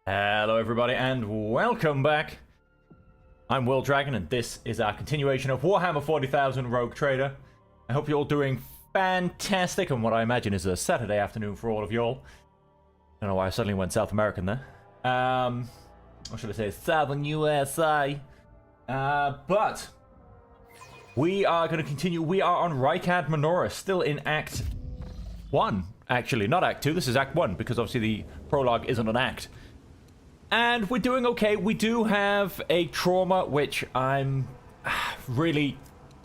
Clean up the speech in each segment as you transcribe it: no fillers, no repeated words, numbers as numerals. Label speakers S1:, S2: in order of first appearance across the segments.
S1: Hello everybody and welcome back. I'm Will Dragon and this is our continuation of Warhammer 40,000 Rogue Trader. I hope you're all doing fantastic on what I imagine is a Saturday afternoon for all of y'all. I don't know why I suddenly went South American there. Or should I say Southern USA. But we are going to continue. We are on Rykad Menorah, still in Act 1. Actually, not Act 2. This is Act 1 because obviously the prologue isn't an act. And we're doing okay. We do have a trauma, which I'm really,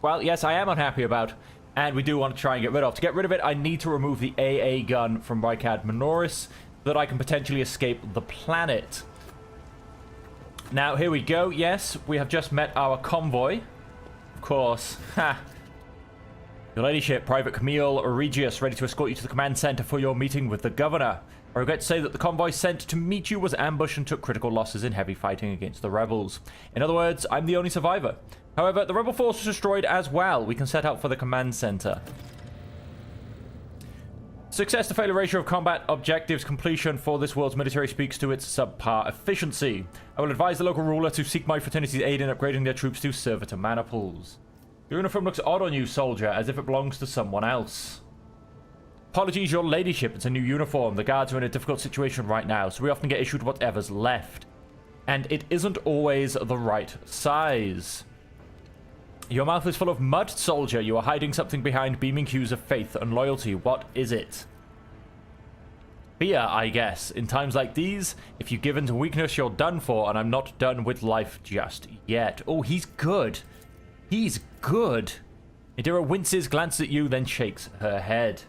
S1: well, yes, I am unhappy about. And we do want to try and get rid of. To get rid of it, I need to remove the AA gun from Rykad Menorah so that I can potentially escape the planet. Now, here we go. Yes, we have just met our convoy. Of course. Ha! Your ladyship, Private Camille Regius, ready to escort you to the command center for your meeting with the governor. I regret to say that the convoy sent to meet you was ambushed and took critical losses in heavy fighting against the rebels. In other words, I'm the only survivor. However, the rebel force was destroyed as well. We can set out for the command center. Success to failure ratio of combat objectives completion for this world's military speaks to its subpar efficiency. I will advise the local ruler to seek my fraternity's aid in upgrading their troops to servitor mana pools. Your uniform looks odd on you, soldier, as if it belongs to someone else. Apologies, your ladyship. It's a new uniform. The guards are in a difficult situation right now, so we often get issued whatever's left. And it isn't always the right size. Your mouth is full of mud, soldier. You are hiding something behind beaming hues of faith and loyalty. What is it? Fear, I guess. In times like these, if you give in to weakness, you're done for, and I'm not done with life just yet. Oh, he's good. He's good. Indira winces, glances at you, then shakes her head.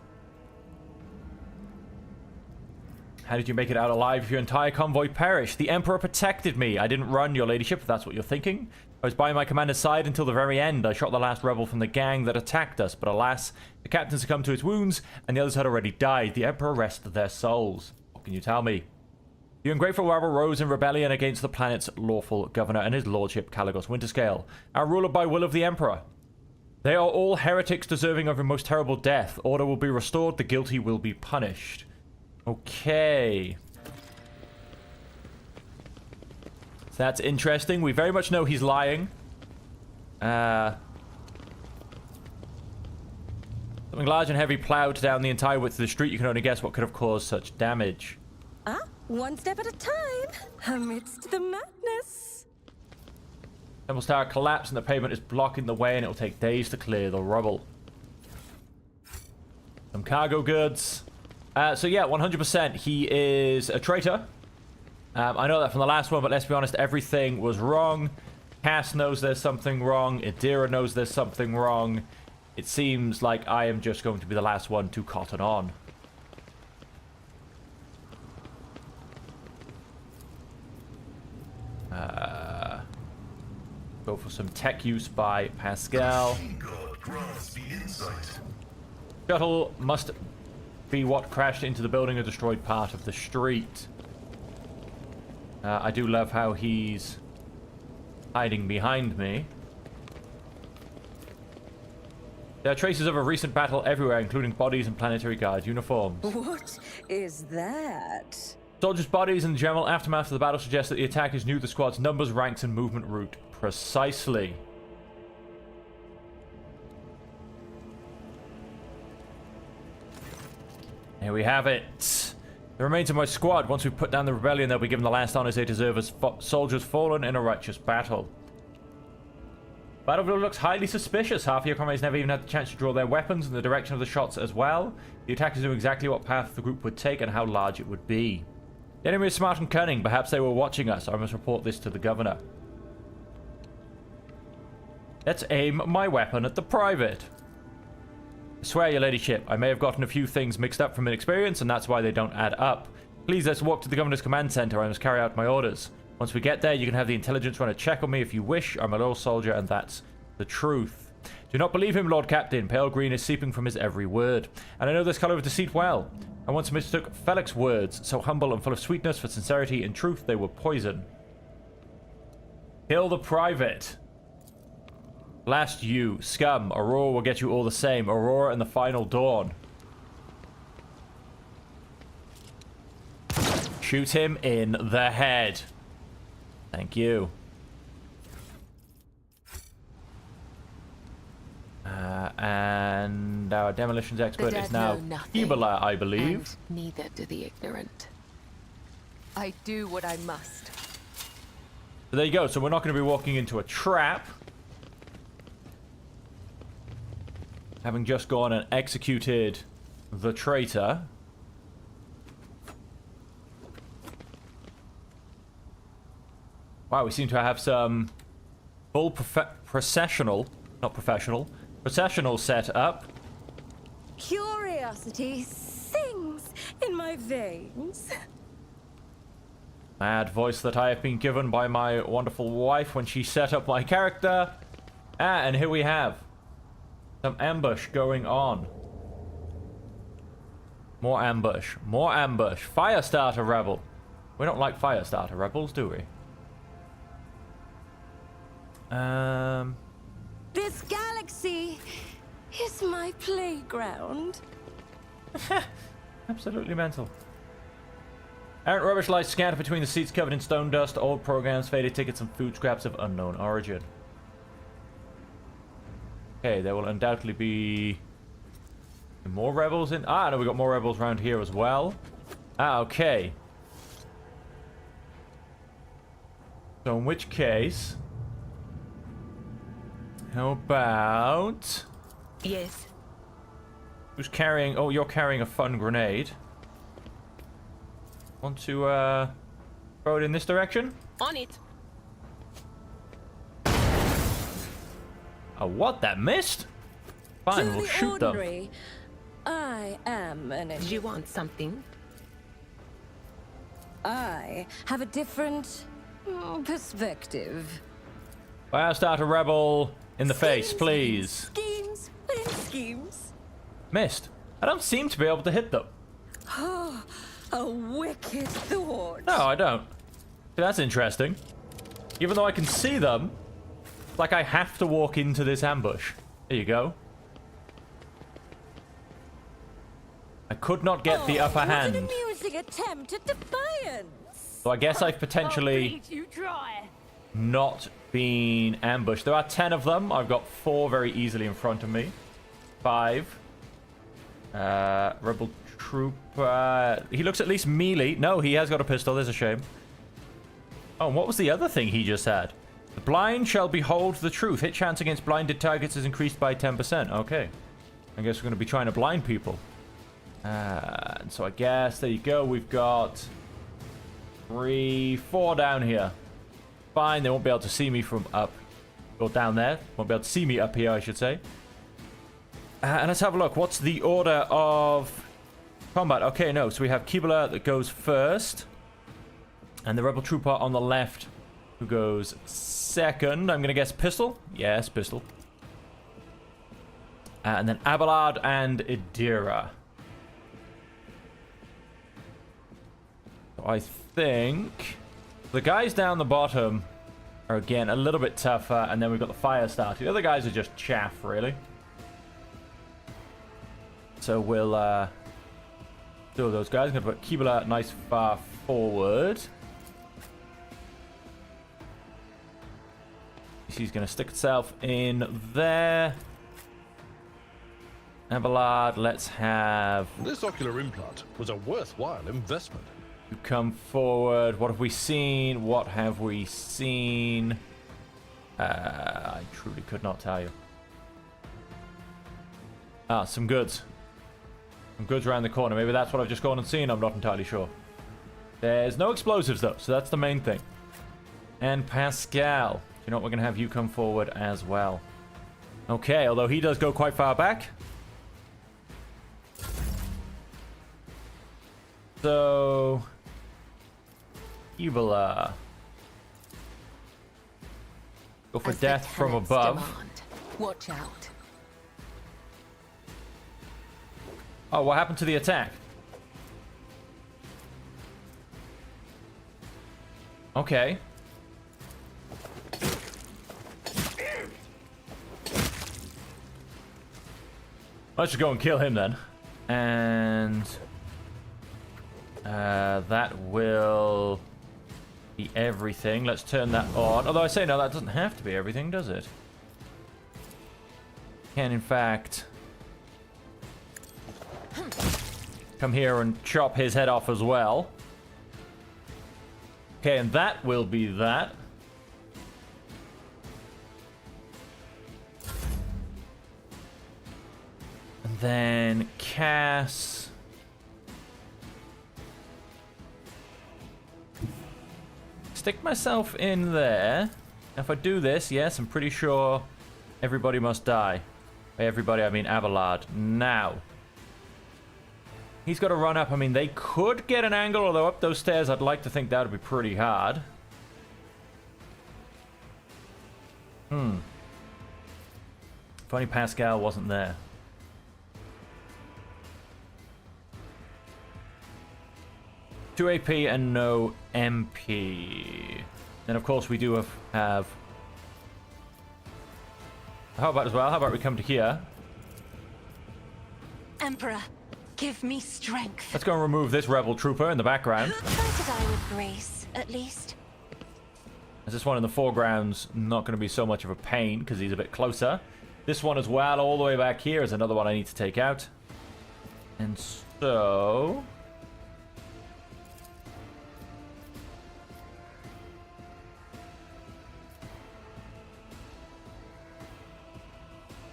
S1: How did you make it out alive if your entire convoy perished? The Emperor protected me. I didn't run, your ladyship, if that's what you're thinking. I was by my commander's side until the very end. I shot the last rebel from the gang that attacked us, but alas, the captain succumbed to his wounds, and the others had already died. The Emperor rested their souls. What can you tell me? The ungrateful rabble rose in rebellion against the planet's lawful governor and his lordship, Caligos Winterscale, our ruler by will of the Emperor. They are all heretics deserving of a most terrible death. Order will be restored, the guilty will be punished. Okay. So that's interesting. We very much know he's lying. Something large and heavy plowed down the entire width of the street. You can only guess what could have caused such damage.
S2: One step at a time, amidst the madness.
S1: Temple's tower collapsed and the pavement is blocking the way, and it will take days to clear the rubble. Some cargo goods. So yeah, 100% he is a traitor. I know that from the last one, but let's be honest, everything was wrong. Cass knows there's something wrong. Indira knows there's something wrong. It seems like I am just going to be the last one to cotton on. Go for some tech use by Pascal. Shuttle must be what crashed into the building and destroyed part of the street. I do love how he's hiding behind me. There are traces of a recent battle everywhere, including bodies and planetary guard uniforms.
S2: What is that?
S1: Soldiers' bodies and the general aftermath of the battle suggest that the attackers knew the squad's numbers, ranks, and movement route precisely. Here we have it. The remains of my squad. Once we put down the rebellion, they'll be given the last honors they deserve as soldiers fallen in a righteous battle. Battlefield looks highly suspicious. Half of your comrades never even had the chance to draw their weapons in the direction of the shots as well. The attackers knew exactly what path the group would take and how large it would be. The enemy is smart and cunning. Perhaps they were watching us. I must report this to the governor. Let's aim my weapon at the private. I swear, your ladyship, I may have gotten a few things mixed up from inexperience, and that's why they don't add up. Please, let's walk to the governor's command center. I must carry out my orders. Once we get there, you can have the intelligence run a check on me if you wish. I'm a loyal soldier, and that's the truth. Do not believe him, Lord Captain. Pale green is seeping from his every word. And I know this color of deceit well. I once mistook Felix's words, so humble and full of sweetness, for sincerity and truth. They were poison. Kill the private. Blast you, scum. Aurora will get you all the same. Aurora and the final dawn. shoot him in the head. Thank you. And our demolitions expert is now Ebola, I believe.
S3: And neither do the ignorant.
S2: I do what I must.
S1: So there you go. So we're not going to be walking into a trap. Having just gone and executed the traitor. Wow, we seem to have some full processional set up.
S2: Curiosity sings in my veins.
S1: Mad voice that I have been given by my wonderful wife when she set up my character. And here we have some ambush going on. More ambush. More ambush. Firestarter rebel. We don't like Firestarter rebels, do we?
S2: This galaxy is my playground.
S1: Absolutely mental. Errant rubbish lies scattered between the seats covered in stone dust, old programs, faded tickets, and food scraps of unknown origin. Okay, there will undoubtedly be more rebels in... Ah, no, we got more rebels around here as well. Ah, okay. So in which case... How about...
S3: Yes.
S1: Who's carrying... Oh, you're carrying a fun grenade. Want to, throw it in this direction?
S3: On it.
S1: Oh, what? That missed? Fine,
S2: To
S1: we'll
S2: the
S1: shoot them.
S2: ordinary, I am an
S3: Do you want something?
S2: I have a different perspective.
S1: Firestarter rebel in the face,
S2: Schemes,
S1: please.
S2: Schemes within schemes.
S1: Missed. I don't seem to be able to hit them.
S2: Oh, a wicked thought.
S1: No, I don't. See, that's interesting. Even though I can see them, like I have to walk into this ambush. There you go. I could not get the upper hand.
S2: What an amusing attempt at defiance.
S1: So I guess I've potentially not been ambushed. There are 10 of them. I've got 4 very easily in front of me. 5. Rebel troop. He looks at least melee. No, he has got a pistol. There's a shame. Oh, and what was the other thing he just had? The blind shall behold the truth. Hit chance against blinded targets is increased by 10%. Okay. I guess we're going to be trying to blind people. And so I guess, there you go. We've got 3, 4 down here. Fine, they won't be able to see me from up. Or down there. Won't be able to see me up here, I should say. And let's have a look. What's the order of combat? Okay, no. So we have Kibula that goes first. And the Rebel Trooper on the left who goes second. I'm going to guess pistol. Yes, pistol. And then Abelard and Idira. So I think the guys down the bottom are, again, a little bit tougher. And then we've got the Firestarter. The other guys are just chaff, really. So we'll do those guys. I'm going to put Kibula nice far forward. She's going to stick itself in there. Abelard, let's have...
S4: This ocular implant was a worthwhile investment.
S1: You come forward. What have we seen? What have we seen? I truly could not tell you. Ah, some goods. Some goods around the corner. Maybe that's what I've just gone and seen. I'm not entirely sure. There's no explosives, though, so that's the main thing. And Pascal. You know what? We're going to have you come forward as well. Okay, although he does go quite far back. So... Evila. Go for death from above.
S3: Demand. Watch out.
S1: Oh, what happened to the attack? Okay. Let's just go and kill him then. And... That will be everything. Let's turn that on. Although I say no, that doesn't have to be everything, does it? Can, in fact, come here and chop his head off as well. Okay, and that will be that. And then Cass. Stick myself in there. If I do this, yes, I'm pretty sure everybody must die. By everybody, I mean Abelard. Now. He's got to run up. I mean, they could get an angle, although up those stairs, I'd like to think that would be pretty hard. If only Pascal wasn't there. Two AP and no MP. Then, of course, we do have... How about we come to here?
S2: Emperor, give me strength.
S1: Let's go and remove this rebel trooper in the background.
S2: Try to die with grace, at least.
S1: As this one in the foreground's not going to be so much of a pain because he's a bit closer. This one as well, all the way back here, is another one I need to take out. And so...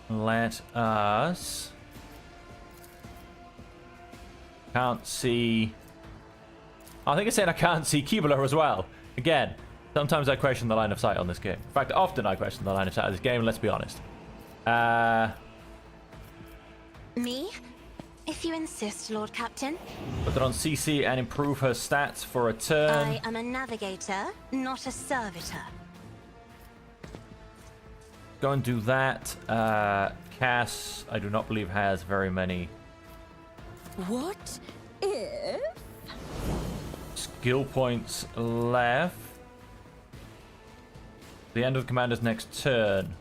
S1: let us... Can't see... I think I said I can't see Keebler as well. Again, sometimes I question the line of sight on this game. In fact, often I question the line of sight of this game, let's be honest.
S2: Me? If you insist, Lord Captain.
S1: Put it on CC and improve her stats for a turn.
S2: I am a navigator, not a servitor.
S1: Go and do that. Cass, I do not believe has very many
S2: What if?
S1: skill points left. The end of the commander's next turn.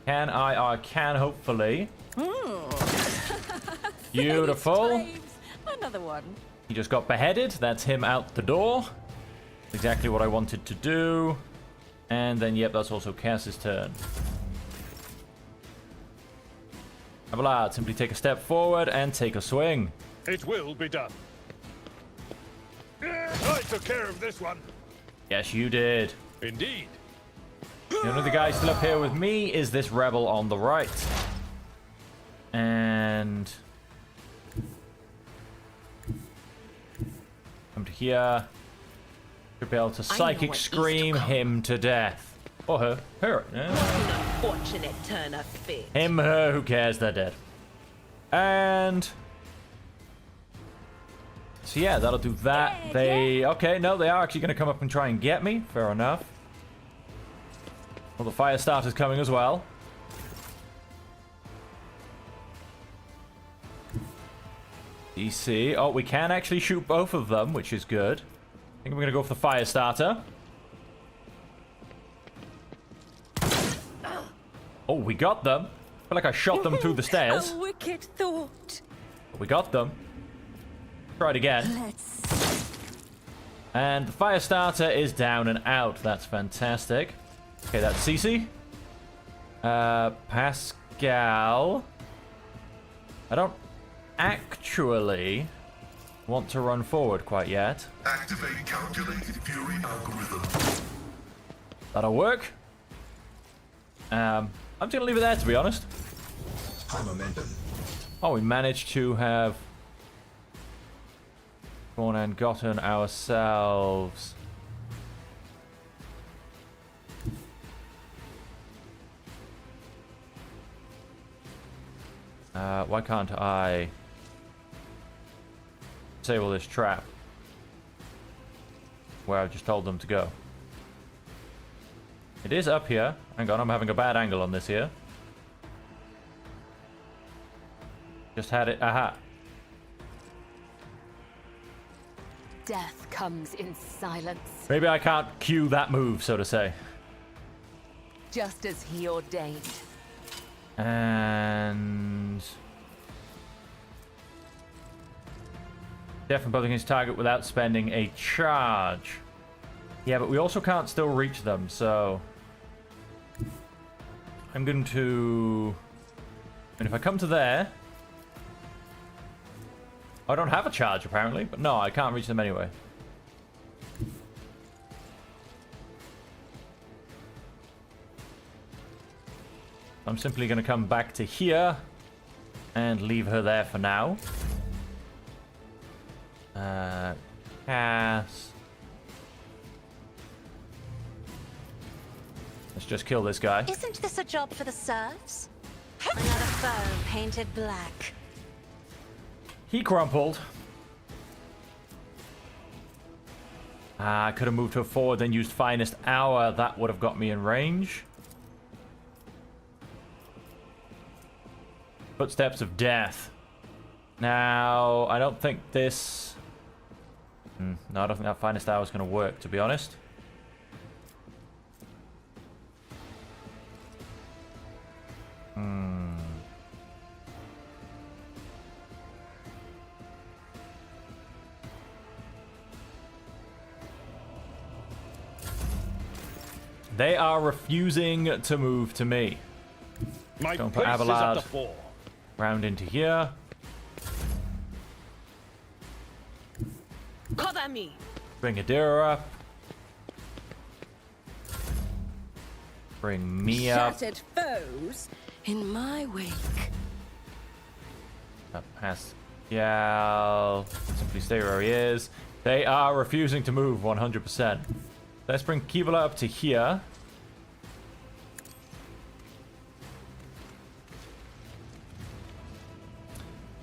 S1: Can I can hopefully. Beautiful.
S2: Another one.
S1: He just got beheaded. That's him out the door. Exactly what I wanted to do. And then, yep, that's also Cass's turn. Abelard, simply take a step forward and take a swing.
S4: It will be done. I took care of this one.
S1: Yes, you did.
S4: Indeed.
S1: The only other guy still up here with me is this rebel on the right. And... come to here. Should be able to psychic scream him to death. Or her. Her. Yeah.
S3: Fortunate turn of fate.
S1: Him, her, who cares? They're dead. And... so yeah, that'll do that. They... okay, no, they are actually going to come up and try and get me. Fair enough. Well, the fire starter's coming as well. DC. Oh, we can actually shoot both of them, which is good. I think we're going to go for the fire starter. Oh, we got them. I feel like I shot them through the stairs.
S2: A wicked thought.
S1: But we got them. Try it again.
S2: Let's...
S1: And the fire starter is down and out. That's fantastic. Okay, that's Cece. Pascal. I don't actually want to run forward quite yet.
S5: Activate calculated fury algorithm.
S1: That'll work. I'm just gonna leave it there, to be honest.
S5: High momentum.
S1: Oh, we managed to have gone and gotten ourselves why can't I disable this trap where I've just told them to go? It is up here. Hang on, I'm having a bad angle on this here. Just had it. Aha.
S3: Death comes in silence,
S1: Maybe I can't cue that move, so to say.
S3: just as he ordained.
S1: And... Definitely building his target without spending a charge. Yeah, but we also can't still reach them, so... I'm going to... And if I come to there... I don't have a charge, apparently. But no, I can't reach them anyway. I'm simply going to come back to here. And leave her there for now. Cass. Let's just kill this guy.
S6: Isn't this a job for the serfs? Another foe painted black.
S1: He crumpled. I could have moved her forward, then used Finest Hour. That would have got me in range. Footsteps of Death. Now, I don't think this... No, I don't think that Finest Hour is going to work, to be honest. They are refusing to move to me.
S4: My
S1: Don't put
S4: pace is up
S1: Abelard
S4: to 4.
S1: round into here.
S3: Cover me.
S1: Bring Adira up. Bring me up.
S2: Shattered foes in my wake.
S1: Pascal. Simply stay where he is. They are refusing to move 100%. Let's bring Kibala up to here.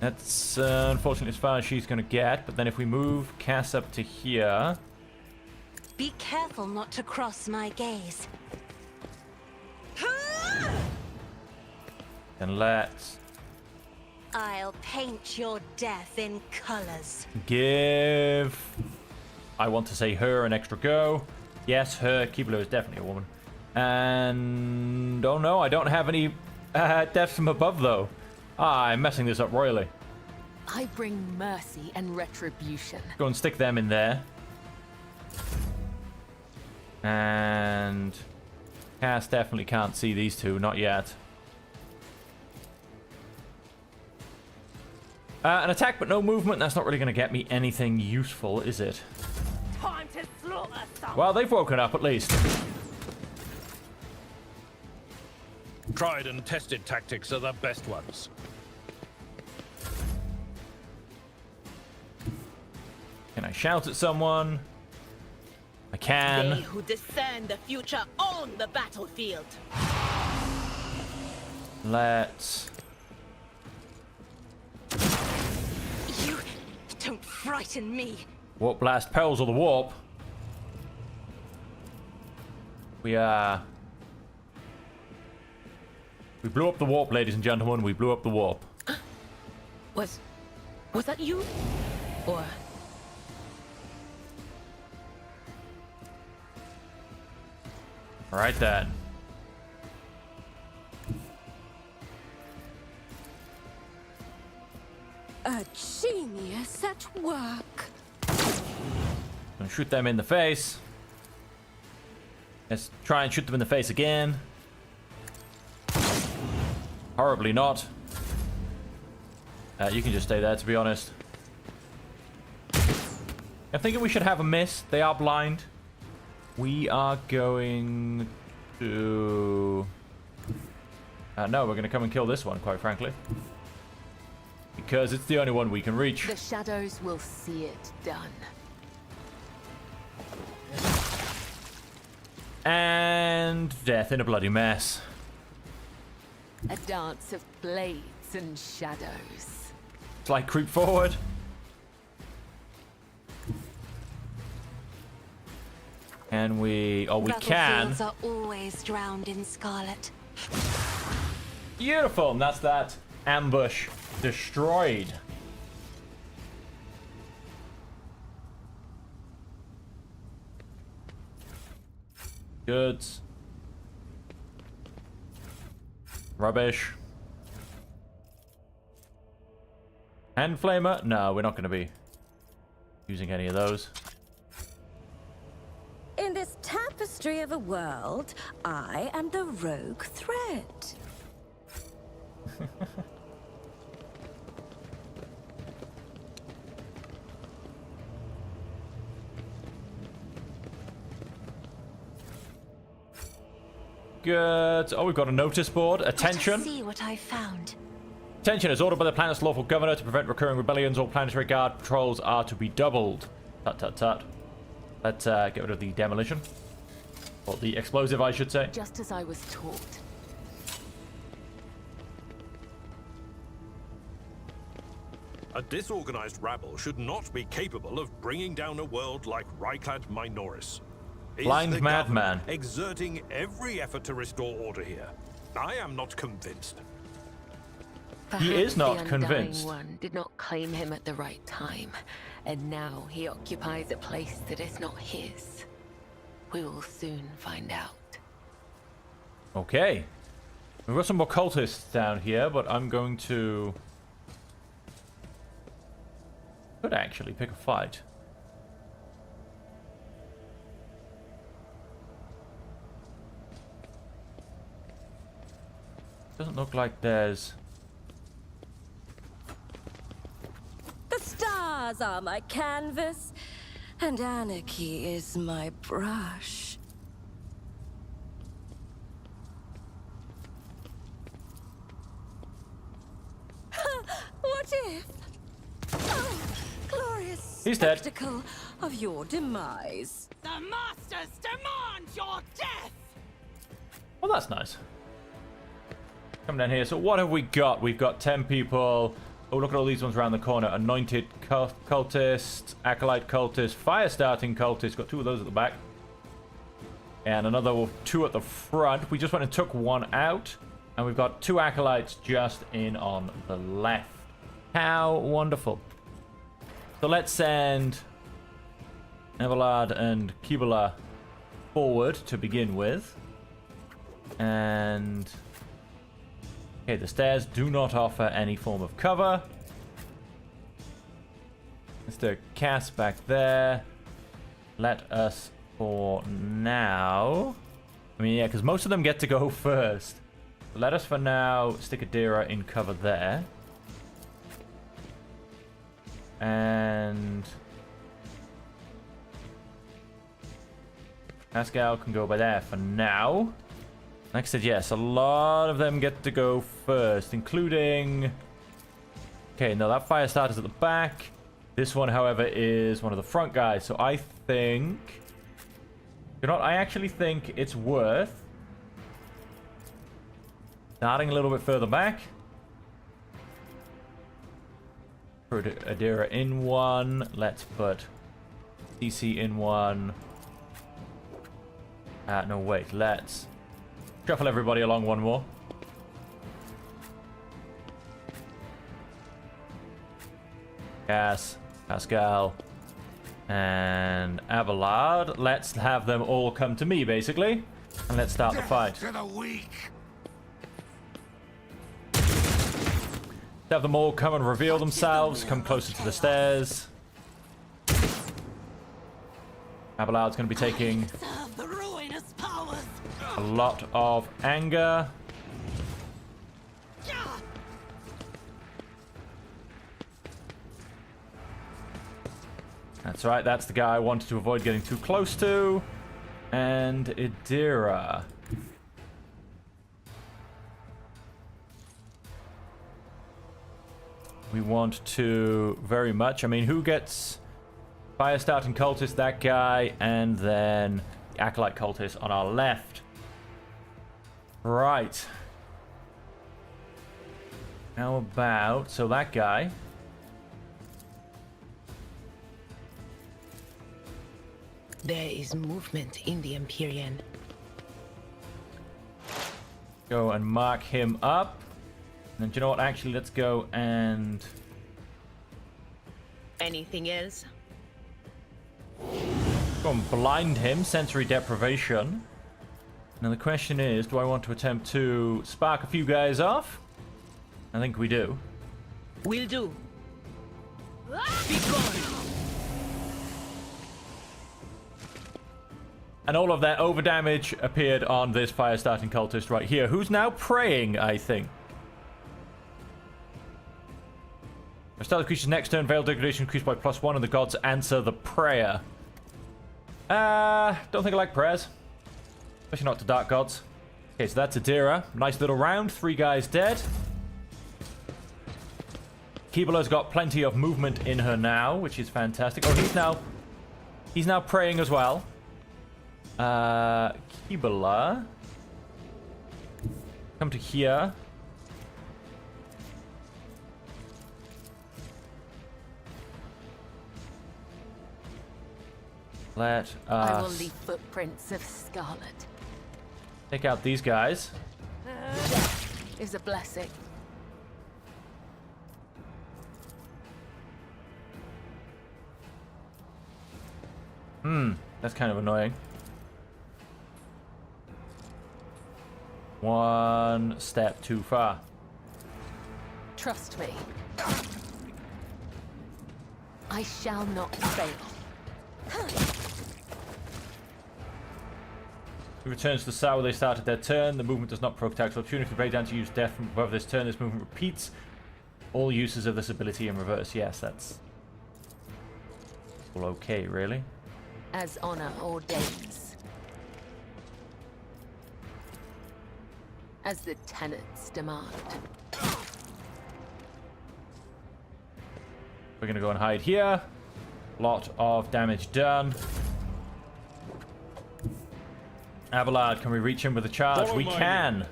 S1: That's unfortunately as far as she's going to get. But then if we move Cass up to here...
S6: Be careful not to cross my gaze.
S1: Then let's
S6: I'll paint your death in colors.
S1: give... I want to say her an extra go. Yes, her. Kibala is definitely a woman. And... oh no, I don't have any deaths from above though. I'm messing this up royally.
S3: I bring mercy and retribution.
S1: Go and stick them in there. And... Cass definitely can't see these two, not yet. An attack but no movement, that's not really going to get me anything useful, is it?
S3: Time to slaughter some.
S1: Well, they've woken up at least.
S4: Tried and tested tactics are the best ones.
S1: Can I shout at someone? I can.
S3: They who discern the future own the battlefield.
S1: Let's...
S6: You don't frighten me.
S1: Warp Blast Perils of the Warp. We blew up the warp, ladies and gentlemen. We blew up the warp.
S3: Was that you? Or...
S1: Right then.
S2: A genius at work.
S1: Gonna shoot them in the face. Let's try and shoot them in the face again. Horribly not. You can just stay there, to be honest. I'm thinking we should have a miss. They are blind. We are going to... no, we're going to come and kill this one, quite frankly. Because it's the only one we can reach.
S3: The shadows will see it done.
S1: And death in a bloody mess.
S3: A dance of blades and shadows.
S1: Slight creep forward. Can we... oh, we can.
S6: Battlefields are always drowned in scarlet.
S1: Beautiful, and that's that. Ambush destroyed. Goods. Rubbish. Hand flamer? No, we're not going to be using any of those.
S2: In this tapestry of a world, I am the rogue thread.
S1: Good. Oh, we've got a notice board. Attention.
S6: Let us see what I found.
S1: Attention is ordered by the planet's lawful governor to prevent recurring rebellions. All planetary guard patrols are to be doubled. Tut tut tut. Let's get rid of the demolition. Or the explosive, I should say.
S3: Just as I was taught.
S4: A disorganized rabble should not be capable of bringing down a world like Ryklad Minoris. Is
S1: Blind
S4: the
S1: madman.
S4: government exerting every effort to restore order here? I am not convinced.
S1: He is
S3: Perhaps
S1: not
S3: the Undying
S1: convinced.
S3: One did not claim him at the right time, and now he occupies a place that is not his. We will soon find out.
S1: Okay. We've got some more cultists down here, but I'm going to... Could actually pick a fight. Doesn't look like there's...
S2: The stars are my canvas, and anarchy is my brush. What if? Oh, glorious
S1: He's dead.
S2: spectacle of your demise.
S3: The Masters demand your death!
S1: Well, that's nice. Come down here. So what have we got? We've got 10 people. Oh, look at all these ones around the corner. Anointed cultist, acolyte cultist, fire starting cultist. Got 2 of those at the back. And another 2 at the front. We just went and took 1 out. And we've got 2 acolytes just in on the left. How wonderful. So let's send Everlard and Kibula forward to begin with. And... okay, the stairs do not offer any form of cover. Mr. Cass back there. Let us, for now... I mean, yeah, because most of them get to go first. Let us, for now, stick Adira in cover there. And... Pascal can go by there for now. Like I said, yes, a lot of them get to go first, including... okay, no, that fire starter's at the back. This one, however, is one of the front guys. So I think... you know what? I actually think it's worth starting a little bit further back. Put Adira in one. Let's put DC in one. No, wait. Let's shuffle everybody along one more. Cass, Pascal, and Abelard. Let's have them all come to me, basically. And let's start the fight.
S5: To the weak.
S1: Have them all come and reveal themselves. Come closer to the stairs. Abelard's going to be taking a lot of anger. That's right, that's the guy I wanted to avoid getting too close to. And Adira. We want to very much. I mean, who gets fire starting cultist? That guy, and then the acolyte cultist on our left. Right. How about so that guy?
S3: There is movement in the Empyrean.
S1: Go and mark him up. And then, do you know what? Actually, let's go and...
S3: Anything else?
S1: go and blind him. Sensory deprivation. Now the question is, do I want to attempt to spark a few guys off? I think we do.
S3: Will do. Be gone.
S1: And all of that overdamage appeared on this fire-starting cultist right here, who's now praying, I think. Restore the creature's next turn, Veil Degradation increased by +1, and the gods answer the prayer. Don't think I like prayers. Especially not to dark gods. Okay, so that's Adira. Nice little round. 3 guys dead. Kibala's got plenty of movement in her now, which is fantastic. Oh, he's now praying as well. Kibala. Come to here. Let
S3: I will
S1: us
S3: leave footprints of scarlet.
S1: take out these guys.
S3: Death is a blessing.
S1: That's kind of annoying. 1 step too far.
S3: Trust me. I shall not fail.
S1: Who returns to the side where they started their turn. The movement does not proc tax opportunity to break down to use death from above this turn. This movement repeats all uses of this ability in reverse. Yes, that's all okay, really.
S3: As honor ordains. As the tenets demand.
S1: We're going to go and hide here. Lot of damage done. Abelard, can we reach him with a charge?
S4: Follow
S1: We
S4: my
S1: can.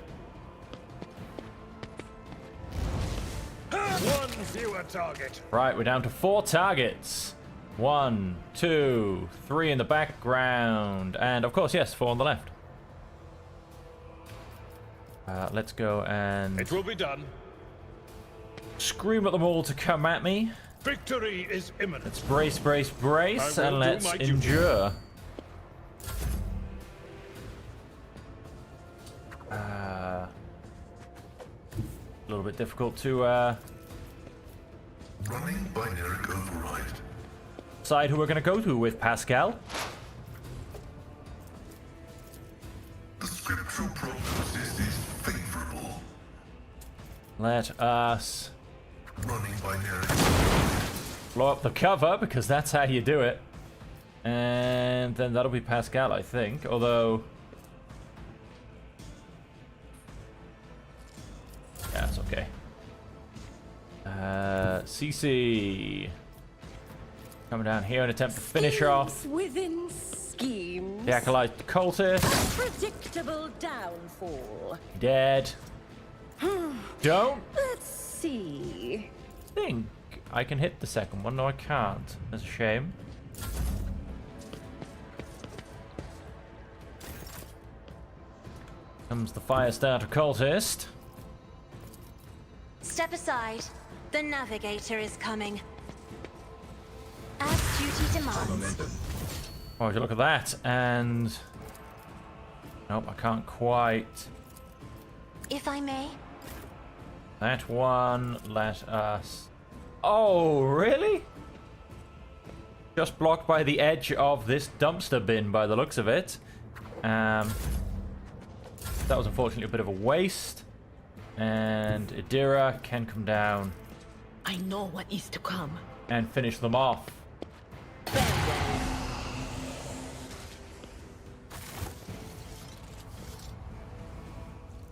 S4: One fewer target.
S1: Right, we're down to 4 targets. 1, 2, 3 in the background. And of course, yes, 4 on the left. Let's go and
S4: It will be done.
S1: scream at them all to come at me.
S4: Victory is imminent.
S1: Brace, brace, brace,
S4: I
S1: and
S4: will do
S1: let's
S4: my duty.
S1: endure. A little bit difficult to
S5: Running binary override.
S1: decide who we're going to go to with Pascal.
S5: The scriptural prognosis is favorable.
S1: Let us
S5: Running binary.
S1: blow up the cover, because that's how you do it. And then that'll be Pascal, I think. Although... yeah, it's okay. CC. Coming down here and attempt to finish off
S2: Schemes within schemes.
S1: the Acolyte Cultist.
S2: Predictable downfall.
S1: Dead. Don't
S2: Let's see.
S1: think I can hit the second one. No, I can't. That's a shame. Comes the Firestarter Cultist.
S6: Step aside. The navigator is coming. As duty demands.
S5: Momentum.
S1: Oh, would you look at that? And... nope, I can't quite.
S6: If I may.
S1: That one, let us... oh, really? Just blocked by the edge of this dumpster bin by the looks of it. That was unfortunately a bit of a waste. And Adira can come down
S3: I know what is to come.
S1: and finish them off.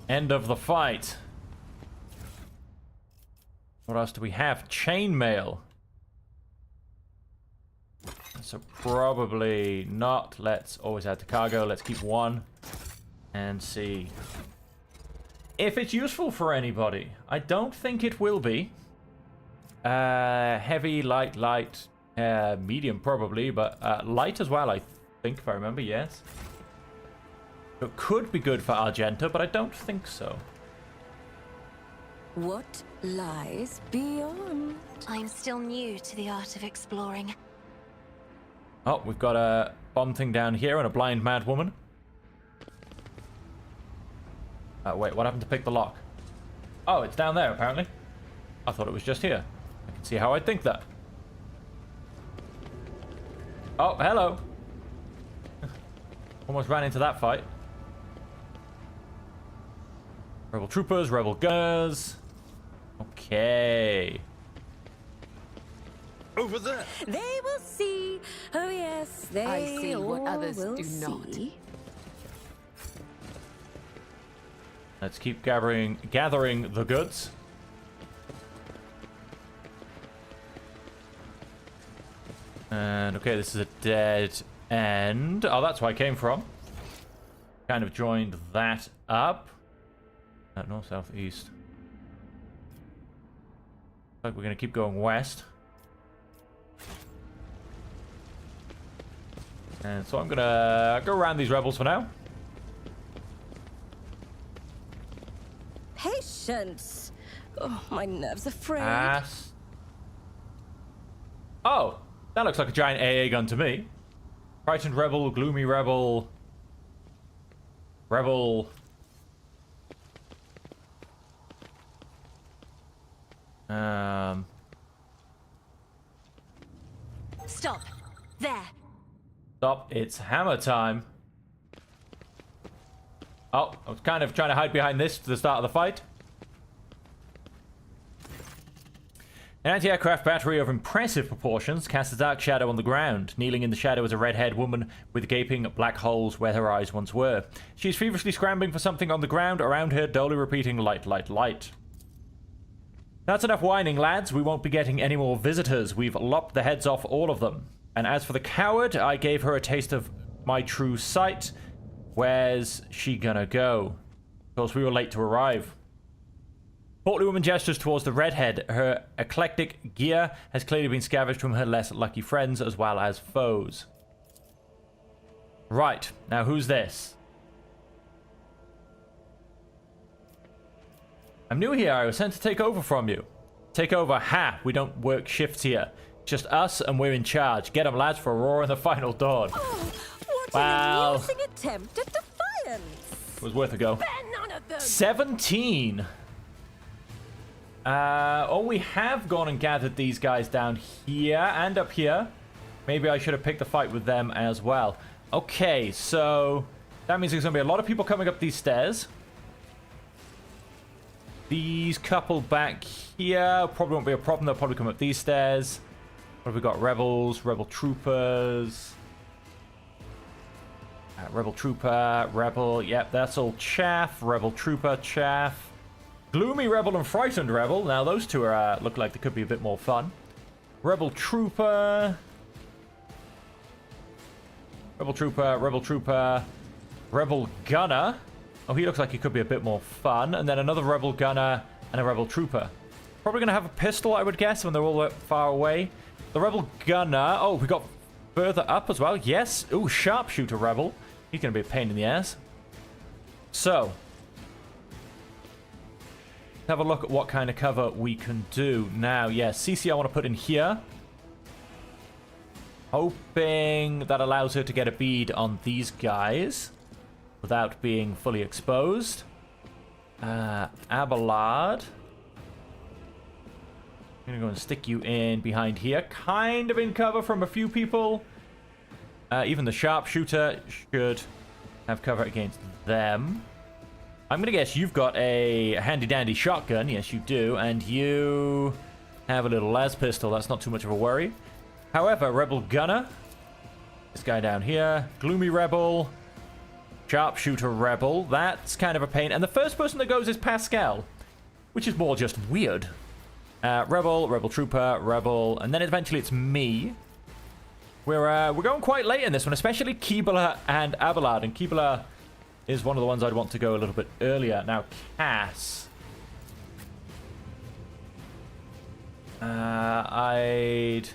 S1: End of the fight. What else do we have? Chainmail. So probably not. Let's always add to cargo. Let's keep 1 and see if it's useful for anybody. I don't think it will be. Heavy, light, medium probably, but light as well, I think, if I remember, yes. It could be good for Argenta, but I don't think so.
S2: What lies beyond?
S6: I'm still new to the art of exploring.
S1: Oh, we've got a bomb thing down here and a blind mad woman. Wait, what happened to pick the lock? Oh, it's down there, apparently. I thought it was just here. I can see how I'd think that. Oh, hello. Almost ran into that fight. Rebel troopers, rebel gunners. Okay.
S4: Over there.
S2: They will see. Oh yes, they
S3: I see what
S2: all
S3: others
S2: will
S3: do not.
S2: see.
S1: Let's keep gathering the goods. And okay, this is a dead end. Oh, that's where I came from. Kind of joined that up. North, south, east. Like we're gonna keep going west. And so I'm gonna go around these rebels for now.
S2: Patience. Oh, my nerves are frayed.
S1: Ass. Oh, that looks like a giant AA gun to me. Frightened rebel, gloomy rebel. Rebel.
S6: Stop. There.
S1: Stop, it's hammer time. Oh, I was kind of trying to hide behind this to the start of the fight. An anti-aircraft battery of impressive proportions casts a dark shadow on the ground. Kneeling in the shadow is a red-haired woman with gaping black holes where her eyes once were. She is feverishly scrambling for something on the ground around her, dully repeating, light, light, light. That's enough whining, lads. We won't be getting any more visitors. We've lopped the heads off all of them. And as for the coward, I gave her a taste of my true sight. Where's she gonna go? Of course, we were late to arrive. Portly woman gestures towards the redhead. Her eclectic gear has clearly been scavenged from her less lucky friends as well as foes. Right, now who's this? I'm new here. I was sent to take over from you. Take over? Ha! We don't work shifts here. Just us and we're in charge. Get 'em, lads, for a roar in the final dawn.
S2: Oh, what
S1: Wow.
S2: an amusing attempt at defiance.
S1: It was worth a go.
S2: None of them.
S1: 17. Oh, we have gone and gathered these guys down here and up here. Maybe I should have picked the fight with them as well. Okay, so that means there's going to be a lot of people coming up these stairs. These couple back here probably won't be a problem. They'll probably come up these stairs. What have we got? Rebels, rebel troopers. Rebel trooper, rebel. Yep, that's all chaff. Rebel trooper, chaff. Gloomy rebel and frightened rebel. Now those two are look like they could be a bit more fun. Rebel trooper. Rebel trooper, rebel trooper. Rebel gunner. Oh, he looks like he could be a bit more fun. And then another rebel gunner and a rebel trooper. Probably going to have a pistol, I would guess, when they're all that far away. The rebel gunner. Oh, we got further up as well. Yes. Ooh, sharpshooter rebel. He's going to be a pain in the ass. So, have a look at what kind of cover we can do. Now, yeah, CC I want to put in here. Hoping that allows her to get a bead on these guys without being fully exposed. Abelard. I'm going to go and stick you in behind here. Kind of in cover from a few people. Even the sharpshooter should have cover against them. I'm going to guess you've got a handy-dandy shotgun. Yes, you do. And you have a little las pistol. That's not too much of a worry. However, rebel gunner. This guy down here. Gloomy rebel. Sharpshooter rebel. That's kind of a pain. And the first person that goes is Pascal, which is more just weird. Rebel, rebel trooper, rebel, and then eventually it's me. We're going quite late in this one, especially Keebler and Abelard. And Keebler is one of the ones I'd want to go a little bit earlier. Now, Cass. I'd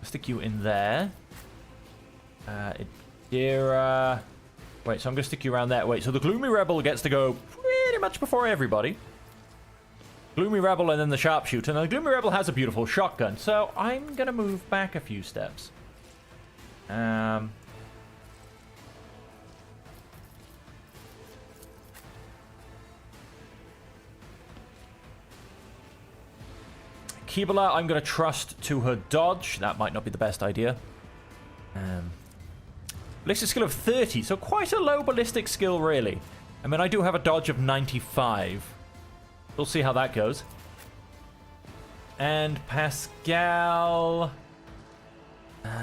S1: stick you in there. Idira. Wait, so I'm going to stick you around there. Wait, so the Gloomy Rebel gets to go pretty much before everybody. Gloomy Rebel and then the Sharpshooter. Now, the Gloomy Rebel has a beautiful shotgun, so I'm going to move back a few steps. Keebler, I'm going to trust to her dodge. That might not be the best idea. Ballistic skill of 30, so quite a low ballistic skill, really. I mean, I do have a dodge of 95. We'll see how that goes. And Pascal...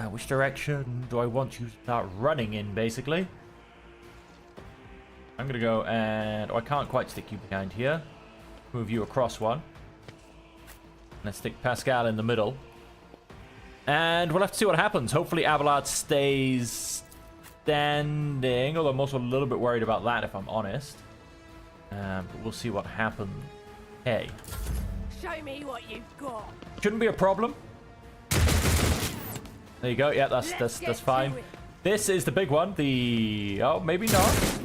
S1: which direction do I want you to start running in, basically? I'm going to go and... Oh, I can't quite stick you behind here. Move you across one. Let's stick Pascal in the middle. And we'll have to see what happens. Hopefully Abelard stays standing. Although I'm also a little bit worried about that, if I'm honest. But we'll see what happens. Hey.
S2: Show me what you've got.
S1: Shouldn't be a problem. There you go. Yeah, that's fine. This is the big one. The... Oh, maybe not.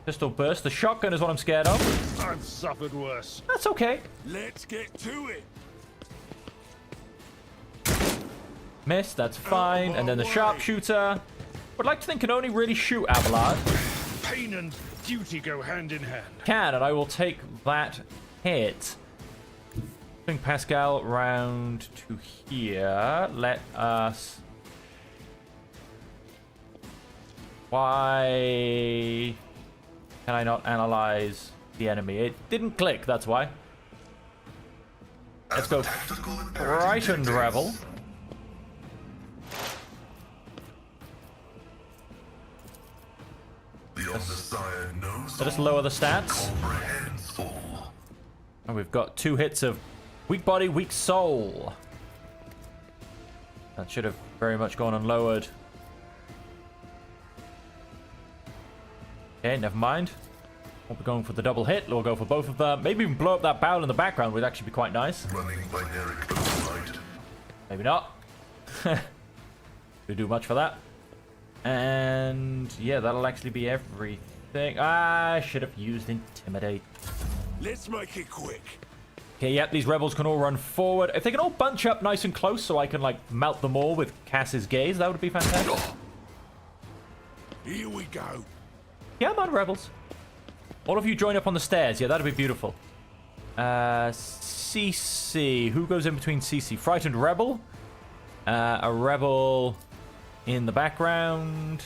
S1: Pistol burst. The shotgun is what I'm scared of.
S7: I've suffered worse.
S1: That's okay.
S7: Let's get to it.
S1: Miss, that's fine. And then the sharpshooter. Would like to think can only really shoot Abelard.
S7: Pain and duty go hand in hand.
S1: Can, and I will take that hit. Bring Pascal round to here. Let us... Why can I not analyze the enemy? It didn't click, that's why. Let's go Frightened Rebel. Let us lower the stats. And we've got 2 hits of weak body, weak soul. That should have very much gone unlowered. Okay, never mind. Won't be going for the double hit. We'll go for both of them. Maybe even blow up that barrel in the background would actually be quite nice. Maybe not. Didn't do much for that. And yeah, that'll actually be everything. I should have used Intimidate.
S7: Let's make it quick.
S1: Okay, yep, these rebels can all run forward. If they can all bunch up nice and close so I can, like, melt them all with Cass's gaze, that would be fantastic.
S7: Here we go.
S1: Yeah, man, rebels. All of you join up on the stairs. Yeah, that'd be beautiful. CC. Who goes in between CC? Frightened Rebel. A Rebel in the background.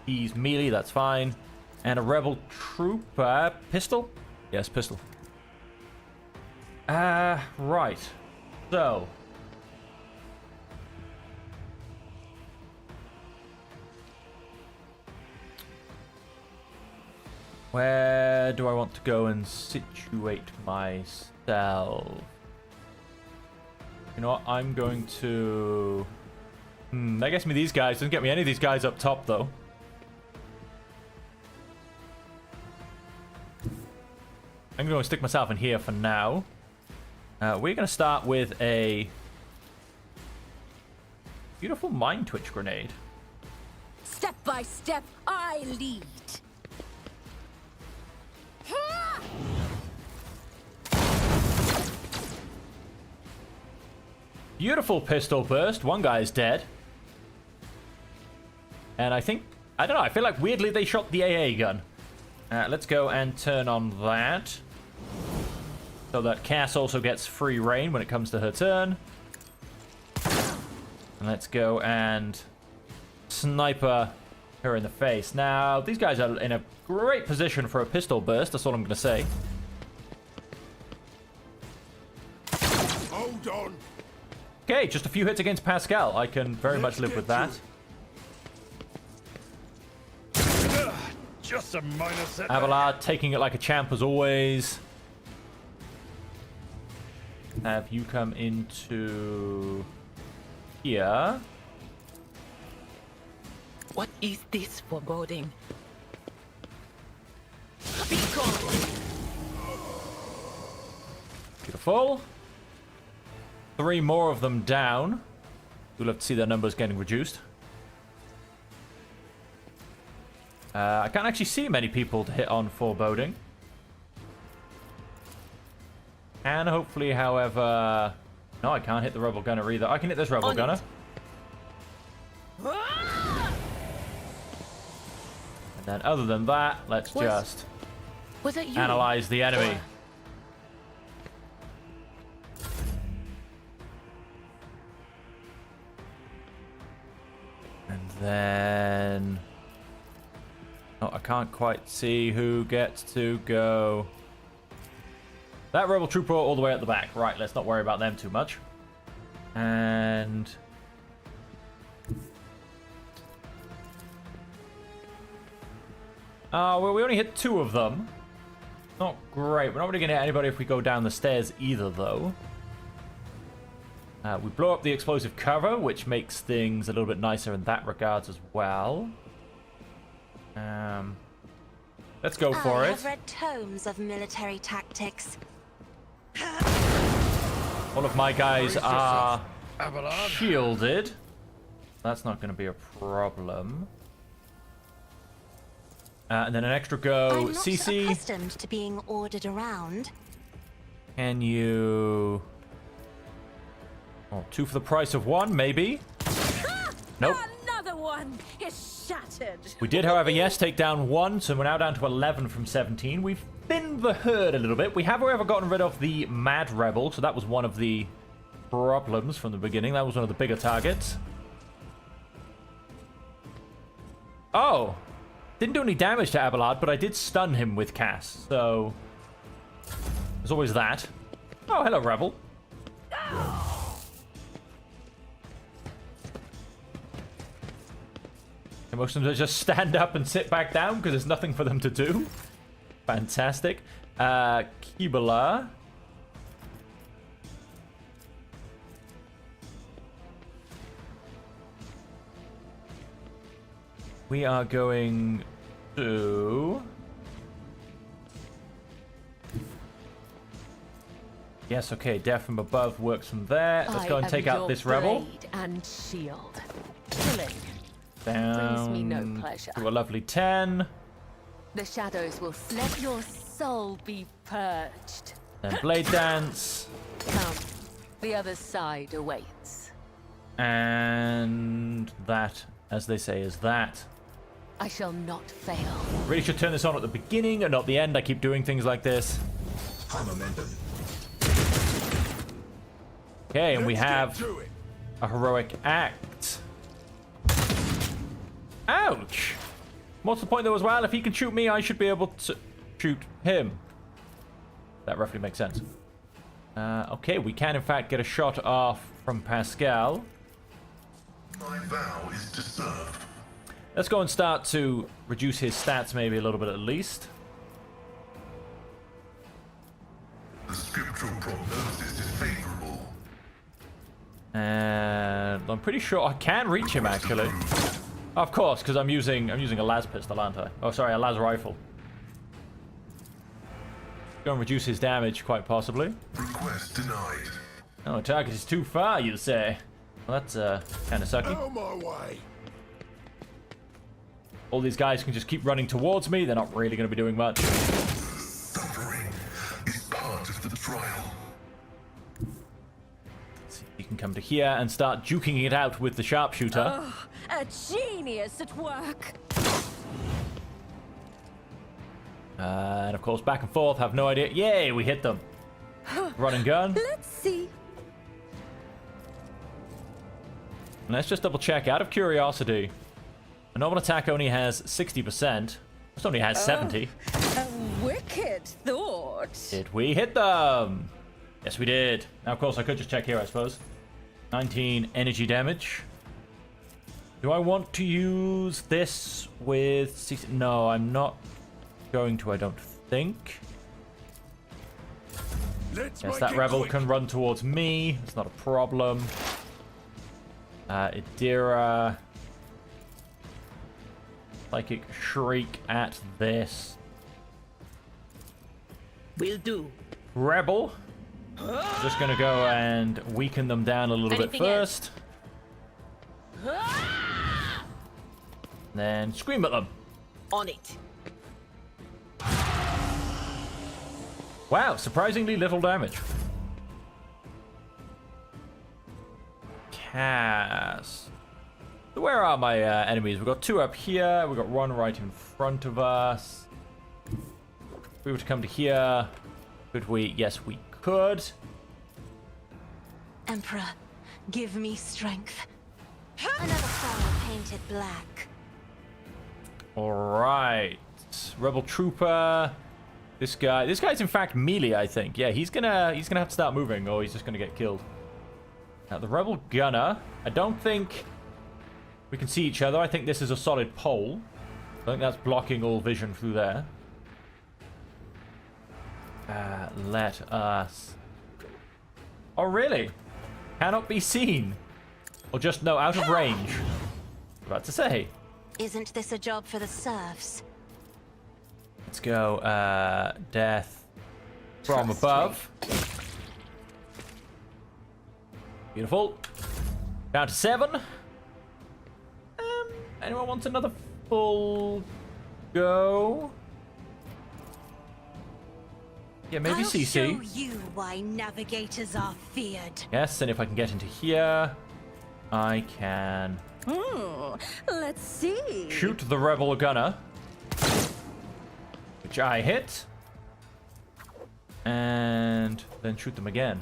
S1: He's melee, that's fine. And a Rebel Trooper. Pistol? Yes, pistol. Right. So. Where do I want to go and situate myself? You know what? I'm going to... that gets me these guys. Doesn't get me any of these guys up top, though. I'm going to stick myself in here for now. We're going to start with a beautiful Mind Twitch grenade.
S2: Step by step, I lead.
S1: Beautiful pistol burst. One guy's dead. And I think... I don't know. I feel like weirdly they shot the AA gun. Let's go and turn on that. So that Cass also gets free reign when it comes to her turn. And let's go and sniper her in the face. Now, these guys are in a great position for a pistol burst. That's all I'm going to say.
S7: Hold on.
S1: Okay, just a few hits against Pascal. I can very much live with that.
S7: Just a minor setback.
S1: Abelard taking it like a champ as always. Have you come into here?
S3: What is this foreboding?
S1: Beautiful. 3 more of them down. We'll have to see their numbers getting reduced. I can't actually see many people to hit on foreboding. And hopefully, however... No, I can't hit the rebel gunner either. I can hit this rebel gunner. And then other than that, let's just
S3: Was it you?
S1: analyze the enemy. And then... Oh, I can't quite see who gets to go. That rebel trooper all the way at the back. Right, let's not worry about them too much. And... well, we only hit 2 of them. Not great. We're not really going to hit anybody if we go down the stairs either, though. We blow up the explosive cover, which makes things a little bit nicer in that regards as well. Let's go for it.
S6: I've read tomes of military tactics.
S1: All of my guys are
S7: Abelard.
S1: shielded. That's not going to be a problem. And then an extra go.
S6: I'm not
S1: CC,
S6: accustomed to being ordered around.
S1: can you... Oh, 2 for the price of 1, maybe? Nope.
S2: Another one is shattered.
S1: We did, however, yes, take down 1, so we're now down to 11 from 17. We've thinned the herd a little bit. We have, however, gotten rid of the Mad Rebel, so that was one of the problems from the beginning. That was one of the bigger targets. Oh! Didn't do any damage to Abelard, but I did stun him with Cass, so... There's always that. Oh, hello, Rebel. And most of them just stand up and sit back down because there's nothing for them to do. Fantastic. Kibala. We are going to... Yes, okay, death from above works from there. Let's go and take out this rebel.
S3: Blade and shield. Killing
S1: Down
S3: brings me no pleasure.
S1: to a lovely 10.
S3: The shadows will let your soul be purged.
S1: Then blade dance.
S3: Come, the other side awaits.
S1: And that, as they say, is that.
S3: I shall not fail.
S1: Really should turn this on at the beginning and not the end. I keep doing things like this.
S5: High momentum.
S1: Okay, and we
S7: Let's get
S1: have
S7: to it.
S1: a heroic act. Ouch! What's the point though as well? If he can shoot me, I should be able to shoot him. That roughly makes sense. Okay, we can in fact get a shot off from Pascal.
S5: My vow is to serve.
S1: Let's go and start to reduce his stats maybe a little bit at least.
S5: The scriptural prognosis is favorable.
S1: And I'm pretty sure I can reach him actually. Of course, because I'm using a las pistol, aren't I? Oh, sorry, a las rifle. Go and reduce his damage quite possibly.
S5: Request denied.
S1: Oh, target is too far, you say? Well, that's kind of sucky.
S7: On my way.
S1: All these guys can just keep running towards me. They're not really going to be doing much.
S5: Suffering is part of the trial.
S1: So you can come to here and start juking it out with the sharpshooter.
S2: Oh, a genius at work.
S1: And of course, back and forth. Have no idea. Yay, we hit them. Run and gun.
S2: Let's see.
S1: Let's just double check out of curiosity. A normal attack only has 60%. This only has 70.
S2: A wicked thought.
S1: Did we hit them? Yes, we did. Now, of course, I could just check here, I suppose. 19 energy damage. Do I want to use this with... 60? No, I'm not going to, I don't think.
S7: Let's
S1: Yes,
S7: make
S1: that
S7: it
S1: rebel
S7: quick.
S1: can run towards me. It's not a problem. Idira... Psychic shriek at this.
S8: Will do.
S1: Rebel. Just gonna go and weaken them down a little bit
S3: Anything
S1: first. Then scream at them.
S8: On it.
S1: Wow, surprisingly little damage. Cass. So where are my enemies? We've got 2 up here. We've got 1 right in front of us. If we were to come to here, could we? Yes, we could.
S6: Emperor, give me strength. Another foul painted black.
S1: Alright. Rebel Trooper. This guy's in fact melee, I think. Yeah, he's gonna have to start moving or he's just gonna get killed. Now the Rebel Gunner, I don't think we can see each other. I think this is a solid pole. I think that's blocking all vision through there. Let us... Oh, really? Cannot be seen. Or just, no, out of range. About to say.
S6: Isn't this a job for the serfs?
S1: Let's go, death from above. Beautiful. Down to 7. Anyone wants another full go? Yeah, maybe
S6: I'll
S1: CC.
S6: show you why navigators are feared.
S1: Yes, and if I can get into here, I can
S2: Let's see.
S1: shoot the Rebel Gunner, which I hit, and then shoot them again.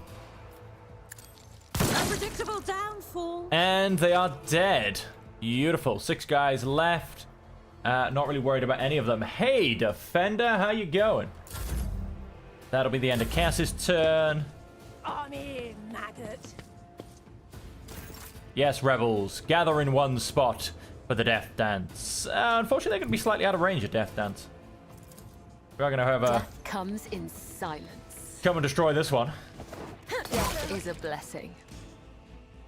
S2: Unpredictable downfall.
S1: And they are dead. Beautiful. 6 guys left. Not really worried about any of them. Hey, Defender, how you going? That'll be the end of Cass's turn.
S2: On in, maggot.
S1: Yes, Rebels, gather in one spot for the Death Dance. Unfortunately, they're going to be slightly out of range at Death Dance. We are going to have a...
S3: Death comes in silence.
S1: Come and destroy this one.
S3: Death is a blessing.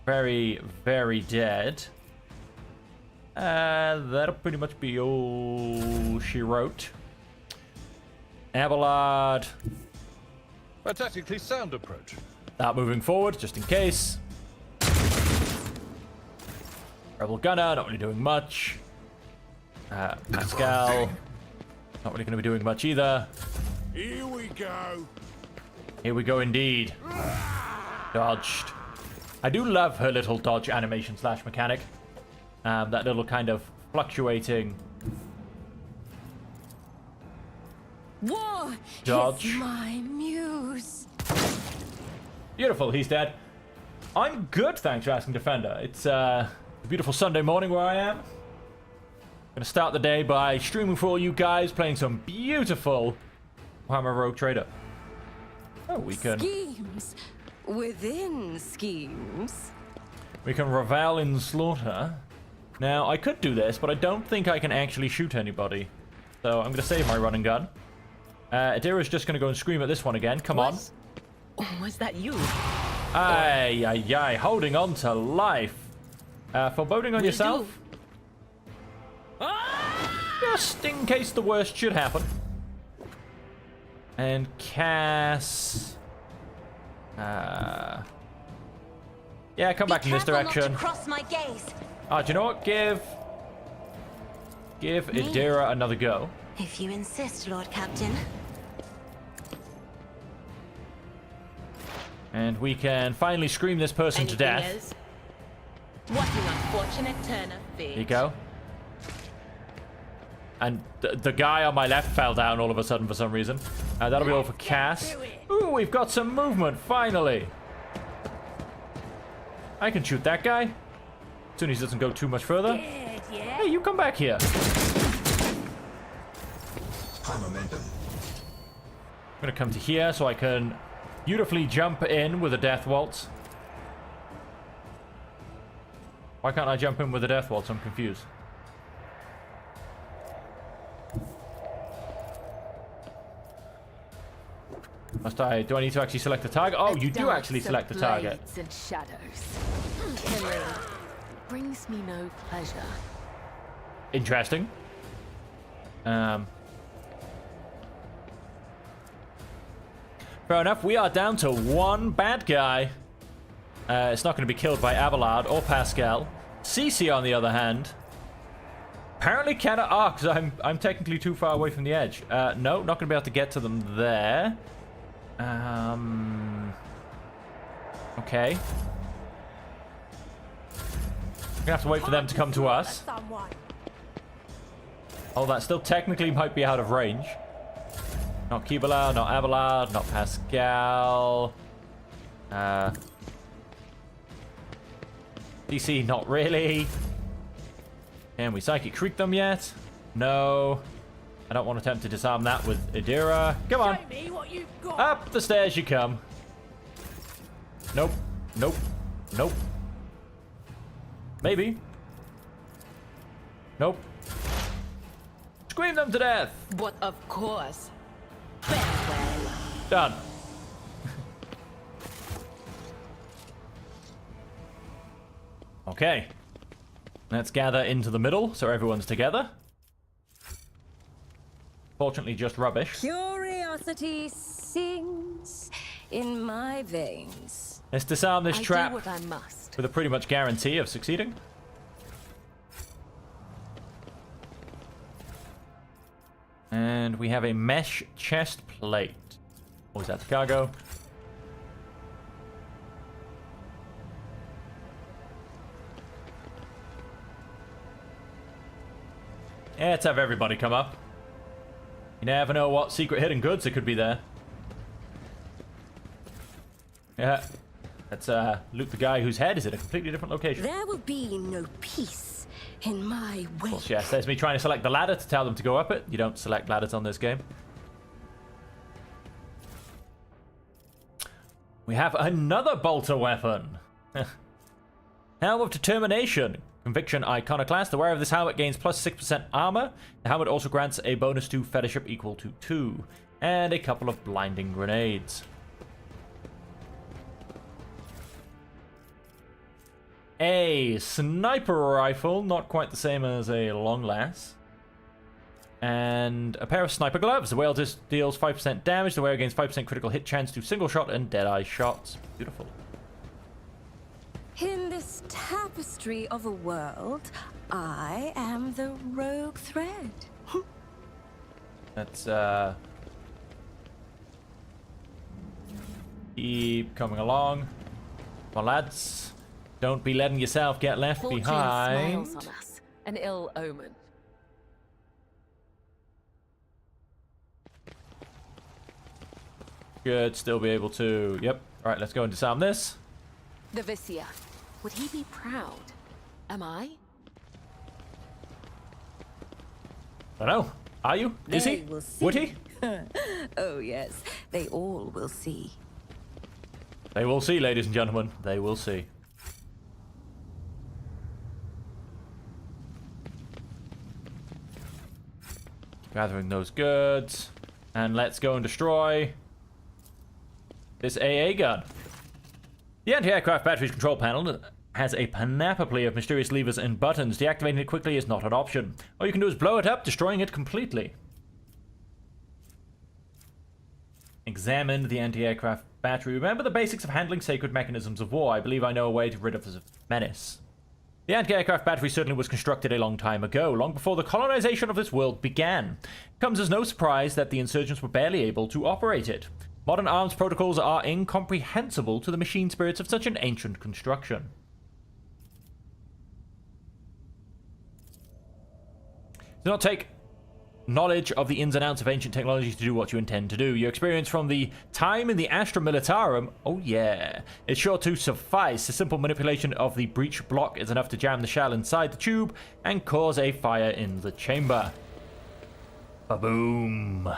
S1: Very, very dead. That'll pretty much be all she wrote. Abelard.
S4: A tactically sound approach.
S1: Start moving forward, just in case. Rebel Gunner, not really doing much. Pascal, not really going to be doing much either.
S7: Here we go.
S1: Here we go indeed. Dodged. I do love her little dodge animation / mechanic. That little kind of fluctuating
S2: War
S1: dodge.
S2: is my muse.
S1: Beautiful, he's dead. I'm good, thanks for asking, Defender. It's a beautiful Sunday morning where I am. Gonna start the day by streaming for all you guys, playing some beautiful Warhammer Rogue Trader. Oh, we can
S2: Schemes within schemes.
S1: revel in slaughter. Now, I could do this, but I don't think I can actually shoot anybody. So I'm gonna save my run and gun. Adira's just gonna go and scream at this one again. Come on.
S8: Was that you?
S1: Ay, ay, ay. Holding on to life. Foreboding on yourself? Just in case the worst should happen. And Cass... yeah, come back in this direction.
S6: Cross my gaze.
S1: Do you know what? Give Idira another go.
S6: If you insist, Lord Captain.
S1: And we can finally scream this person to death.
S8: Else? What an unfortunate turn of fate.
S1: Here you go. And the guy on my left fell down all of a sudden for some reason. That'll be all for Cass. Ooh, we've got some movement, finally. I can shoot that guy. As soon as he doesn't go too much further. Hey, you come back here.
S5: High momentum.
S1: I'm going to come to here so I can beautifully jump in with a Death Waltz. Why can't I jump in with a Death Waltz? I'm confused. Must I? Do I need to actually select the target? Oh, you do actually select the target.
S3: Blades and shadows. Killing brings me no pleasure.
S1: Interesting. Fair enough. We are down to 1 bad guy. It's not going to be killed by Abelard or Pascal. CC, on the other hand, apparently cannot. Because I'm technically too far away from the edge. No, not going to be able to get to them there. Okay. We're gonna have to wait for them to come to us. Oh, that still technically might be out of range. Not Kibala, not Abelard, not Pascal. DC, not really. Can we Psychic Shriek them yet? No. I don't want to attempt to disarm that with Idira. Come on.
S8: Show me what you've got.
S1: Up the stairs you come. Nope. Nope. Nope. Maybe. Nope. Scream them to death.
S8: But of course. Farewell.
S1: Done. Okay. Let's gather into the middle so everyone's together. Fortunately, just rubbish.
S2: Curiosity sings in my veins.
S1: Let's disarm this
S3: I
S1: trap
S3: do what I must.
S1: with a pretty much guarantee of succeeding. And we have a mesh chest plate. Or is that the cargo? Yeah, let's have everybody come up. You never know what secret hidden goods that could be there. Yeah. Let's loot the guy whose head is in a completely different location.
S2: There will be no peace in my way.
S1: Yes, there's me trying to select the ladder to tell them to go up it. You don't select ladders on this game. We have another bolter weapon. Helm of Determination. Conviction Iconoclast. The wearer of this helmet gains plus 6% armor. The helmet also grants a bonus to fellowship equal to 2. And a couple of blinding grenades. A sniper rifle, not quite the same as a long lass. And a pair of sniper gloves. The whale deals 5% damage. The wearer gains 5% critical hit chance to single shot and deadeye shots. Beautiful.
S2: In this tapestry of a world, I am the rogue thread.
S1: Let's keep coming along. Come on, lads. Don't be letting yourself get left
S3: Fortune
S1: behind.
S3: smiles on us. An ill omen.
S1: Should still be able to. Yep. All right, let's go and disarm this.
S3: The Vizier. Would he be proud? Am I?
S1: I don't know. Are you? Is
S2: They
S1: he?
S2: will see.
S1: Would he?
S2: Oh yes, they all will see.
S1: They will see, ladies and gentlemen. They will see. Gathering those goods. And let's go and destroy this AA gun. The anti-aircraft battery's control panel has a panoply of mysterious levers and buttons. Deactivating it quickly is not an option. All you can do is blow it up, destroying it completely. Examine the anti-aircraft battery. Remember the basics of handling sacred mechanisms of war. I believe I know a way to rid of this menace. The anti-aircraft battery certainly was constructed a long time ago, long before the colonization of this world began. It comes as no surprise that the insurgents were barely able to operate it. Modern arms protocols are incomprehensible to the machine spirits of such an ancient construction. Do not take knowledge of the ins and outs of ancient technology to do what you intend to do. Your experience from the time in the Astra Militarum, oh yeah, it's sure to suffice. A simple manipulation of the breech block is enough to jam the shell inside the tube and cause a fire in the chamber. Ba-boom.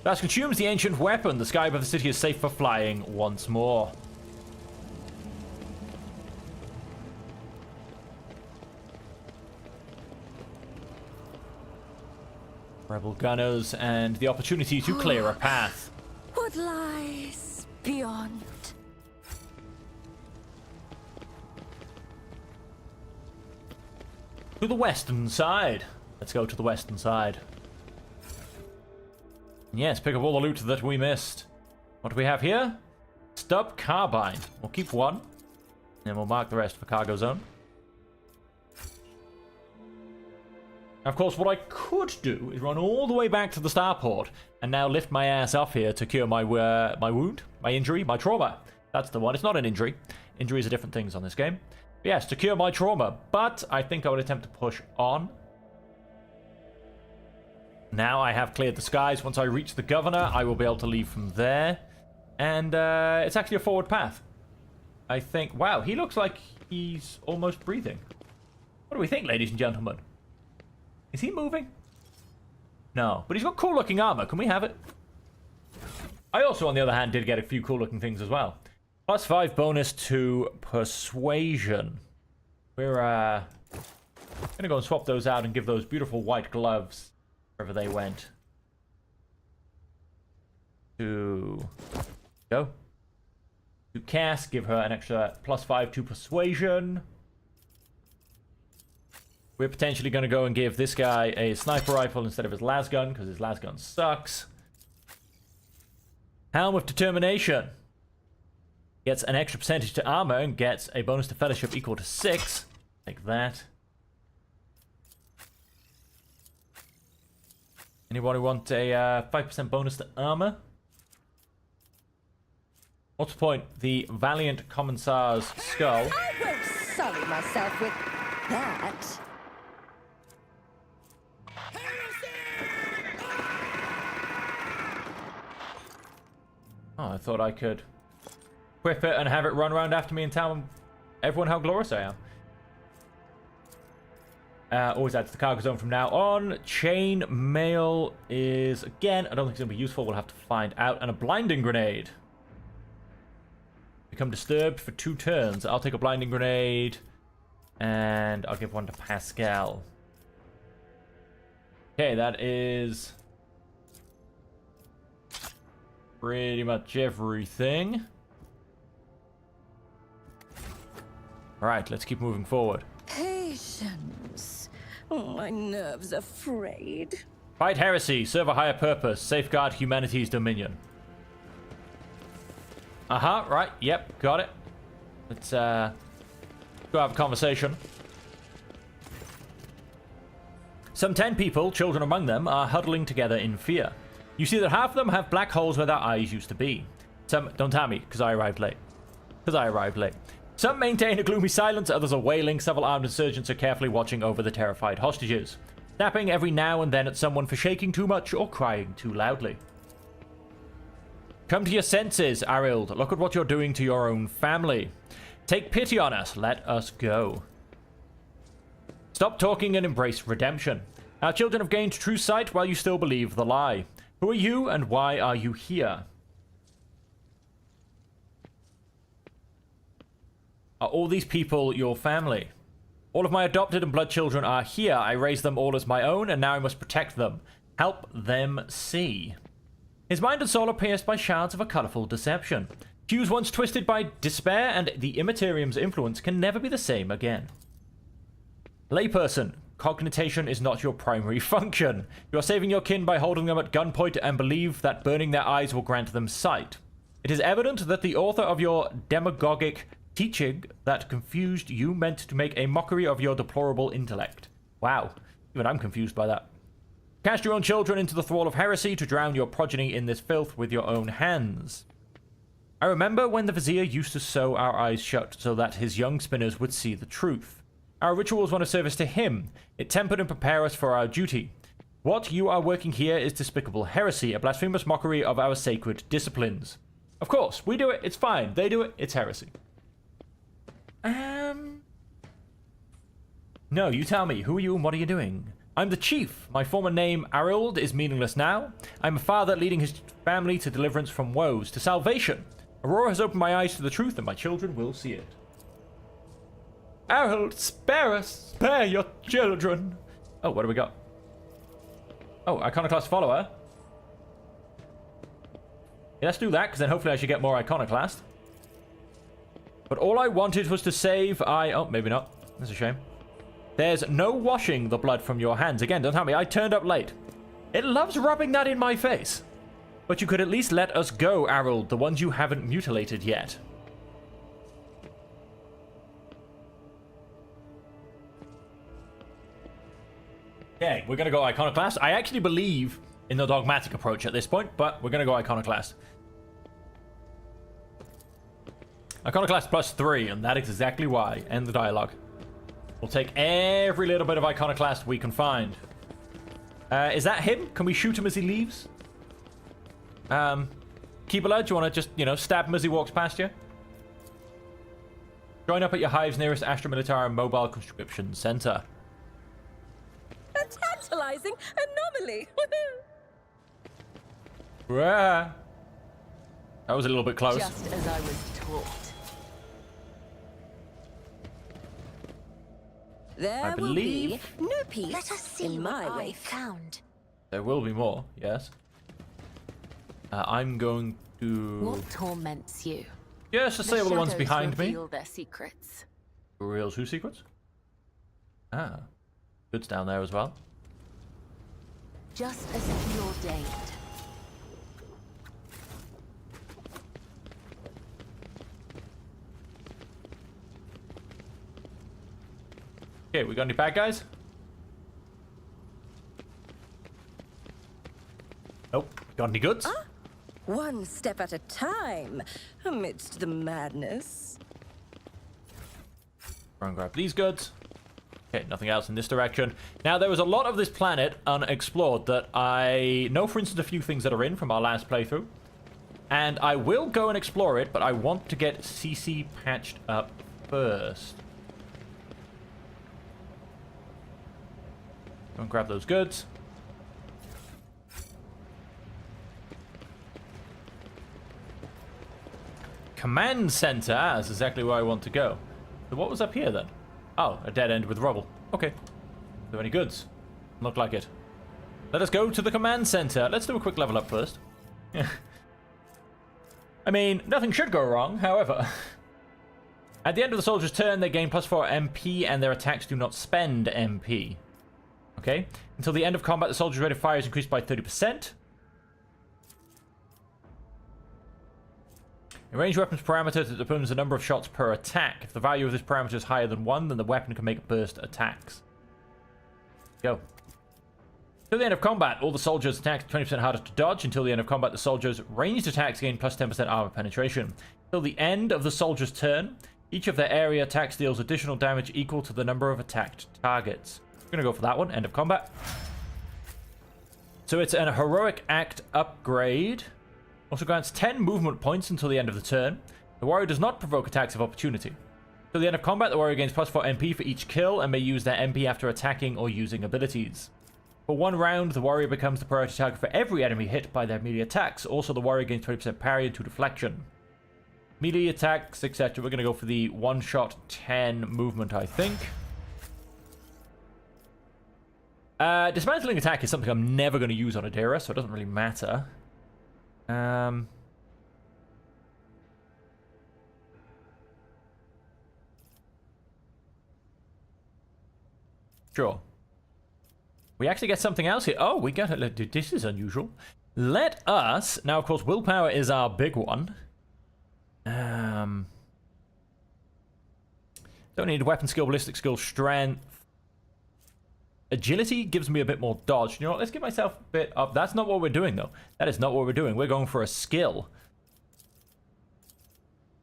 S1: That consumes the ancient weapon. The sky above the city is safe for flying once more. Rebel gunners and the opportunity to clear a path.
S2: What lies beyond?
S1: To the western side. Let's go to the western side. Yes, pick up all the loot that we missed. What do we have here? Stub carbine. We'll keep one. And we'll mark the rest for cargo zone. Of course, what I could do is run all the way back to the starport and now lift my ass off here to cure my wound, my injury, my trauma. That's the one. It's not an injury. Injuries are different things on this game. But yes, to cure my trauma. But I think I would attempt to push on. Now I have cleared the skies. Once I reach the governor, I will be able to leave from there. And it's actually a forward path. I think... Wow, he looks like he's almost breathing. What do we think, ladies and gentlemen? Is he moving? No, but he's got cool-looking armor. Can we have it? I also, on the other hand, did get a few cool-looking things as well. +5 bonus to persuasion. We're gonna go and swap those out and give those beautiful white gloves wherever they went. To go. To Cass, give her an extra +5 to persuasion. We're potentially going to go and give this guy a sniper rifle instead of his lasgun, because his lasgun sucks. Helm of Determination. Gets an extra percentage to armor and gets a bonus to fellowship equal to 6. Like that. Anybody want a 5% bonus to armor? What's the point? The Valiant Commissar's skull.
S2: I won't sully myself with that.
S1: Oh, I thought I could whip it and have it run around after me and tell everyone how glorious I am. Always add to the cargo zone from now on. Chain mail is, again, I don't think it's going to be useful. We'll have to find out. And a blinding grenade. Become disturbed for 2 turns. I'll take a blinding grenade. And I'll give one to Pascal. Okay, that is pretty much everything. Alright, let's keep moving forward.
S2: Patience. Oh, my nerves are frayed.
S1: Fight heresy, serve a higher purpose, safeguard humanity's dominion. Right, yep, got it. Let's go have a conversation. Some 10 people, children among them, are huddling together in fear. You see that half of them have black holes where their eyes used to be. Some, don't tell me, because I arrived late. Some maintain a gloomy silence, others are wailing, several armed insurgents are carefully watching over the terrified hostages, snapping every now and then at someone for shaking too much or crying too loudly. Come to your senses, Arild. Look at what you're doing to your own family. Take pity on us. Let us go. Stop talking and embrace redemption. Our children have gained true sight while you still believe the lie. Who are you and why are you here? Are all these people your family? All of my adopted and blood children are here. I raised them all as my own, and now I must protect them. Help them see. His mind and soul are pierced by shards of a colourful deception. Hues once twisted by despair and the Immaterium's influence can never be the same again. Layperson, cognition is not your primary function. You are saving your kin by holding them at gunpoint and believe that burning their eyes will grant them sight. It is evident that the author of your demagogic teaching that confused you meant to make a mockery of your deplorable intellect. Wow, even I'm confused by that. Cast your own children into the thrall of heresy to drown your progeny in this filth with your own hands. I remember when the Vizier used to sew our eyes shut so that his young spinners would see the truth. Our ritual was one of service to him. It tempered and prepared us for our duty. What you are working here is despicable heresy, a blasphemous mockery of our sacred disciplines. Of course, we do it, it's fine. They do it, it's heresy. No, you tell me. Who are you and what are you doing? I'm the chief. My former name, Arild, is meaningless now. I'm a father leading his family to deliverance from woes, to salvation. Aurora has opened my eyes to the truth, and my children will see it. Arild, spare us. Spare your children. Oh, what do we got? Oh, Iconoclast follower. Yeah, let's do that, because then hopefully I should get more Iconoclast. But all I wanted was to save Oh, maybe not. That's a shame. There's no washing the blood from your hands. Again, don't tell me. I turned up late. It loves rubbing that in my face. But you could at least let us go, Arild, the ones you haven't mutilated yet. Okay, we're going to go Iconoclast. I actually believe in the dogmatic approach at this point, but we're going to go Iconoclast. Iconoclast +3, and that is exactly why. End the dialogue. We'll take every little bit of Iconoclast we can find. Is that him? Can we shoot him as he leaves? Keebler, do you want to just, stab him as he walks past you? Join up at your hive's nearest Astra Militare Mobile Conscription Center.
S2: A tantalizing anomaly.
S1: Rah. That was a little bit close.
S3: Just as I was taught.
S2: There will be
S1: believe
S2: no peace
S6: Let us see
S2: in
S6: what
S2: my
S6: I
S2: wake.
S6: found.
S1: there will be more, yes. I'm going to...
S3: What torments you?
S1: Yes, disable the ones
S3: shadows
S1: behind me.
S3: reveal their secrets.
S1: Reveals who secrets? Ah. Goods down there as well.
S3: Just as he ordained.
S1: Okay, we got any bad guys? Nope. Got any goods?
S2: One step at a time, amidst the madness.
S1: Try and grab these goods. Okay, nothing else in this direction. Now, there was a lot of this planet unexplored that I know, for instance, a few things that are in from our last playthrough. And I will go and explore it, but I want to get CC patched up first. Go and grab those goods. Command center. Ah, that's exactly where I want to go. So what was up here then? Oh, a dead end with rubble. Okay. Are there any goods? Look like it. Let us go to the command center. Let's do a quick level up first. I mean, nothing should go wrong, however. At the end of the soldier's turn, they gain +4 MP and their attacks do not spend MP. Okay. Until the end of combat, the soldier's rate of fire is increased by 30%. A ranged weapons parameter determines the number of shots per attack. If the value of this parameter is higher than 1, then the weapon can make burst attacks. Go. Until the end of combat, all the soldiers' attacks are 20% harder to dodge. Until the end of combat, the soldiers' ranged attacks gain plus 10% armor penetration. Until the end of the soldier's turn, each of their area attacks deals additional damage equal to the number of attacked targets. We're going to go for that one. End of combat. So it's an heroic act upgrade. Also grants 10 movement points until the end of the turn. The warrior does not provoke attacks of opportunity. Till the end of combat, the warrior gains +4 MP for each kill and may use their MP after attacking or using abilities. For 1 round, the warrior becomes the priority target for every enemy hit by their melee attacks. Also, the warrior gains 20% parry and 2 deflection. Melee attacks, etc. We're going to go for the 1-shot 10 movement, I think. Dismantling attack is something I'm never going to use on Adira, so it doesn't really matter. Sure. We actually get something else here. Oh, we got it. This is unusual. Let us... Now, of course, willpower is our big one. Don't need weapon skill, ballistic skill, strength. Agility gives me a bit more dodge. You know what? Let's give myself a bit up. That's not what we're doing, though. That is not what we're doing. We're going for a skill.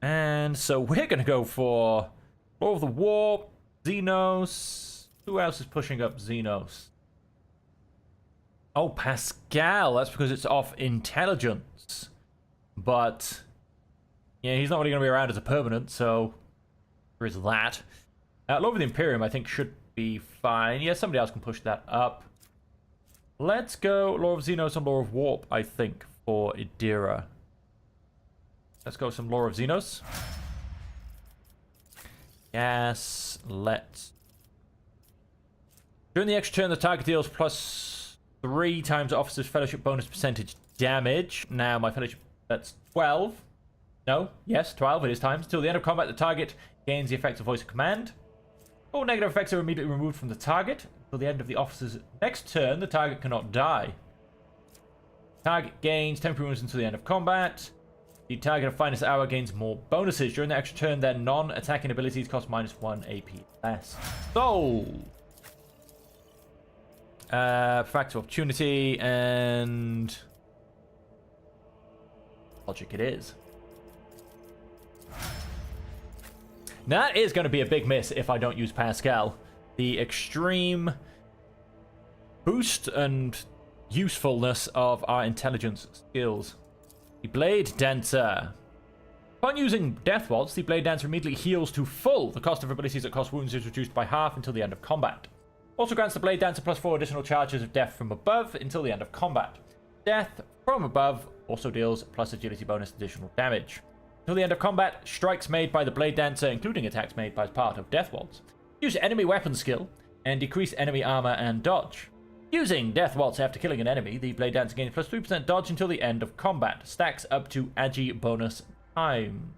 S1: And so we're going to go for Law of the Warp, Xenos. Who else is pushing up Xenos? Oh, Pascal. That's because it's off intelligence. But, yeah, he's not really going to be around as a permanent, so there is that. Law of the Imperium, I think, should be fine. Yeah, somebody else can push that up. Let's go Law of Xenos and Law of Warp, I think, for Idira. Let's go some Law of Xenos. Yes, let's... During the extra turn, the target deals +3 times Officer's Fellowship bonus percentage damage. Now, my Fellowship, that's 12. No, yes, 12, it is times. Till the end of combat, the target gains the effect of voice of command. All negative effects are immediately removed from the target. Until the end of the officer's next turn, the target cannot die. Target gains temporary wounds until the end of combat. The target of Finest Hour gains more bonuses. During the extra turn, their non-attacking abilities cost -1 AP less. So... Factor opportunity and... Logic it is. That is going to be a big miss if I don't use Pascal. The extreme boost and usefulness of our intelligence skills. The Blade Dancer. Upon using Death Waltz, the Blade Dancer immediately heals to full. The cost of abilities that cost wounds is reduced by half until the end of combat. Also grants the Blade Dancer plus 4 additional charges of death from above until the end of combat. Death from above also deals plus agility bonus additional damage. Until the end of combat, strikes made by the Blade Dancer, including attacks made by part of Death Waltz, use enemy weapon skill and decrease enemy armor and dodge. Using Death Waltz after killing an enemy, the Blade Dancer gains plus 3% dodge until the end of combat. Stacks up to Agi bonus time.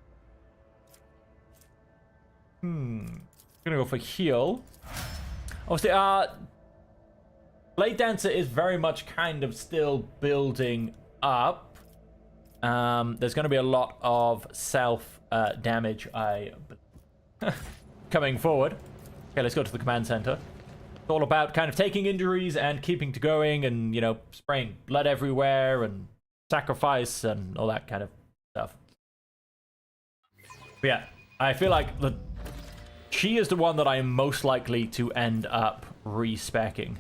S1: Gonna go for heal. Obviously, Blade Dancer is very much kind of still building up. There's going to be a lot of self damage coming forward. Okay, let's go to the command center. It's all about kind of taking injuries and keeping to going and, you know, spraying blood everywhere and sacrifice and all that kind of stuff. But yeah, I feel like she is the one that I am most likely to end up respecking.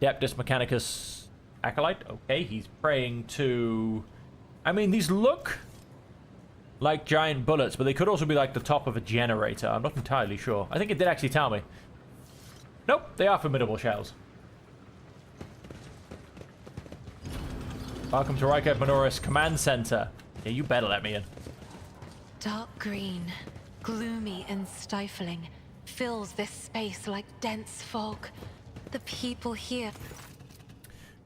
S1: Deptus Mechanicus Acolyte. Okay, he's praying to... I mean, these look like giant bullets, but they could also be like the top of a generator. I'm not entirely sure. I think it did actually tell me. Nope, they are formidable shells. Welcome to Rykard Minoris Command Center. Yeah, you better let me in.
S6: Dark green, gloomy and stifling, fills this space like dense fog. The people here...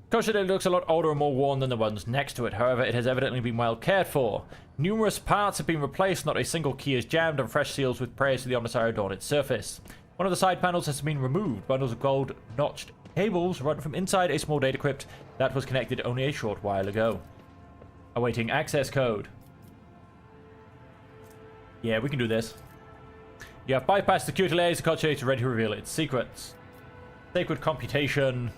S1: Koshide looks a lot older and more worn than the ones next to it. However, it has evidently been well cared for. Numerous parts have been replaced, not a single key is jammed, and fresh seals with prayers to the Omnissiah adorn its surface. One of the side panels has been removed. Bundles of gold notched cables run from inside a small data crypt that was connected only a short while ago. Awaiting access code. Yeah, we can do this. You have bypassed security layers. The Koshide is ready to reveal its secrets. Sacred computation.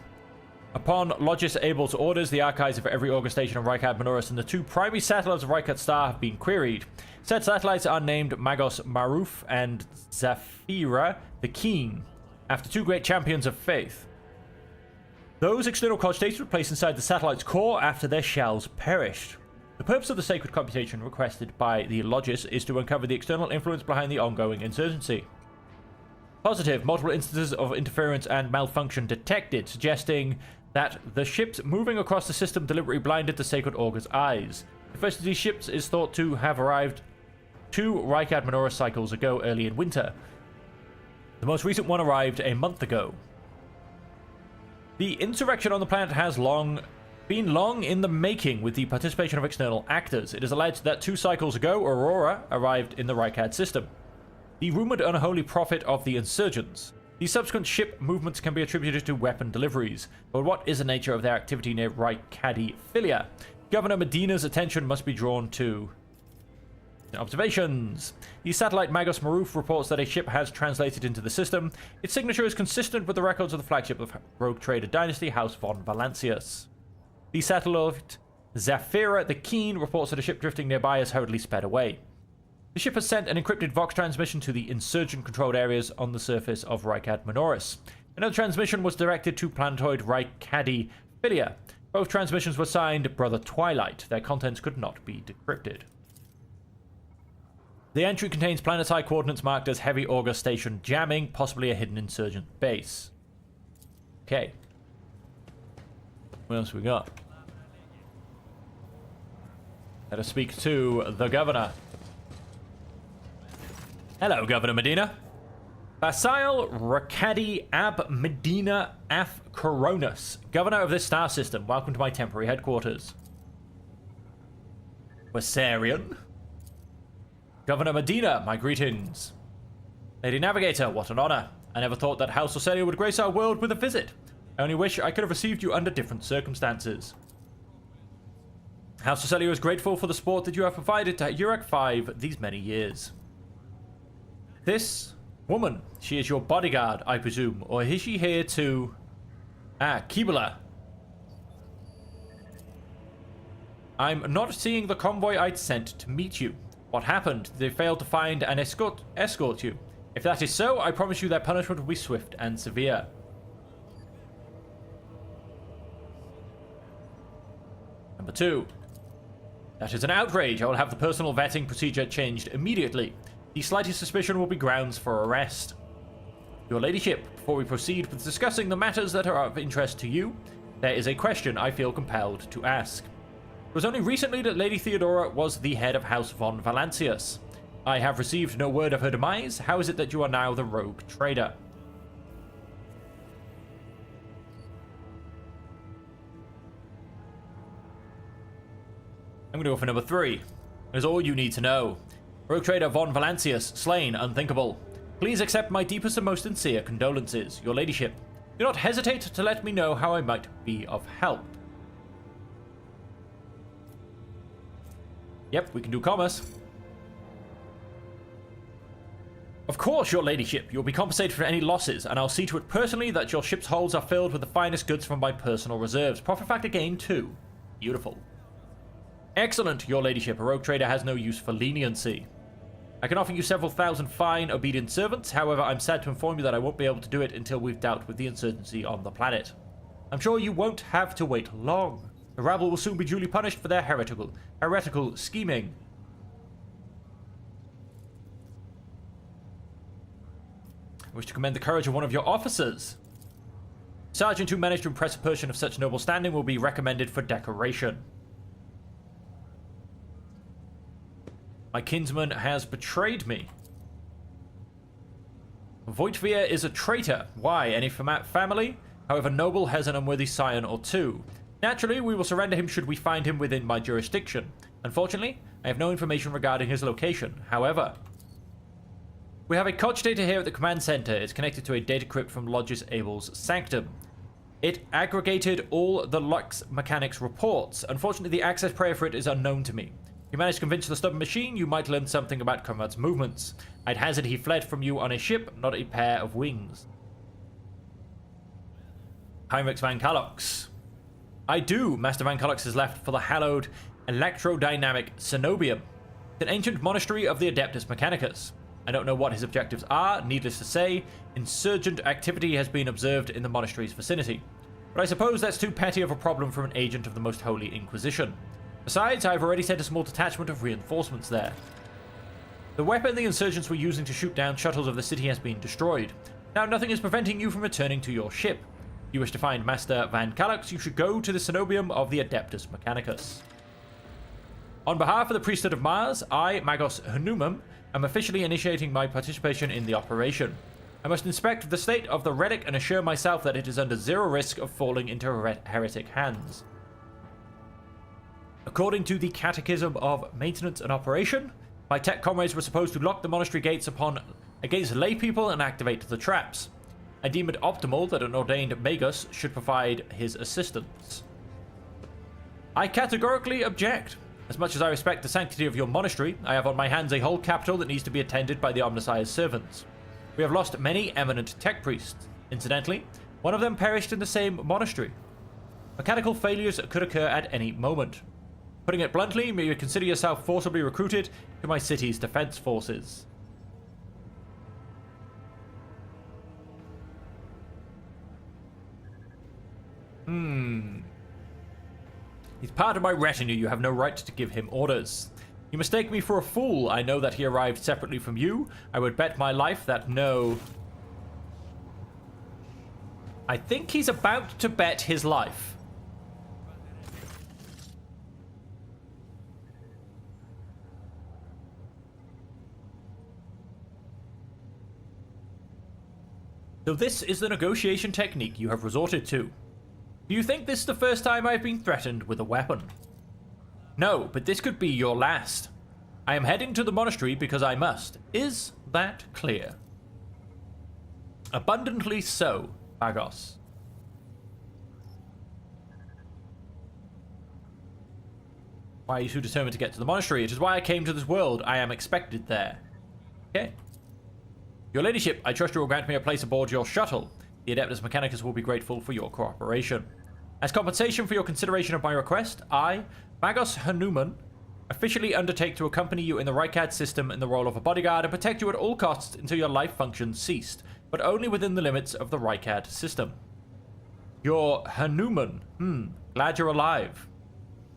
S1: Upon Logis Abel's orders, the archives of every August station on Rykard Minoris and the 2 primary satellites of Rykard Star have been queried. Said satellites are named Magos Maruf and Zafira the Keen, after 2 great champions of faith. Those external cogs were placed inside the satellite's core after their shells perished. The purpose of the sacred computation requested by the Logis is to uncover the external influence behind the ongoing insurgency. Positive, multiple instances of interference and malfunction detected, suggesting that the ships moving across the system deliberately blinded the Sacred Augur's eyes. The first of these ships is thought to have arrived 2 Rykard Minoris cycles ago, early in winter. The most recent one arrived a month ago. The insurrection on the planet has been long in the making with the participation of external actors. It is alleged that 2 cycles ago, Aurora arrived in the Rykard system, the rumored unholy prophet of the insurgents. These subsequent ship movements can be attributed to weapon deliveries, but what is the nature of their activity near Rykadi Philia? Governor Medina's attention must be drawn to observations. The satellite Magos Maruf reports that a ship has translated into the system. Its signature is consistent with the records of the flagship of rogue trader dynasty, House von Valancius. The satellite Zafira the Keen reports that a ship drifting nearby has hurriedly sped away. The ship has sent an encrypted Vox transmission to the insurgent-controlled areas on the surface of Rykard Minoris. Another transmission was directed to planetoid Rykadi Philia. Both transmissions were signed Brother Twilight. Their contents could not be decrypted. The entry contains planet-side coordinates marked as Heavy Augur Station jamming, possibly a hidden insurgent base. Okay. What else we got? Let us speak to the governor. Hello, Governor Medina. Basil Rakadi Ab Medina Af Coronas, Governor of this star system. Welcome to my temporary headquarters. Wessarian. Governor Medina, my greetings. Lady Navigator, what an honor. I never thought that House Orselia would grace our world with a visit. I only wish I could have received you under different circumstances. House Orselia is grateful for the support that you have provided to Urek 5 these many years. This woman, she is your bodyguard, I presume, or is she here to... Kibula. I'm not seeing the convoy I'd sent to meet you. What happened? They failed to find and escort you. If that is so, I promise you their punishment will be swift and severe. Number 2. That is an outrage. I will have the personal vetting procedure changed immediately. The slightest suspicion will be grounds for arrest. Your ladyship, before we proceed with discussing the matters that are of interest to you, there is a question I feel compelled to ask. It was only recently that Lady Theodora was the head of House von Valancius. I have received no word of her demise. How is it that you are now the rogue trader? I'm going to go for number 3. That is all you need to know. Rogue trader von Valancius, slain, unthinkable. Please accept my deepest and most sincere condolences, your ladyship. Do not hesitate to let me know how I might be of help. Yep, we can do commerce. Of course, your ladyship. You'll be compensated for any losses, and I'll see to it personally that your ship's holds are filled with the finest goods from my personal reserves. Profit factor gain 2. Beautiful. Excellent, your ladyship. A rogue trader has no use for leniency. I can offer you several thousand fine, obedient servants. However, I'm sad to inform you that I won't be able to do it until we've dealt with the insurgency on the planet. I'm sure you won't have to wait long. The rabble will soon be duly punished for their heretical scheming. I wish to commend the courage of one of your officers. Sergeant who managed to impress a person of such noble standing will be recommended for decoration. My kinsman has betrayed me. Voitvia is a traitor. Why? Any family, however noble, has an unworthy scion or two. Naturally, we will surrender him should we find him within my jurisdiction. Unfortunately, I have no information regarding his location. However, we have a Koch data here at the command center. It's connected to a data crypt from Lodges Abel's sanctum. It aggregated all the Lux mechanics reports. Unfortunately, the access prayer for it is unknown to me. If you manage to convince the stubborn machine, you might learn something about Conrad's movements. I'd hazard he fled from you on a ship, not a pair of wings. Heinrich Van Kalox. I do. Master Van Kalox has left for the hallowed electrodynamic Cenobium, an ancient monastery of the Adeptus Mechanicus. I don't know what his objectives are. Needless to say, insurgent activity has been observed in the monastery's vicinity. But I suppose that's too petty of a problem for an agent of the Most Holy Inquisition. Besides, I've already sent a small detachment of reinforcements there. The weapon the insurgents were using to shoot down shuttles of the city has been destroyed. Now, nothing is preventing you from returning to your ship. If you wish to find Master Van Kalox, you should go to the Cenobium of the Adeptus Mechanicus. On behalf of the Priesthood of Mars, I, Magos Hanumum, am officially initiating my participation in the operation. I must inspect the state of the relic and assure myself that it is under zero risk of falling into heretic hands. According to the Catechism of Maintenance and Operation, my tech comrades were supposed to lock the monastery gates against lay people and activate the traps. I deem it optimal that an ordained magus should provide his assistance. I categorically object. As much as I respect the sanctity of your monastery, I have on my hands a whole capital that needs to be attended by the Omnissiah's servants. We have lost many eminent tech priests. Incidentally, one of them perished in the same monastery. Mechanical failures could occur at any moment. Putting it bluntly, may you consider yourself forcibly recruited to my city's defense forces. He's part of my retinue. You have no right to give him orders. You mistake me for a fool. I know that he arrived separately from you. I would bet my life that no... I think he's about to bet his life. So this is the negotiation technique you have resorted to. Do you think this is the first time I've been threatened with a weapon? No, but this could be your last. I am heading to the monastery because I must. Is that clear? Abundantly so, Bagos. Why are you so determined to get to the monastery? It is why I came to this world. I am expected there. Okay. Your ladyship, I trust you will grant me a place aboard your shuttle. The Adeptus Mechanicus will be grateful for your cooperation. As compensation for your consideration of my request, I, Magos Hanuman, officially undertake to accompany you in the Rykad system in the role of a bodyguard and protect you at all costs until your life function ceased, but only within the limits of the Rykad system. You're Hanuman. Glad you're alive.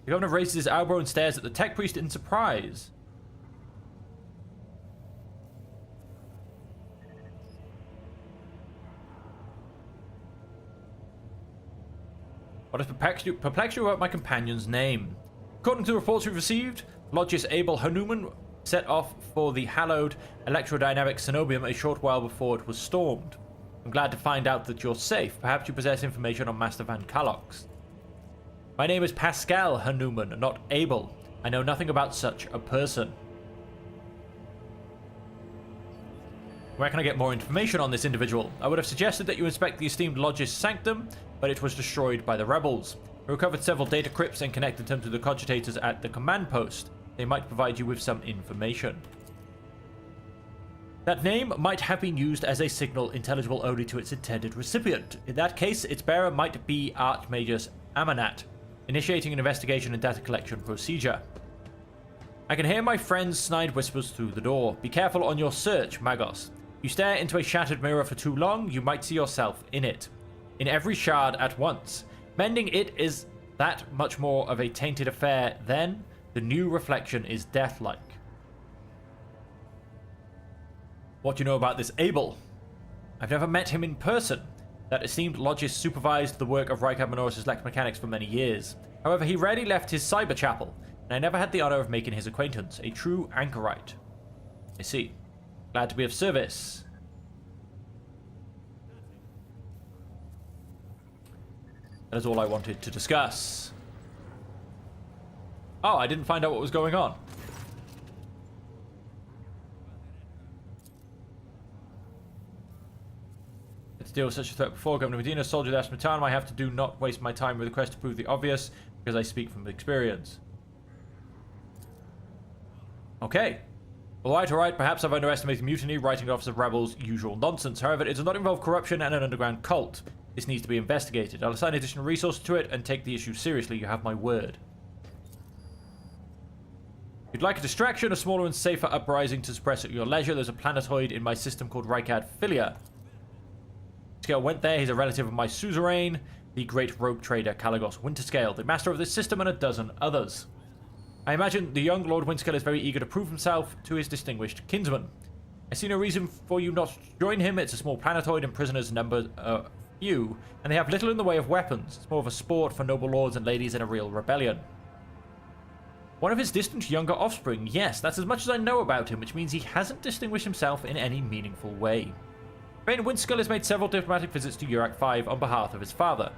S1: The governor raises his eyebrow and stares at the tech priest in surprise. What has perplexed you about my companion's name? According to the reports we've received, Lodge's Abel Hanuman set off for the hallowed electrodynamic cenobium a short while before it was stormed. I'm glad to find out that you're safe. Perhaps you possess information on Master Van Kalox. My name is Pascal Hanuman, not Abel. I know nothing about such a person. Where can I get more information on this individual? I would have suggested that you inspect the esteemed Lodge's sanctum, but it was destroyed by the rebels. I recovered several data crypts and connected them to the cogitators at the command post. They might provide you with some information. That name might have been used as a signal intelligible only to its intended recipient. In that case, its bearer might be Archmagus Amanat, initiating an investigation and data collection procedure. I can hear my friend's snide whispers through the door. Be careful on your search, Magos. If you stare into a shattered mirror for too long, you might see yourself in it. In every shard at once. Mending it is that much more of a tainted affair then. The new reflection is death-like. What do you know about this Abel? I've never met him in person. That esteemed Lodgis supervised the work of Rykard Minoris' electromechanics for many years. However, he rarely left his cyber chapel, and I never had the honor of making his acquaintance. A true anchorite. I see. Glad to be of service. That is all I wanted to discuss. Oh, I didn't find out what was going on. Let's deal with such a threat before. Governor Medina, soldier of Asmatanum, I have to do not waste my time with the quest to prove the obvious, because I speak from experience. Okay. Alright, perhaps I've underestimated mutiny, writing off of rebels' usual nonsense. However, it does not involve corruption and an underground cult. This needs to be investigated. I'll assign additional resources to it and take the issue seriously. You have my word. If you'd like a distraction, a smaller and safer uprising to suppress at your leisure, there's a planetoid in my system called Rykard Philia. Scale went there. He's a relative of my suzerain, the great rogue trader Kalagos Winterscale, the master of this system and a dozen others. I imagine the young Lord Winterscale is very eager to prove himself to his distinguished kinsman. I see no reason for you not to join him. It's a small planetoid and prisoners number few, and they have little in the way of weapons. It's more of a sport for noble lords and ladies in a real rebellion. One of his distant younger offspring. Yes, that's as much as I know about him, which means he hasn't distinguished himself in any meaningful way. Bain Winterscale has made several diplomatic visits to Urak 5 on behalf of his father.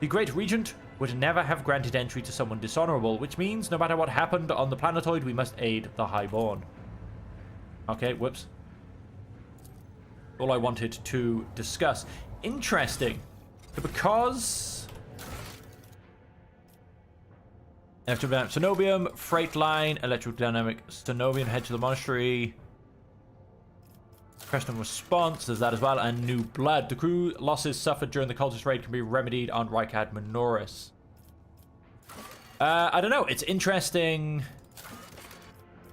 S1: The Great Regent would never have granted entry to someone dishonorable, which means no matter what happened on the planetoid, we must aid the Highborn. Okay, whoops. All I wanted to discuss. Interesting. Because electrodynamic cenobium, freight line, electrodynamic cenobium, head to the monastery. Question and response, there's that as well, and new blood. The crew losses suffered during the cultist raid can be remedied on Rykard Minoris. I don't know, it's interesting.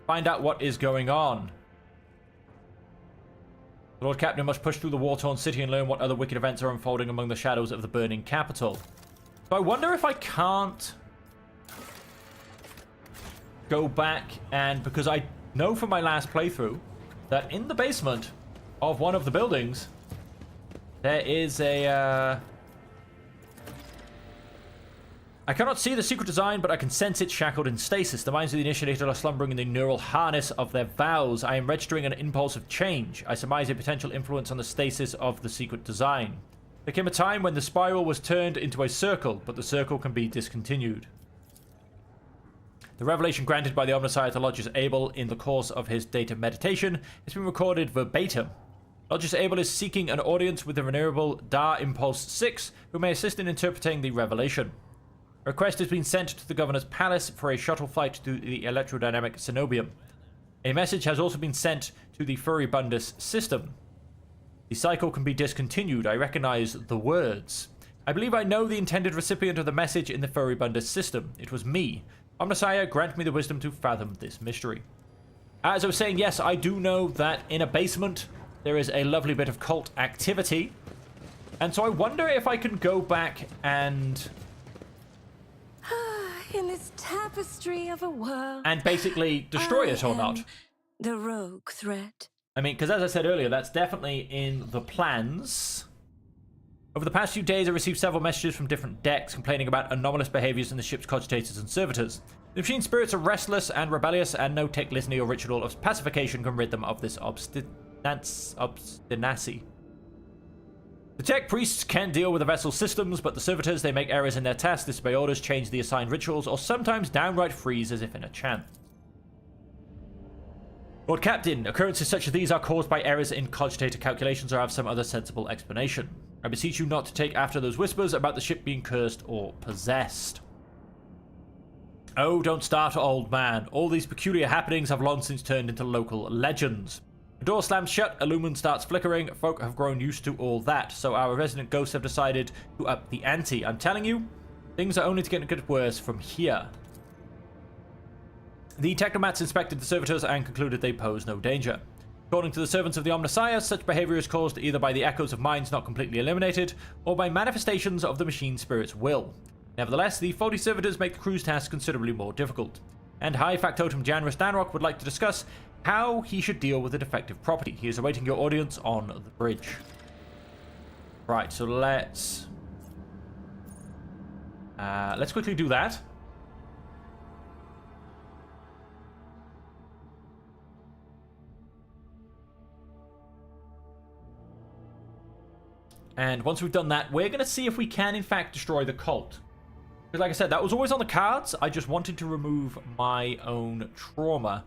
S1: Find out what is going on. The Lord Captain must push through the war-torn city and learn what other wicked events are unfolding among the shadows of the burning capital. So I wonder if I can't go back and, because I know from my last playthrough that in the basement of one of the buildings there is a I cannot see the secret design, but I can sense it shackled in stasis. The minds of the initiated are slumbering in the neural harness of their vows. I am registering an impulse of change. I surmise a potential influence on the stasis of the secret design. There came a time when the spiral was turned into a circle, but the circle can be discontinued. The revelation granted by the Omnissiah to Lodge's Abel in the course of his data meditation has been recorded verbatim. Lodge's Abel is seeking an audience with the venerable Dar Impulse 6, who may assist in interpreting the revelation. A request has been sent to the Governor's Palace for a shuttle flight to the electrodynamic cenobium. A message has also been sent to the Furibundus system. The cycle can be discontinued. I recognize the words. I believe I know the intended recipient of the message in the Furibundus system. It was me. Omnissiah, grant me the wisdom to fathom this mystery. As I was saying, yes, I do know that in a basement there is a lovely bit of cult activity. And so I wonder if I can go back and
S2: in this tapestry of a world.
S1: and basically destroy it or not.
S2: The rogue threat.
S1: I mean, because as I said earlier, that's definitely in the plans. Over the past few days, I received several messages from different decks complaining about anomalous behaviors in the ship's cogitators and servitors. The machine spirits are restless and rebellious, and no tech litany or ritual of pacification can rid them of this obstinacy. The tech priests can deal with the vessel's systems, but the servitors, they make errors in their tasks, disobey orders, change the assigned rituals, or sometimes downright freeze as if in a chant. Lord Captain, occurrences such as these are caused by errors in cogitator calculations or have some other sensible explanation. I beseech you not to take after those whispers about the ship being cursed or possessed. Oh, don't start, old man. All these peculiar happenings have long since turned into local legends. The door slams shut, a lumen starts flickering, folk have grown used to all that, so our resident ghosts have decided to up the ante. I'm telling you, things are only to get worse from here. The technomats inspected the servitors and concluded they pose no danger. According to the servants of the Omnissiah, such behavior is caused either by the echoes of minds not completely eliminated, or by manifestations of the machine spirit's will. Nevertheless, the faulty servitors make the crew's task considerably more difficult, and High Factotum Janris Danrock would like to discuss how he should deal with the defective property. He is awaiting your audience on the bridge. Right, so let's quickly do that. And once we've done that, we're going to see if we can, in fact, destroy the cult. Because like I said, that was always on the cards. I just wanted to remove my own trauma.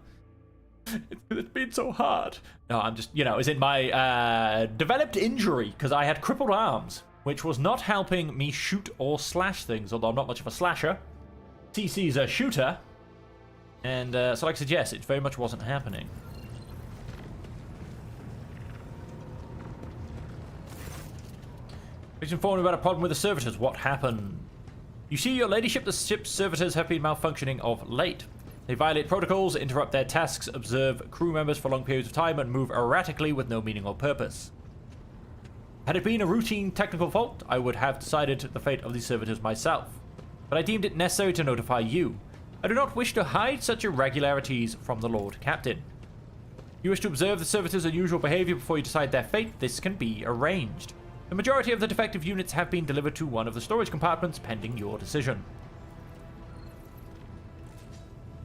S1: It's been so hard. No, I'm just, as in my developed injury, because I had crippled arms, which was not helping me shoot or slash things, although I'm not much of a slasher. TC's a shooter. And so like I said, yes, it very much wasn't happening. Please inform me about a problem with the servitors. What happened? You see, your ladyship, the ship's servitors have been malfunctioning of late. They violate protocols, interrupt their tasks, observe crew members for long periods of time, and move erratically with no meaning or purpose. Had it been a routine technical fault, I would have decided the fate of these servitors myself. But I deemed it necessary to notify you. I do not wish to hide such irregularities from the Lord Captain. If you wish to observe the servitors' unusual behavior before you decide their fate, this can be arranged. The majority of the defective units have been delivered to one of the storage compartments pending your decision.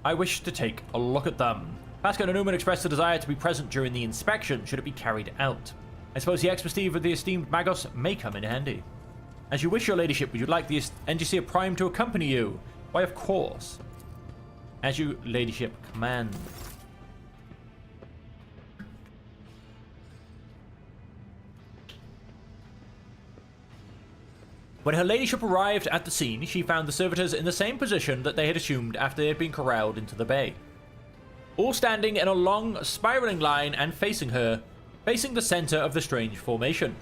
S1: I wish to take a look at them. Pascal and Newman expressed the desire to be present during the inspection, should it be carried out. I suppose the expertise of the esteemed Magos may come in handy. As you wish, your ladyship, would you like the Engineer Prime to accompany you? Why, of course. As you ladyship command. When her ladyship arrived at the scene, she found the servitors in the same position that they had assumed after they had been corralled into the bay. All standing in a long, spiraling line and facing her, facing the center of the strange formation.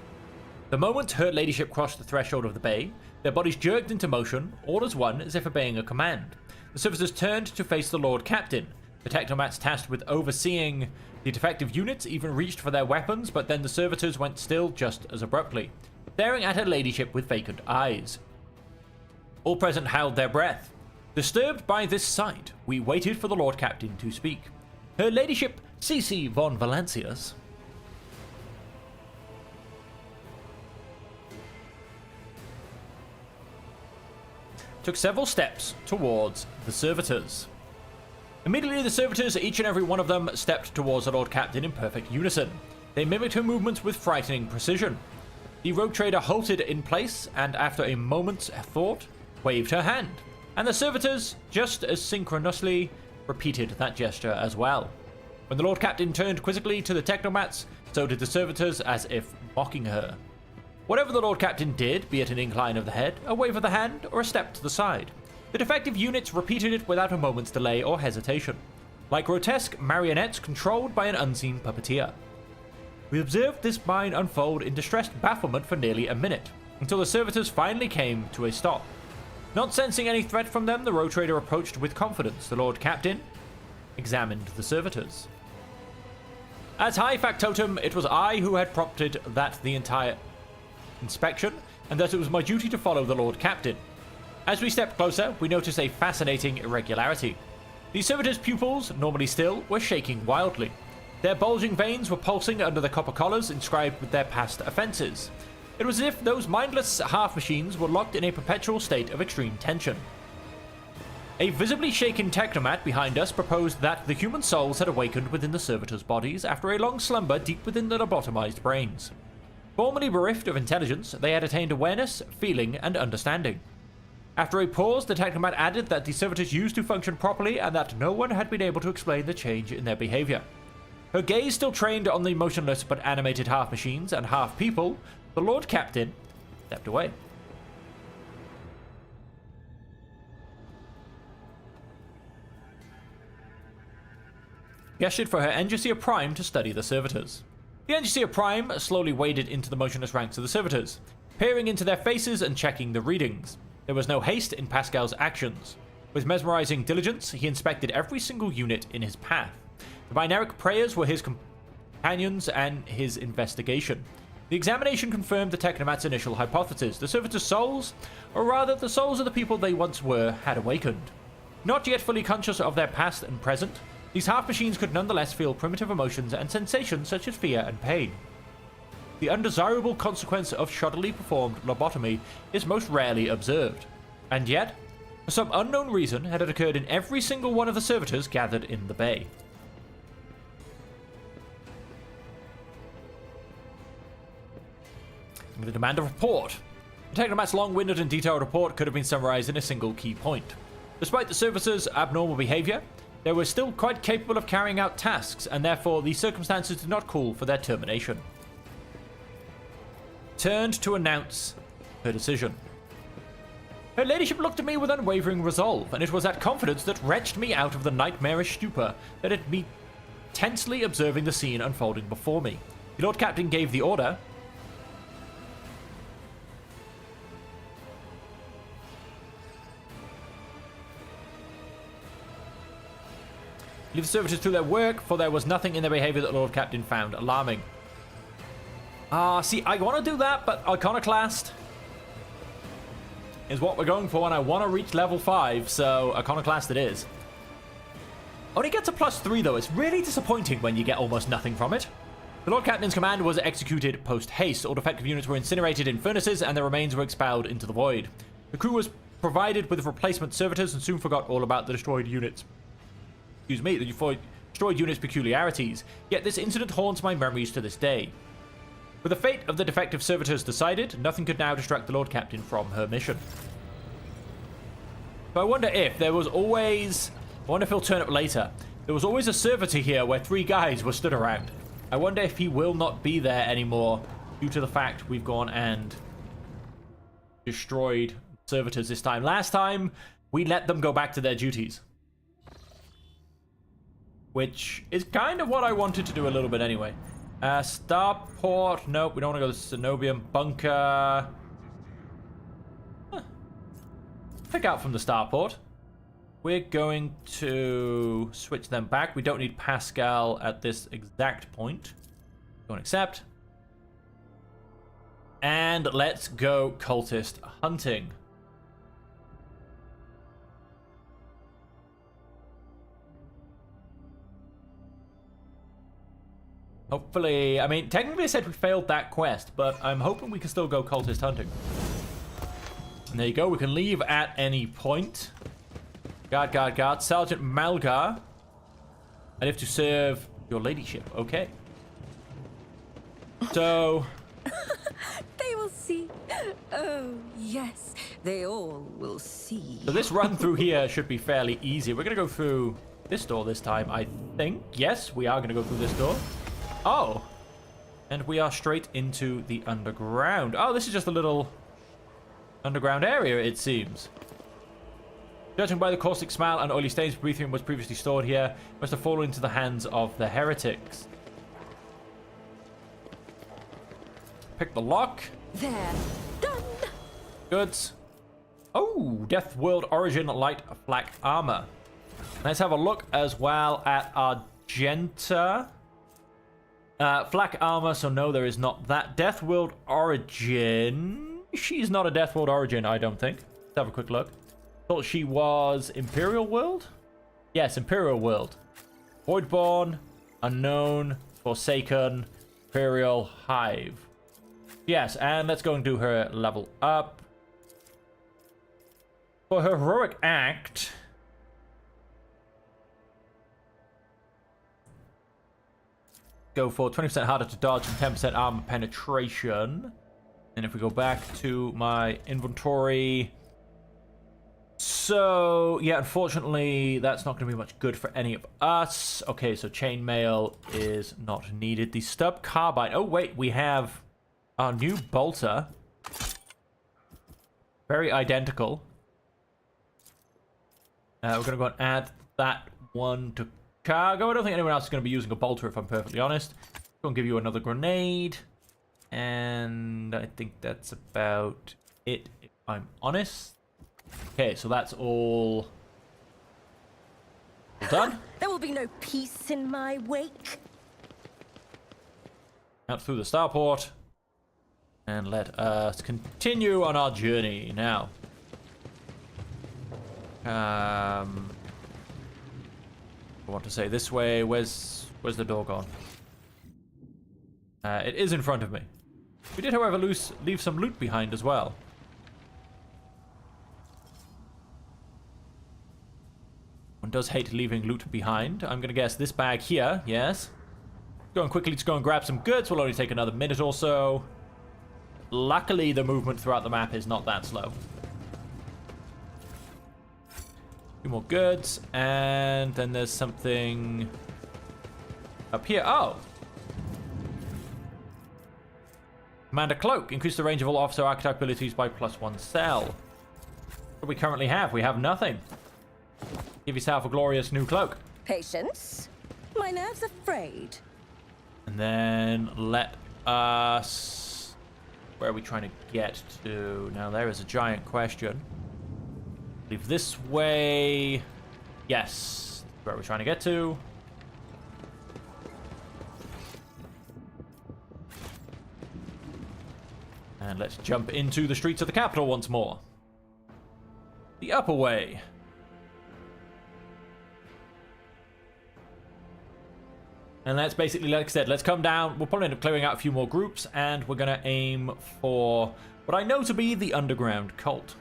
S1: The moment her ladyship crossed the threshold of the bay, their bodies jerked into motion, all as one, as if obeying a command. The servitors turned to face the Lord Captain. The technomats tasked with overseeing the defective units even reached for their weapons, but then the servitors went still just as abruptly, staring at her ladyship with vacant eyes. All present held their breath. Disturbed by this sight, we waited for the Lord Captain to speak. Her ladyship, C.C. von Valancius, took several steps towards the servitors. Immediately, the servitors, each and every one of them, stepped towards the Lord Captain in perfect unison. They mimicked her movements with frightening precision. The rogue trader halted in place and, after a moment's thought, waved her hand. And the servitors, just as synchronously, repeated that gesture as well. When the Lord Captain turned quizzically to the technomats, so did the servitors, as if mocking her. Whatever the Lord Captain did, be it an incline of the head, a wave of the hand, or a step to the side, the defective units repeated it without a moment's delay or hesitation, like grotesque marionettes controlled by an unseen puppeteer. We observed this mine unfold in distressed bafflement for nearly a minute, until the servitors finally came to a stop. Not sensing any threat from them, the rogue trader approached with confidence. The Lord Captain examined the servitors. As High Factotum, it was I who had prompted the entire inspection, and that it was my duty to follow the Lord Captain. As we stepped closer, we noticed a fascinating irregularity. The servitors' pupils, normally still, were shaking wildly. Their bulging veins were pulsing under the copper collars inscribed with their past offenses. It was as if those mindless half-machines were locked in a perpetual state of extreme tension. A visibly shaken technomat behind us proposed that the human souls had awakened within the servitors' bodies after a long slumber deep within the lobotomized brains. Formerly bereft of intelligence, they had attained awareness, feeling, and understanding. After a pause, the technomat added that the servitors used to function properly and that no one had been able to explain the change in their behavior. Her gaze still trained on the motionless but animated half-machines and half-people, the Lord Captain stepped away. Gestured for her Engineer Prime to study the servitors. The Engineer Prime slowly waded into the motionless ranks of the servitors, peering into their faces and checking the readings. There was no haste in Pascal's actions. With mesmerizing diligence, he inspected every single unit in his path. The binaric prayers were his companions and his investigation. The examination confirmed the Technomat's initial hypothesis. The servitors' souls, or rather the souls of the people they once were, had awakened. Not yet fully conscious of their past and present, these half-machines could nonetheless feel primitive emotions and sensations such as fear and pain. The undesirable consequence of shoddily performed lobotomy is most rarely observed. And yet, for some unknown reason, had it occurred in every single one of the servitors gathered in the bay. I'm going to demand a report. The Technomat's long-winded and detailed report could have been summarized in a single key point. Despite the servitors' abnormal behavior, they were still quite capable of carrying out tasks, and therefore the circumstances did not call for their termination. Turned to announce her decision. Her ladyship looked at me with unwavering resolve, and it was that confidence that wrenched me out of the nightmarish stupor that had me tensely observing the scene unfolding before me. The Lord Captain gave the order. Leave the servitors to their work, for there was nothing in their behavior that Lord Captain found alarming. See, I want to do that, but Iconoclast is what we're going for, and I want to reach level 5, so Iconoclast it is. Only gets a +3, though. It's really disappointing when you get almost nothing from it. The Lord Captain's command was executed post-haste. All defective units were incinerated in furnaces, and their remains were expelled into the void. The crew was provided with replacement servitors and soon forgot all about the destroyed units. Excuse me, the destroyed unit's peculiarities, yet this incident haunts my memories to this day. With the fate of the defective servitors decided, nothing could now distract the Lord Captain from her mission. But I wonder if there was always... I wonder if he'll turn up later. There was always a servitor here where 3 guys were stood around. I wonder if he will not be there anymore due to the fact we've gone and destroyed servitors this time. Last time, we let them go back to their duties. Which is kind of what I wanted to do a little bit anyway. Starport. Nope, we don't want to go to the Cenobium bunker. Pick out from the starport. We're going to switch them back. We don't need Pascal at this exact point. Go and accept. And let's go cultist hunting. Hopefully, I mean, technically I said we failed that quest, but I'm hoping we can still go cultist hunting. And there you go, we can leave at any point. Guard. Sergeant Malgar. I live to serve your ladyship, okay. So...
S2: They will see. Oh, yes, they all will see.
S1: So this run through here should be fairly easy. We're going to go through this door this time, I think. Yes, we are going to go through this door. Oh, and we are straight into the underground. Oh, this is just a little underground area, it seems. Judging by the caustic smell and oily stains, Prometheum was previously stored here. Must have fallen into the hands of the heretics. Pick the lock.
S2: There, done.
S1: Goods. Oh, Death World Origin light flak armor. Let's have a look as well at Argenta. Flak armor, so no, there is not that. Death World Origin. She's not a Death World Origin, I don't think. have a quick look. Thought she was Imperial World? Yes, Imperial World. Voidborn, Unknown, Forsaken, Imperial Hive. Yes, and let's go and do her level up. For her heroic act, go for 20% harder to dodge and 10% armor penetration. And if we go back to my inventory, so yeah, unfortunately that's not going to be much good for any of us. Okay, so chainmail is not needed. The stub carbine, oh wait, we have our new bolter, very identical. We're going to go and add that one to cargo. I don't think anyone else is going to be using a bolter, if I'm perfectly honest. Go and give you another grenade. And I think that's about it, if I'm honest. Okay, so that's all done.
S2: There will be no peace in my wake.
S1: Out through the starport. And let us continue on our journey now. I want to say this way. Where's the door gone? It is in front of me. We did, however, leave some loot behind as well. One does hate leaving loot behind. I'm going to guess this bag here, yes. Going quickly to go and grab some goods. Will only take another minute or so. Luckily, the movement throughout the map is not that slow. Few more goods, and then there's something up here. Oh! Commander Cloak. Increase the range of all officer archetype abilities by +1 cell. What do we currently have? We have nothing. Give yourself a glorious new cloak.
S2: Patience. My nerves are frayed.
S1: And then let us... Where are we trying to get to? Now, there is a giant question. Leave this way. Yes. Where are we trying to get to? And let's jump into the streets of the capital once more. The upper way. And that's basically, like I said, let's come down. We'll probably end up clearing out a few more groups, and we're going to aim for what I know to be the underground cult.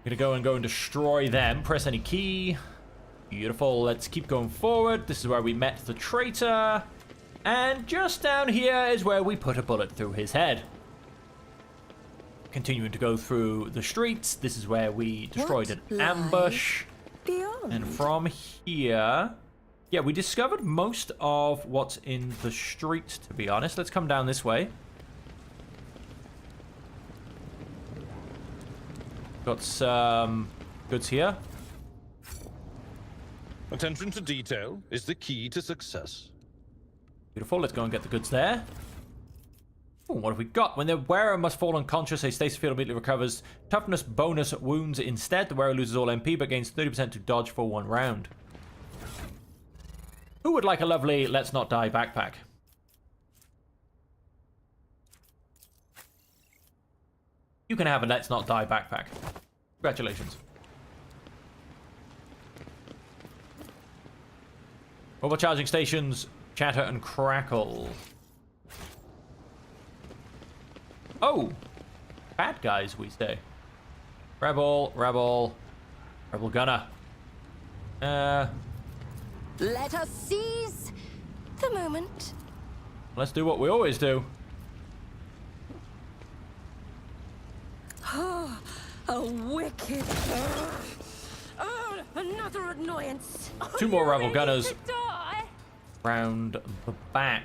S1: Gonna go and destroy them. Press any key. Beautiful. Let's keep going forward. This is where we met the traitor. And just down here is where we put a bullet through his head. Continuing to go through the streets. This is where we destroyed an ambush.
S2: Beyond.
S1: And from here... Yeah, we discovered most of what's in the streets, to be honest. Let's come down this way. Got some goods here.
S4: Attention to detail is the key to success.
S1: Beautiful. Let's go and get the goods there. Ooh, what have we got? When the wearer must fall unconscious, a stasis field immediately recovers toughness bonus wounds instead. The wearer loses all MP but gains 30% to dodge for 1 round. Who would like a lovely Let's Not Die backpack? You can have a Let's Not Die backpack. Congratulations. Mobile charging stations, chatter and crackle. Oh! Bad guys, we say. Rebel, rebel, rebel gunner.
S2: Let us seize the moment.
S1: Let's do what we always do.
S2: Oh, a wicked... Oh, another annoyance.
S1: 2 more rebel gunners round the back.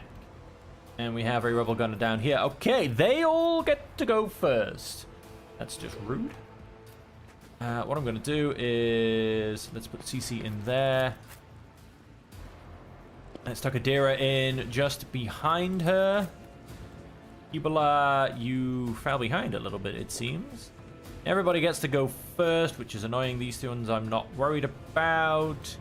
S1: And we have a rebel gunner down here. Okay, they all get to go first. That's just rude. What I'm going to do is... Let's put CC in there. Let's tuck Adira in just behind her. Ibala, you fell behind a little bit, it seems. Everybody gets to go first, which is annoying. These 2 ones I'm not worried about.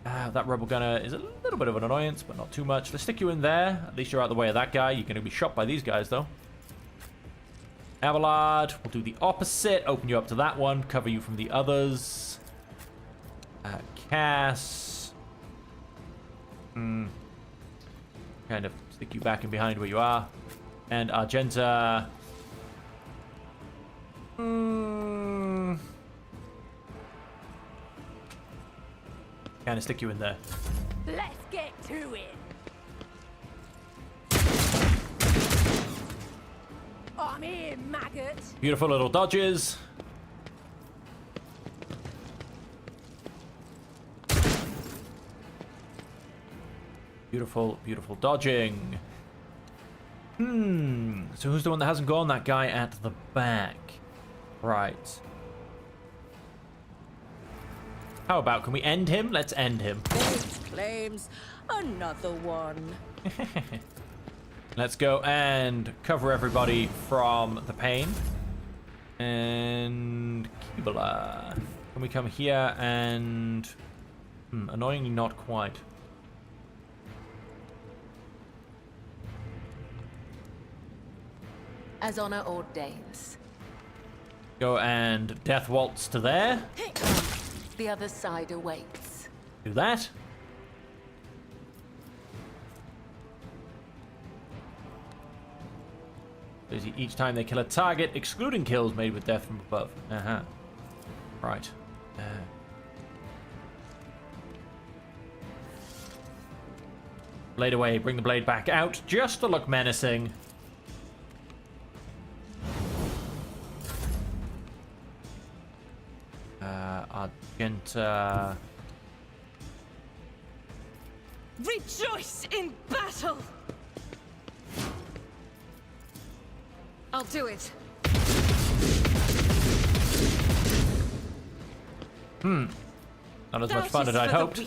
S1: That rebel gunner is a little bit of an annoyance, but not too much. Let's stick you in there. At least you're out of the way of that guy. You're going to be shot by these guys, though. Abelard, we'll do the opposite. Open you up to that one. Cover you from the others. Cass. Kind of stick you back in behind where you are. And Argenta. Kind of stick you in there.
S8: Let's get to it. I'm here, maggot.
S1: Beautiful little dodges. Beautiful, beautiful dodging. So who's the one that hasn't gone? That guy at the back. Right. How about, can we end him? Let's end him.
S2: Babes claims another one.
S1: Let's go and cover everybody from the pain. And Kibula. Can we come here and... annoyingly not quite.
S3: As honor ordains.
S1: Go and Death Waltz to there.
S3: The other side awaits.
S1: Do that. Each time they kill a target, excluding kills made with death from above. Right. Blade away, bring the blade back out, just to look menacing. Argenta.
S2: Rejoice in battle! I'll do it.
S1: Not as much fun as I'd hoped.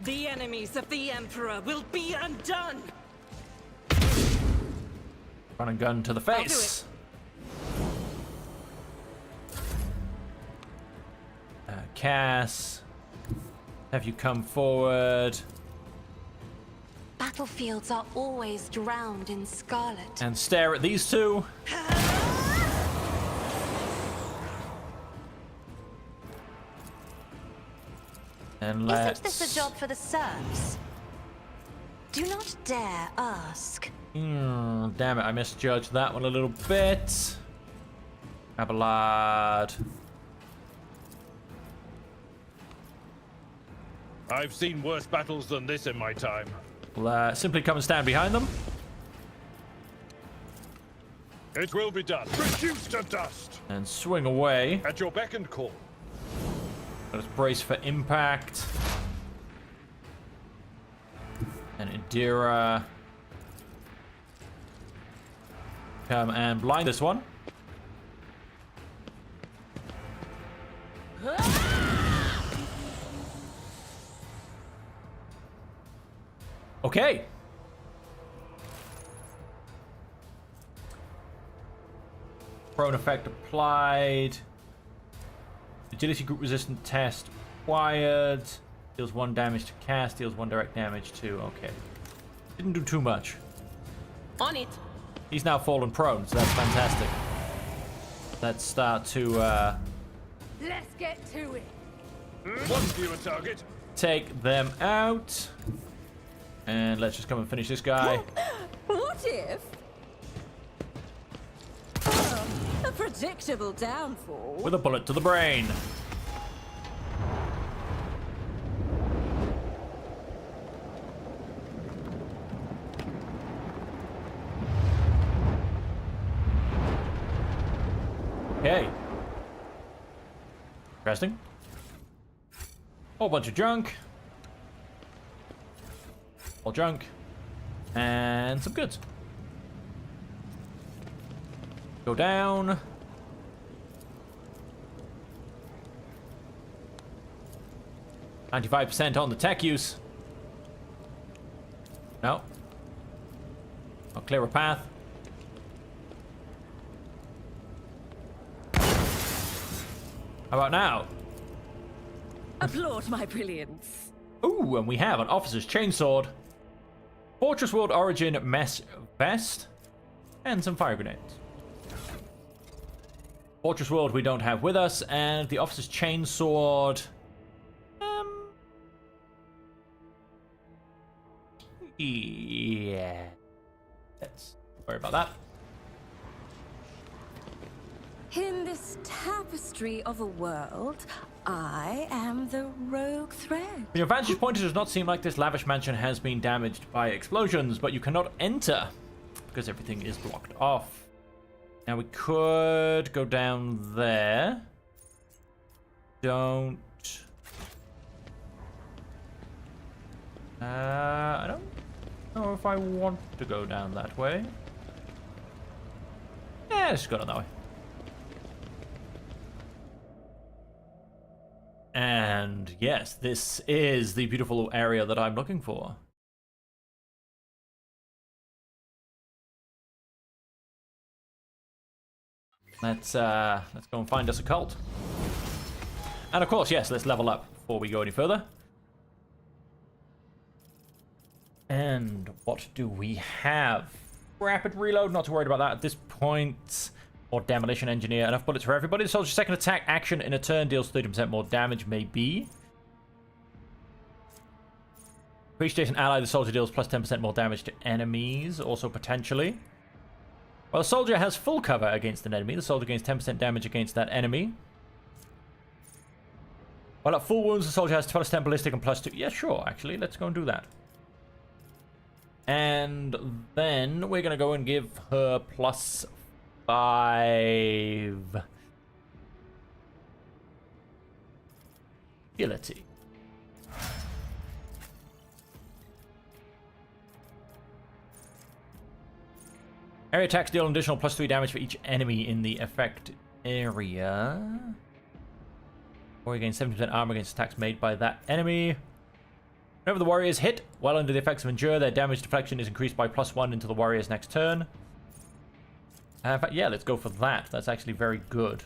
S2: The enemies of the Emperor will be undone!
S1: Run and gun to the face. Cass, have you come forward?
S6: Battlefields are always drowned in scarlet.
S1: And stare at these two. And let's...
S6: Isn't this a job for the serfs? Do not dare ask.
S1: Damn it, I misjudged that one a little bit. Abelard.
S4: I've seen worse battles than this in my time.
S1: We'll simply come and stand behind them.
S4: It will be done. Reduced to dust.
S1: And swing away.
S4: At your beck and call.
S1: Let us brace for impact. And Indira. Come and blind this one. Okay. Prone effect applied. Agility group resistant test acquired. Deals 1 damage to cast, deals 1 direct damage to... Okay. Didn't do too much.
S8: On it.
S1: He's now fallen prone, so that's fantastic. Let's start to
S8: Let's get to it.
S4: One fewer target.
S1: take them out. And let's just come and finish this guy.
S2: What if? A predictable downfall.
S1: With a bullet to the brain. Okay. Interesting. Whole bunch of junk. All junk. And some goods. Go down. %95 on the tech use. No. I'll clear a path. How about now?
S2: Applaud my brilliance.
S1: Ooh, and we have an officer's chainsword. Fortress World Origin Mesh Vest, and some fire grenades. Fortress World we don't have with us, and the Officer's Chainsword. Yeah. Let's worry about that.
S2: In this tapestry of a world, I am the rogue thread.
S1: From your vantage point, it does not seem like this lavish mansion has been damaged by explosions, but you cannot enter because everything is blocked off. Now we could go down there. Don't. I don't know if I want to go down that way. Yeah, let's go down that way. And yes, this is the beautiful area that I'm looking for. Let's go and find us a cult. And of course, yes, let's level up before we go any further. And what do we have? Rapid reload, not too worried about that at this point. Or demolition engineer, enough bullets for everybody. The soldier's second attack action in a turn deals 30% more damage, maybe. For each station ally, the soldier deals plus 10% more damage to enemies, also potentially. While the soldier has full cover against an enemy, the soldier gains 10% damage against that enemy. While at full wounds, the soldier has plus 10 ballistic and plus 2. Yeah, sure, actually, let's go and do that. And then we're going to go and give her plus 5 agility. Area attacks deal an additional plus 3 damage for each enemy in the effect area. Or you gain 70% armor against attacks made by that enemy. Whenever the warrior is hit, while under the effects of Endure, their damage deflection is increased by plus 1 until the warrior's next turn. In fact, yeah, let's go for that. That's actually very good.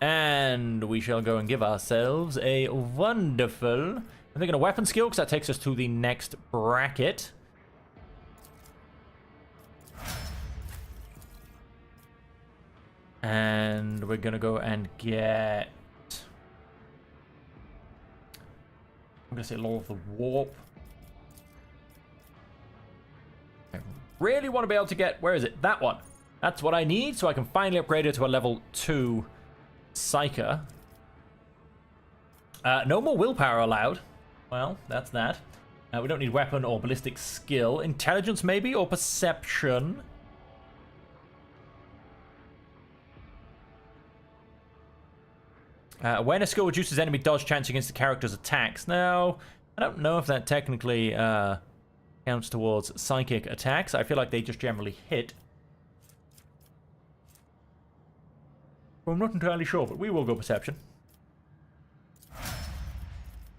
S1: And we shall go and give ourselves a wonderful... I'm thinking a weapon skill, because that takes us to the next bracket. And we're going to go and get... I'm going to say Law of the Warp. I really want to be able to get... Where is it? That one. That's what I need, so I can finally upgrade it to a level 2 Psyker. No more willpower allowed. Well, that's that. We don't need weapon or ballistic skill. Intelligence, maybe, or perception. Awareness skill reduces enemy dodge chance against the character's attacks. Now, I don't know if that technically counts towards psychic attacks. I feel like they just generally hit. Well, I'm not entirely sure, but we will go perception.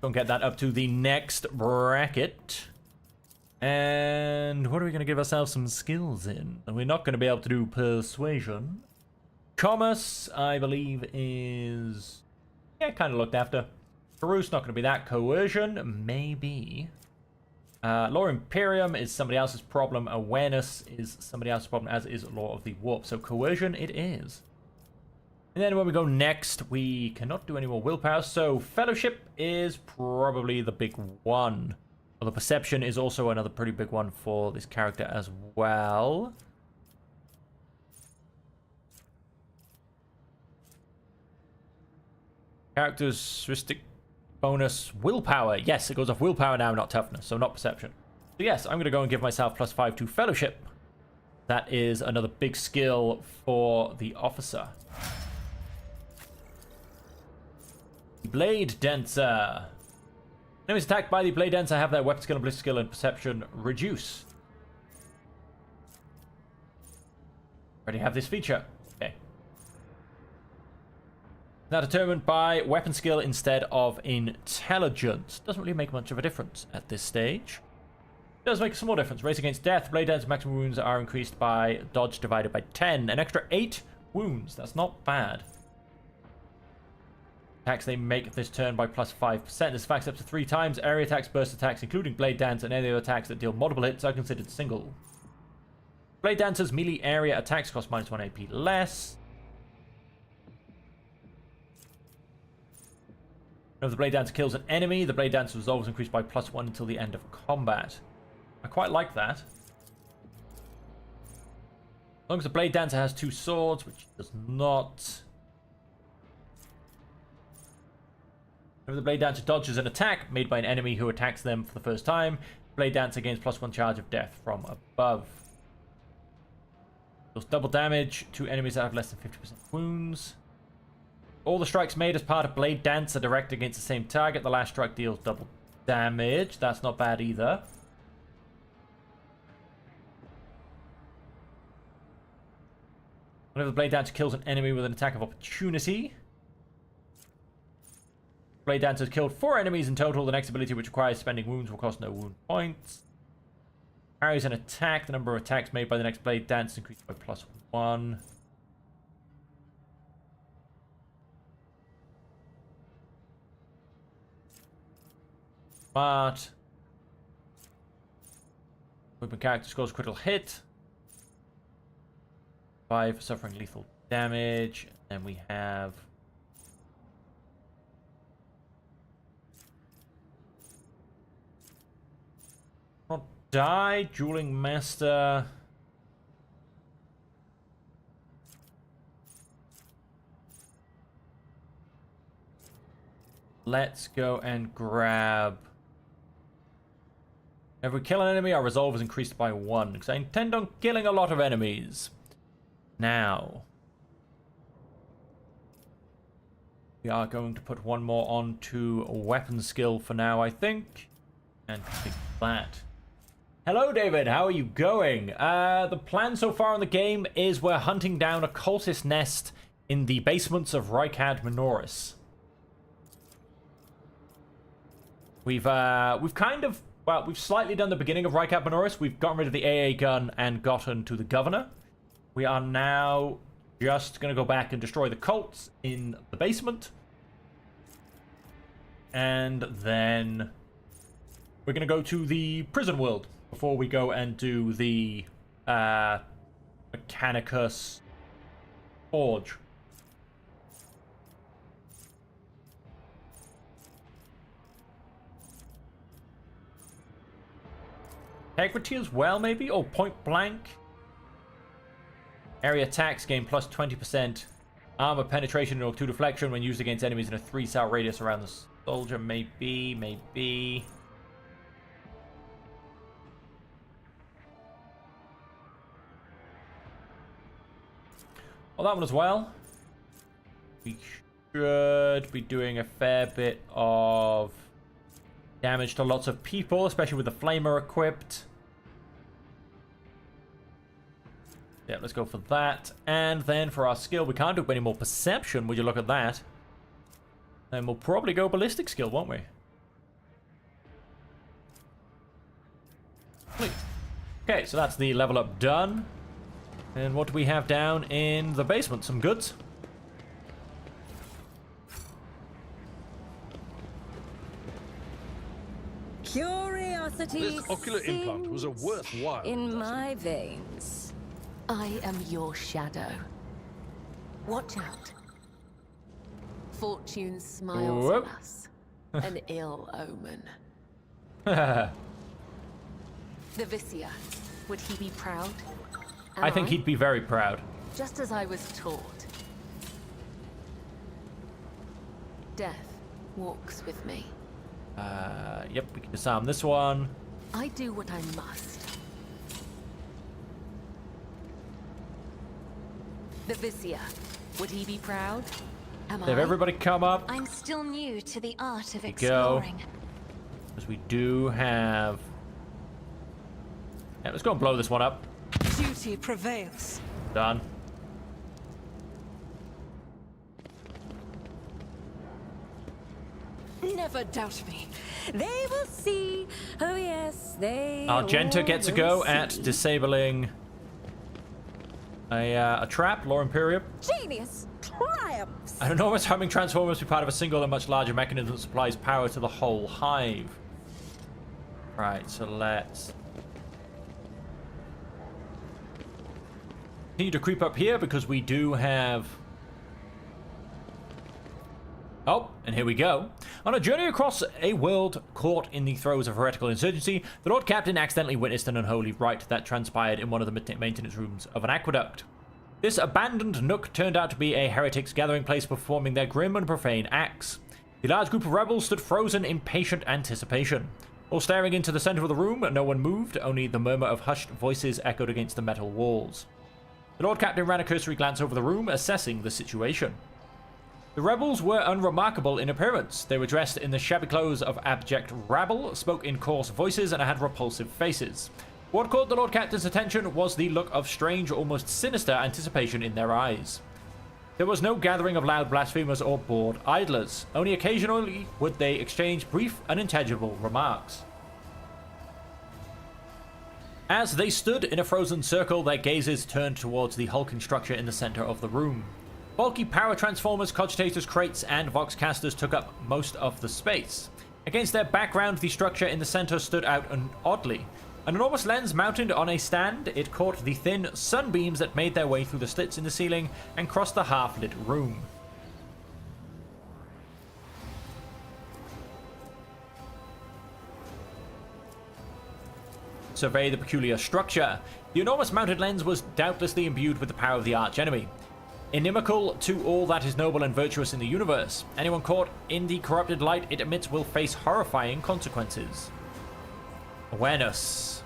S1: Go and get that up to the next bracket. And what are we going to give ourselves some skills in? And we're not going to be able to do persuasion. Commerce, I believe, is... yeah, kind of looked after. Peruse, not going to be that. Coercion, maybe. Law Imperium is somebody else's problem. Awareness is somebody else's problem, as is Law of the Warp. So Coercion it is. And then when we go next, we cannot do any more willpower. So Fellowship is probably the big one. Although Perception is also another pretty big one for this character as well. Characteristic bonus willpower. Yes, it goes off willpower now, not toughness, so not perception. So yes, I'm going to go and give myself plus 5 to Fellowship. That is another big skill for the officer. Blade Dancer. Enemies attacked by the Blade Dancer have their weapon skill and ballistic skill and perception reduce. Already have this feature. Okay. Now determined by weapon skill instead of intelligence. Doesn't really make much of a difference at this stage. It does make a small difference. Race against death. Blade Dancer's maximum wounds are increased by dodge divided by 10. An extra 8 wounds. That's not bad. Attacks they make this turn by plus 5%. This affects up to 3 times. Area attacks, burst attacks, including Blade Dance, and any other attacks that deal multiple hits are considered single. Blade Dancer's melee area attacks cost -1 AP less. If the Blade Dancer kills an enemy, the Blade Dancer's resolve is increased by +1 until the end of combat. I quite like that. As long as the Blade Dancer has 2 swords, which it does not. If the Blade Dancer dodges an attack made by an enemy who attacks them for the first time, Blade Dancer gains +1 charge of death from above. Deals double damage to enemies that have less than 50% wounds. All the strikes made as part of Blade Dance are directed against the same target. The last strike deals double damage. That's not bad either. Whenever the Blade Dancer kills an enemy with an attack of opportunity, Blade Dancer has killed 4 enemies in total. The next ability, which requires spending wounds, will cost no wound points. Carries an attack. The number of attacks made by the next Blade Dancer increased by +1. Smart. Weapon character scores a critical hit. 5 for suffering lethal damage. And we have Die, Dueling Master. Let's go and grab. If we kill an enemy, our resolve is increased by 1, because I intend on killing a lot of enemies. Now, we are going to put 1 more onto a weapon skill for now, I think. And pick that. Hello, David. How are you going? The plan so far in the game is we're hunting down a cultist nest in the basements of WH40K. We've kind of, well, we've slightly done the beginning of WH40K. We've gotten rid of the AA gun and gotten to the governor. We are now just going to go back and destroy the cults in the basement. And then we're going to go to the prison world before we go and do the Mechanicus Forge. Integrity as well, maybe? Oh, point blank. Area attacks gain plus 20%. Armor penetration or 2 deflection when used against enemies in a 3-cell radius around the soldier. Maybe. Well, that one as well. We should be doing a fair bit of damage to lots of people, especially with the flamer equipped. Yeah, let's go for that. And then for our skill, we can't do any more perception. Would you look at that? Then we'll probably go ballistic skill, won't we? Okay, so that's the level up done. And what do we have down in the basement? Some goods.
S2: Curiosity
S4: This ocular implant was a worthwhile
S2: in my veins.
S3: I am your shadow. Watch out. Fortune smiles
S1: Whoop.
S3: on us. An ill omen.
S1: I
S3: The Vizier. Would he be proud? Am
S1: think he'd be very proud.
S3: Just as I was taught. Death walks with me.
S1: Yep, we can disarm this one.
S3: I do what I must. The Vizier. Would he be proud? Am
S1: Have
S3: I?
S1: everybody come up.
S6: I'm still new to the art of
S1: Go.
S6: exploring.
S1: Because we do have... Yeah, let's go and blow this one up.
S9: Duty prevails.
S1: Done.
S9: Never doubt me.
S2: They will see. Oh yes, they.
S1: Argenta gets a
S2: all
S1: go
S2: will
S1: at
S2: see.
S1: disabling A trap, Lore Imperium.
S2: Genius triumphs.
S1: An enormous humming transformer must be part of a single and much larger mechanism that supplies power to the whole hive. Right, so let's continue to creep up here because we do have... Oh, and here we go. On a journey across a world caught in the throes of heretical insurgency, the Lord Captain accidentally witnessed an unholy rite that transpired in one of the maintenance rooms of an aqueduct. This abandoned nook turned out to be a heretics' gathering place performing their grim and profane acts. The large group of rebels stood frozen in patient anticipation. All staring into the center of the room, no one moved, only the murmur of hushed voices echoed against the metal walls. The Lord Captain ran a cursory glance over the room, assessing the situation. The rebels were unremarkable in appearance. They were dressed in the shabby clothes of abject rabble, spoke in coarse voices, and had repulsive faces. What caught the Lord Captain's attention was the look of strange, almost sinister anticipation in their eyes. There was no gathering of loud blasphemers or bored idlers. Only occasionally would they exchange brief, unintelligible remarks. As they stood in a frozen circle, their gazes turned towards the hulking structure in the center of the room. Bulky power transformers, cogitators, crates, and voxcasters took up most of the space. Against their background, the structure in the center stood out oddly. An enormous lens mounted on a stand, it caught the thin sunbeams that made their way through the slits in the ceiling and crossed the half-lit room. Survey the peculiar structure. The enormous mounted lens was doubtlessly imbued with the power of the archenemy. Inimical to all that is noble and virtuous in the universe. Anyone caught in the corrupted light it emits will face horrifying consequences. Awareness.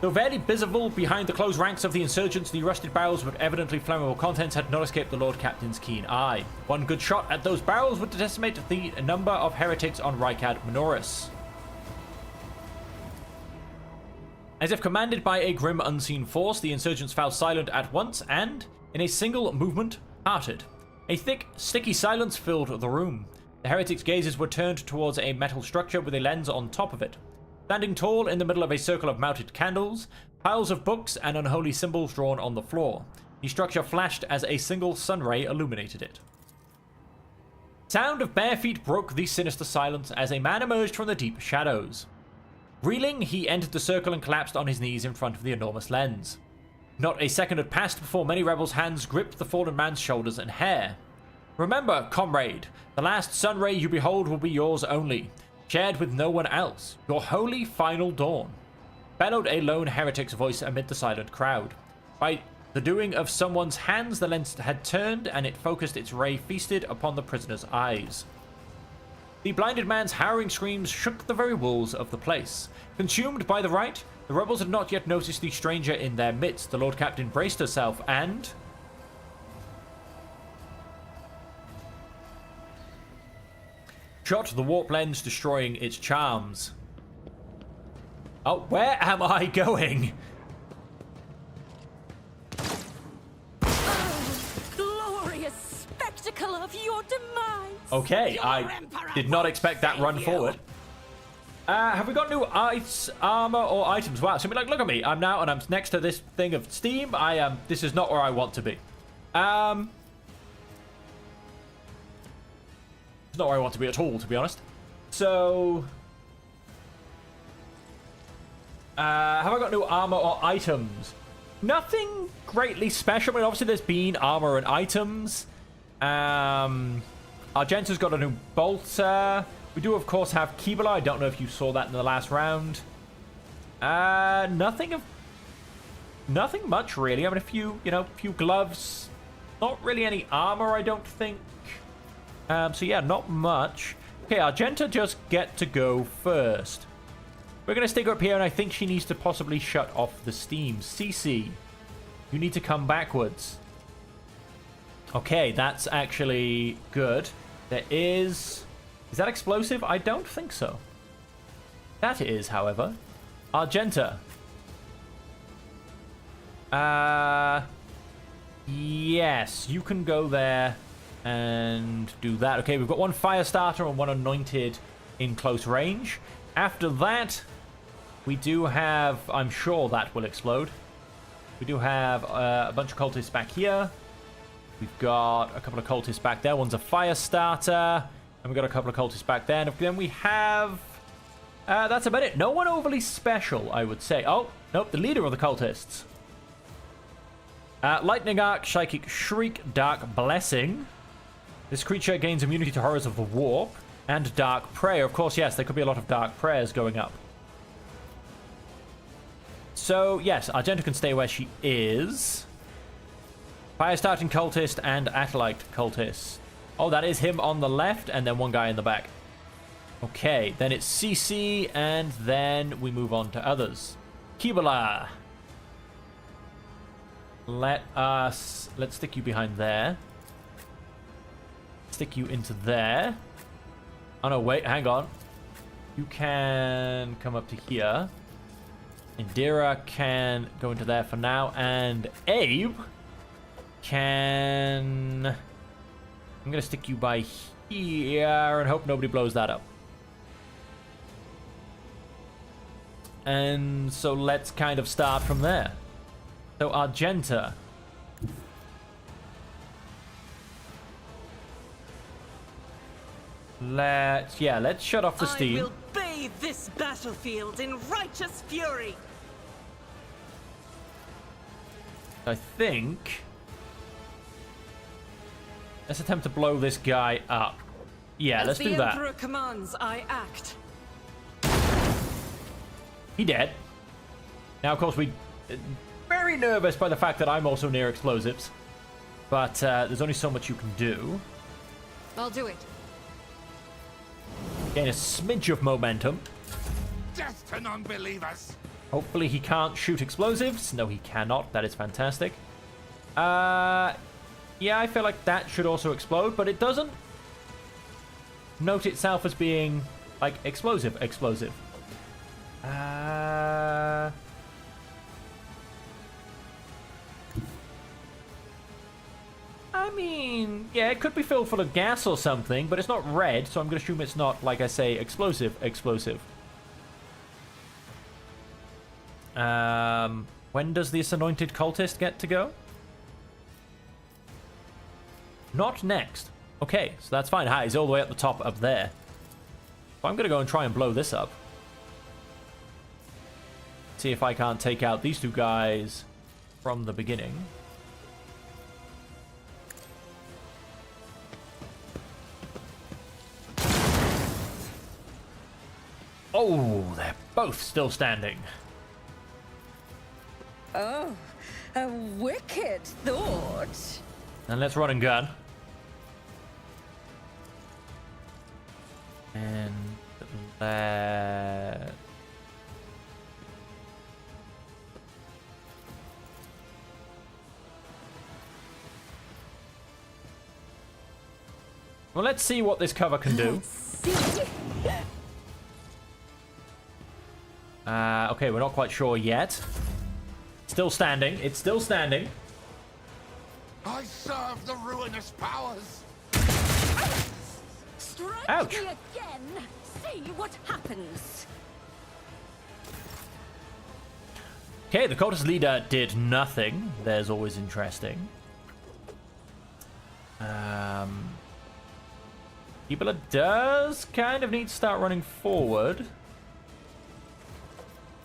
S1: Though barely visible behind the closed ranks of the insurgents, the rusted barrels with evidently flammable contents had not escaped the Lord Captain's keen eye. One good shot at those barrels would decimate the number of heretics on Rykad Minoris. As if commanded by a grim unseen force, the insurgents fell silent at once and, in a single movement, parted. A thick, sticky silence filled the room. The heretics' gazes were turned towards a metal structure with a lens on top of it. Standing tall in the middle of a circle of mounted candles, piles of books and unholy symbols drawn on the floor. The structure flashed as a single sun ray illuminated it. Sound of bare feet broke the sinister silence as a man emerged from the deep shadows. Reeling, he entered the circle and collapsed on his knees in front of the enormous lens. Not a second had passed before many rebels' hands gripped the fallen man's shoulders and hair. Remember, comrade, the last sun ray you behold will be yours only, shared with no one else, your holy final dawn, bellowed a lone heretic's voice amid the silent crowd. By the doing of someone's hands, the lens had turned, and it focused its ray feasted upon the prisoner's eyes. The blinded man's harrowing screams shook the very walls of the place. Consumed by the rite, the rebels had not yet noticed the stranger in their midst. The Lord Captain braced herself and... shot the warp lens, destroying its charms. Oh, where am I going?
S2: Glorious spectacle of your demise.
S1: Okay, I did not expect that run forward. Have we got new ice, armor, or items? Wow, so like, look at me. I'm now, and I'm next to this thing of steam. I am, this is not where I want to be. It's not where I want to be at all, to be honest. So, have I got new armor or items? Nothing greatly special. I mean, obviously there's been armor and items. Argenta's got a new bolter. We do, of course, have Kibala. I don't know if you saw that in the last round. Nothing much, really. I mean, a few gloves. Not really any armor, I don't think. So, yeah, not much. Okay, Argenta just get to go first. We're going to stick her up here, and I think she needs to possibly shut off the steam. CC, you need to come backwards. Okay, that's actually good. There is... Is that explosive? I don't think so. That is, however. Argenta. Yes, you can go there and do that. Okay, we've got one fire starter and one anointed in close range. After that, we do have... I'm sure that will explode. We do have a bunch of cultists back here. We've got a couple of cultists back there. One's a fire starter. And we've got a couple of cultists back there. And then we have... that's about it. No one overly special, I would say. Oh, nope, the leader of the cultists. Lightning Arc, Psychic Shriek, Dark Blessing. This creature gains immunity to horrors of the warp. And Dark Prayer. Of course, yes, there could be a lot of Dark Prayers going up. So, yes, Argenta can stay where she is. Fire starting cultist and acolyte cultist. Oh, that is him on the left, and then one guy in the back. Okay, then it's CC, and then we move on to others. Kibala. Let's stick you behind there. Stick you into there. Oh no, wait, hang on. You can come up to here. Indira can go into there for now, and Abe can... I'm gonna stick you by here and hope nobody blows that up. And so let's kind of start from there. So Argenta. Let's shut off the steam.
S9: I will bathe this battlefield in righteous fury.
S1: I think... Let's attempt to blow this guy up. Yeah, let's do that.
S9: As the Emperor commands, I act.
S1: He dead. Now, of course, we... very nervous by the fact that I'm also near explosives. But there's only so much you can do.
S6: I'll do it.
S1: Gain a smidge of momentum.
S7: Death to non-believers!
S1: Hopefully he can't shoot explosives. No, he cannot. That is fantastic. Yeah, I feel like that should also explode, but it doesn't note itself as being, like, explosive. I mean, yeah, it could be filled full of gas or something, but it's not red, so I'm going to assume it's not, like I say, explosive. When does this anointed cultist get to go? Not next. Okay, so that's fine. He's all the way at the top up there. So I'm going to go and try and blow this up. See if I can't take out these two guys from the beginning. Oh, they're both still standing.
S2: Oh, a wicked thought.
S1: And let's run and gun. And let... Well, let's see what this cover can do. Okay, we're not quite sure yet. Still standing. It's still standing.
S7: I serve the ruinous powers!
S2: Strike
S1: Ouch.
S2: me again. See what happens.
S1: Okay, the cultist leader did nothing. There's always interesting. Ebola does kind of need to start running forward.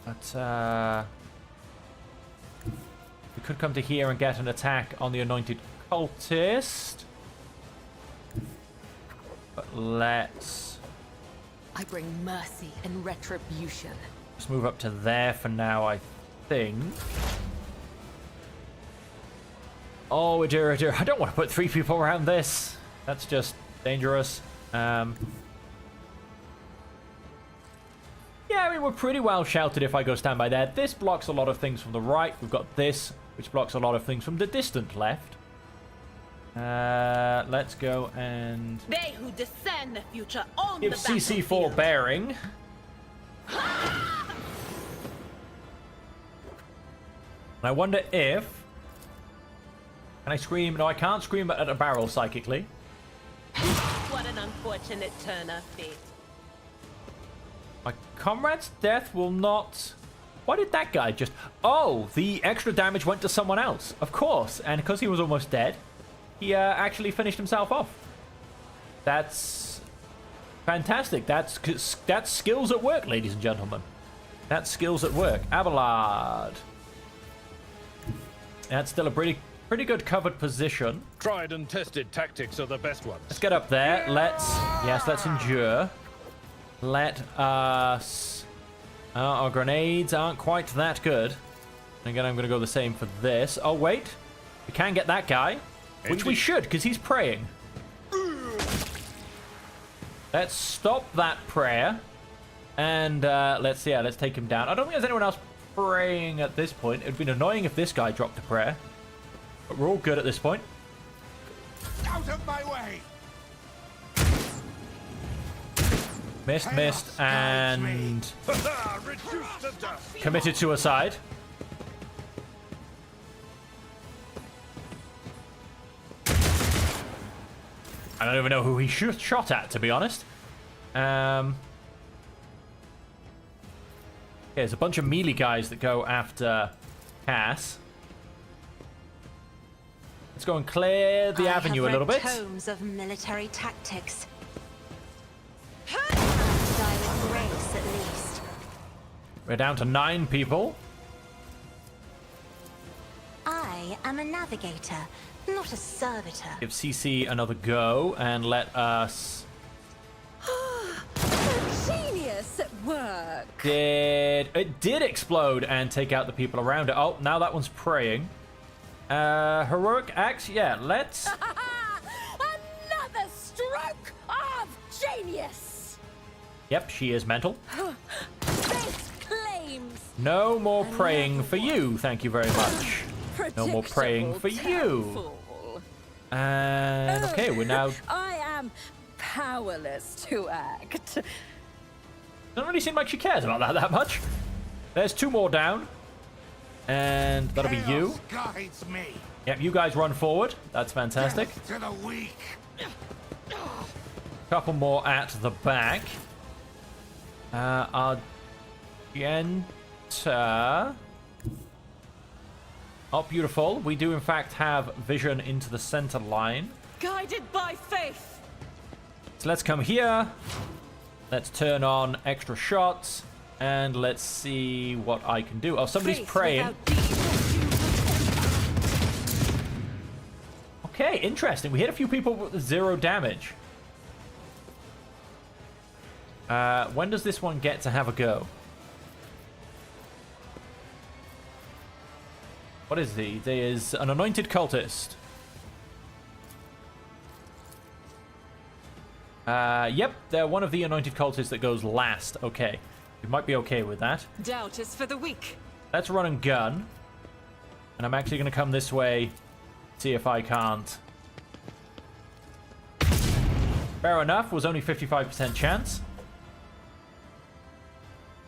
S1: But, we could come to here and get an attack on the anointed cultist. But let's...
S3: I bring mercy and retribution.
S1: just move up to there for now, I think. Oh, dear, dear. I don't want to put 3 people around this. That's just dangerous. Yeah, I mean, we're pretty well sheltered if I go stand by there. This blocks a lot of things from the right. We've got this, which blocks a lot of things from the distant left. Let's go and...
S8: They who discern the future own
S1: give
S8: the
S1: CC4
S8: battlefield.
S1: bearing. And I wonder if... Can I scream? No, I can't scream at a barrel psychically.
S8: What an unfortunate turn of fate.
S1: My comrade's death will not Why did that guy just... Oh, the extra damage went to someone else. Of course. And because he was almost dead, he actually finished himself off. That's fantastic. That's skills at work, ladies and gentlemen. That's skills at work. Abelard. That's still a pretty good covered position.
S4: Tried and tested tactics are the best ones.
S1: Let's get up there. Let's endure. Let us... our grenades aren't quite that good. Again, I'm going to go the same for this. Oh, wait. We can get that guy. Which we should, because he's praying. Let's stop that prayer. And let's take him down. I don't think there's anyone else praying at this point. It would have been annoying if this guy dropped a prayer. But we're all good at this point.
S7: Out of my way!
S1: Missed, and committed suicide. I don't even know who he shot at, to be honest. Okay, there's a bunch of melee guys that go after Cass. Let's go and clear the avenue a little bit.
S10: Tomes of military tactics. Die with grace, at least.
S1: We're down to 9 people.
S10: I am a navigator, not a servitor.
S1: Give CC another go and let us...
S2: Genius at work.
S1: It did explode and take out the people around it. Oh, now that one's praying. Heroic axe, yeah, let's...
S2: Another stroke of genius.
S1: Yep, she is mental.
S2: Base claims.
S1: No more praying for you, thank you very much. No more praying for you. And okay, we're now...
S2: I am powerless to act.
S1: Doesn't really seem like she cares about that much. There's 2 more down. And that'll be you.
S7: Guides me.
S1: Yep, you guys run forward. That's fantastic.
S7: Death to the weak.
S1: Couple more at the back. Argenta. Oh, beautiful. We do, in fact, have vision into the center line.
S9: Guided by faith.
S1: So let's come here. Let's turn on extra shots. And let's see what I can do. Oh, somebody's praying. Okay, interesting. We hit a few people with 0 damage. When does this one get to have a go? What is he? There is an anointed cultist. Yep, they're one of the anointed cultists that goes last. Okay, we might be okay with that.
S9: Doubt is for the weak.
S1: Let's run and gun. And I'm actually going to come this way, see if I can't. Fair enough, was only 55% chance.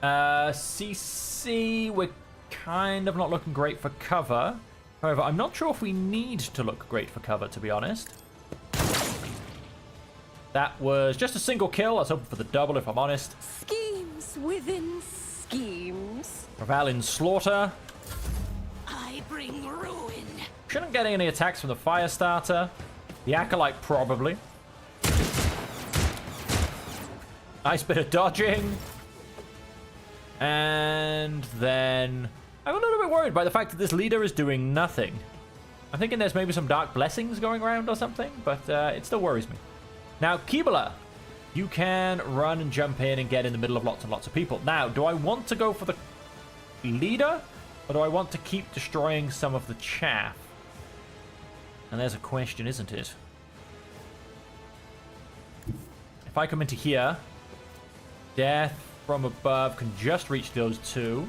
S1: CC, we're kind of not looking great for cover. However, I'm not sure if we need to look great for cover, to be honest. That was just a single kill. I was hoping for the double, if I'm honest.
S2: Schemes within schemes.
S1: Raval in slaughter.
S10: I bring ruin.
S1: Shouldn't get any attacks from the fire starter. The acolyte, probably. Nice bit of dodging. And then I'm a little bit worried by the fact that this leader is doing nothing. I'm thinking there's maybe some dark blessings going around or something, but it still worries me. Now, Keebler, you can run and jump in and get in the middle of lots and lots of people. Now, do I want to go for the leader, or do I want to keep destroying some of the chaff? And there's a question, isn't it? If I come into here, death from above can just reach those 2.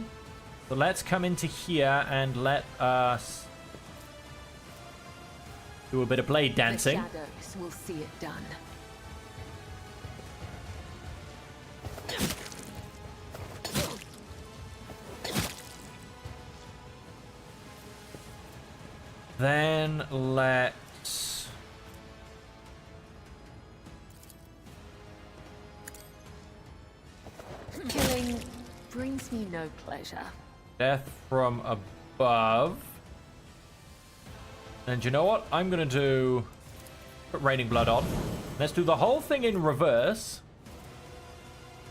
S1: So let's come into here and let us do a bit of blade dancing.
S3: The shadows will see it done.
S1: Then let's...
S3: Killing brings me no pleasure.
S1: Death from above. And you know what? I'm going to put Raining Blood on. Let's do the whole thing in reverse.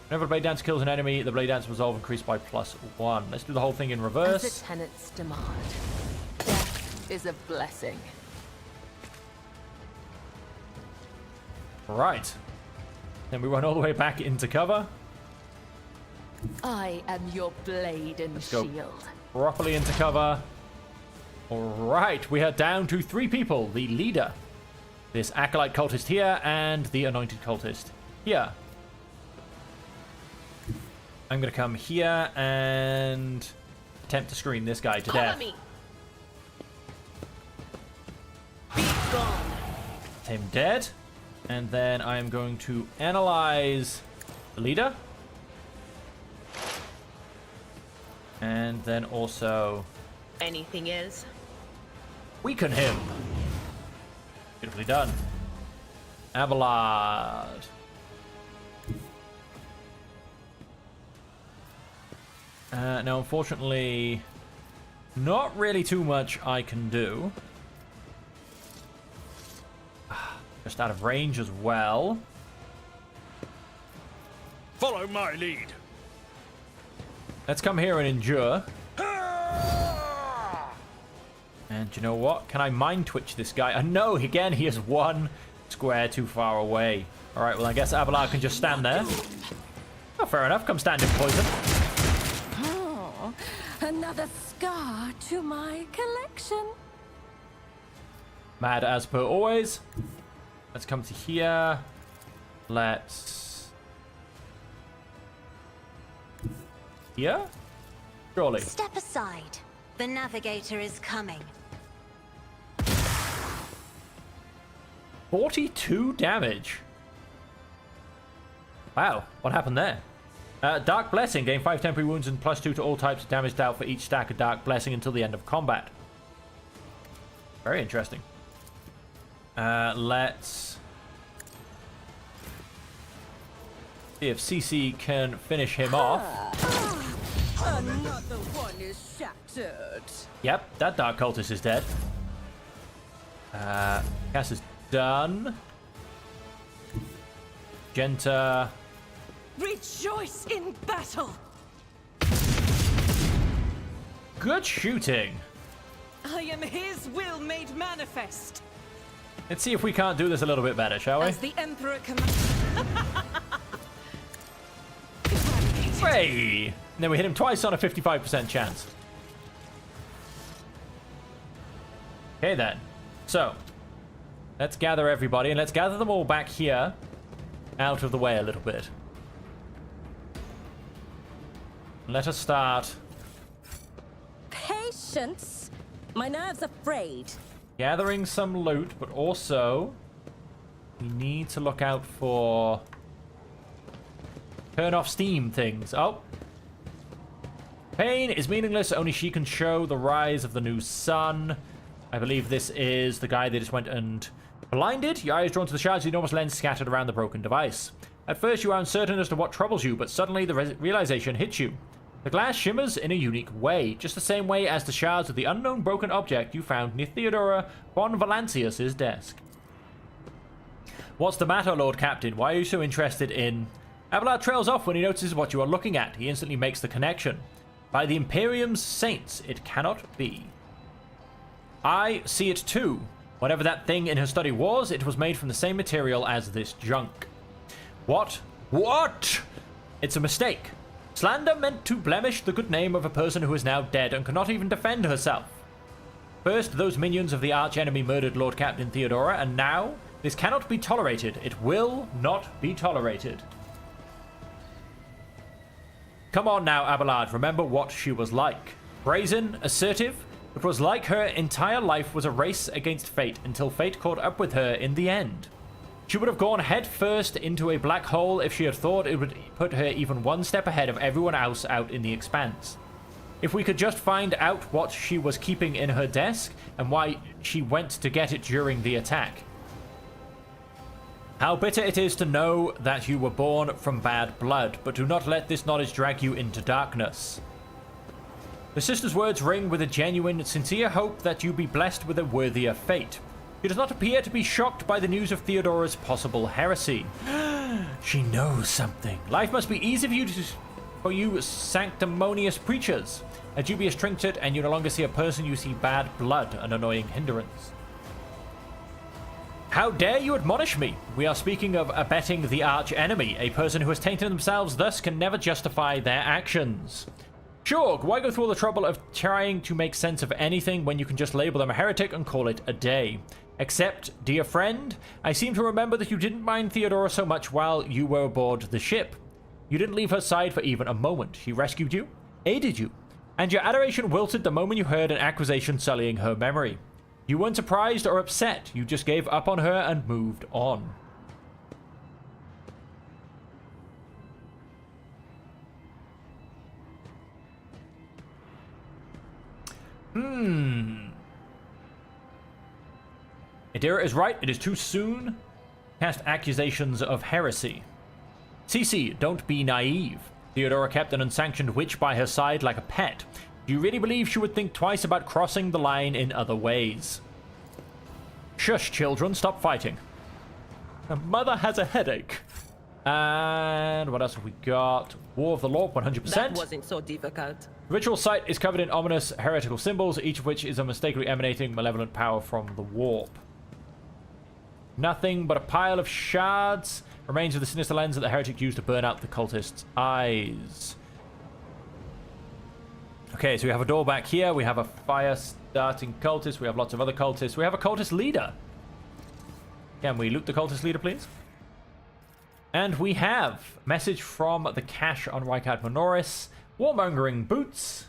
S1: Whenever the Blade Dance kills an enemy, the Blade Dance resolve increased by +1. Let's do the whole thing in reverse.
S3: As the tenets demand, death is a blessing.
S1: Right. Then we run all the way back into cover.
S3: I am your blade and
S1: Let's go
S3: shield.
S1: properly into cover. Alright, we are down to 3 people. The leader, this Acolyte cultist here, and the Anointed cultist here. I'm going to come here and attempt to scream this guy to death.
S8: Me.
S9: Be gone.
S1: Him dead. And then I am going to analyze the leader. And then also
S8: Anything is.
S1: weaken him. Beautifully done. Abelard. Now, unfortunately, not really too much I can do. Just out of range as well.
S4: Follow my lead.
S1: Let's come here and endure. And you know what? Can I mind twitch this guy? No, again, he is 1 square too far away. All right, well, I guess Abelard can just stand there. Oh, fair enough. Come stand in poison.
S2: Oh, another scar to my collection.
S1: Mad as per always. Let's come to here. Let's... Here? Surely.
S10: Step aside. The navigator is coming.
S1: 42 damage. Wow, what happened there? Dark Blessing. Gain 5 temporary wounds and +2 to all types of damage dealt for each stack of Dark Blessing until the end of combat. Very interesting. Let's see if CC can finish him off.
S2: Another one is shattered.
S1: Yep, that Dark Cultist is dead. Cass is done. Genta.
S9: Rejoice in battle.
S1: Good shooting.
S9: I am his will made manifest.
S1: Let's see if we can't do this a little bit better, shall we?
S9: As the Emperor commands.
S1: Hey! And then we hit him twice on a 55% chance. Okay then. So, let's gather everybody and let's gather them all back here. Out of the way a little bit. Let us start
S2: Patience. My nerves are frayed.
S1: gathering some loot, but also we need to look out for turn off steam things. Oh. Pain is meaningless. Only she can show the rise of the new sun. I believe this is the guy that just went and blinded. Your eye is drawn to the shards of the enormous lens scattered around the broken device. At first you are uncertain as to what troubles you, but suddenly the realization hits you. The glass shimmers in a unique way, just the same way as the shards of the unknown broken object you found near Theodora von Valancius's desk. What's the matter, Lord Captain? Why are you so interested in... Abelard trails off when he notices what you are looking at. He instantly makes the connection. By the Imperium's saints, it cannot be. I see it too. Whatever that thing in her study was, it was made from the same material as this junk. What? What? It's a mistake. Slander meant to blemish the good name of a person who is now dead and cannot even defend herself. First, those minions of the archenemy murdered Lord Captain Theodora, and now, this cannot be tolerated. It will not be tolerated. Come on now, Abelard, remember what she was like. Brazen, assertive, it was like her entire life was a race against fate until fate caught up with her in the end. She would have gone head first into a black hole if she had thought it would put her even one step ahead of everyone else out in the expanse. If we could just find out what she was keeping in her desk and why she went to get it during the attack. How bitter it is to know that you were born from bad blood, but do not let this knowledge drag you into darkness. The sister's words ring with a genuine, sincere hope that you be blessed with a worthier fate. She does not appear to be shocked by the news of Theodora's possible heresy. She knows something. Life must be easy for you sanctimonious preachers. A dubious trinket, and you no longer see a person, you see bad blood, an annoying hindrance. How dare you admonish me? We are speaking of abetting the arch enemy. A person who has tainted themselves thus can never justify their actions. Sure, why go through all the trouble of trying to make sense of anything when you can just label them a heretic and call it a day? Except, dear friend, I seem to remember that you didn't mind Theodora so much while you were aboard the ship. You didn't leave her side for even a moment. She rescued you, aided you, and your adoration wilted the moment you heard an accusation sullying her memory. You weren't surprised or upset. You just gave up on her and moved on. Adira is right. It is too soon. Cast accusations of heresy. Cece, don't be naive. Theodora kept an unsanctioned witch by her side like a pet. Do you really believe she would think twice about crossing the line in other ways? Shush, children. Stop fighting. Her mother has a headache. And what else have we got? War of the Law, 100%.
S9: That wasn't so difficult.
S1: The ritual site is covered in ominous heretical symbols, each of which is a mistakenly emanating malevolent power from the warp. Nothing but a pile of shards. Remains of the sinister lens that the heretic used to burn out the cultist's eyes. Okay, so we have a door back here. We have a fire-starting cultist. We have lots of other cultists. We have a cultist leader. Can we loot the cultist leader, please? And we have a message from the cache on Rykard Minoris. Warmongering boots.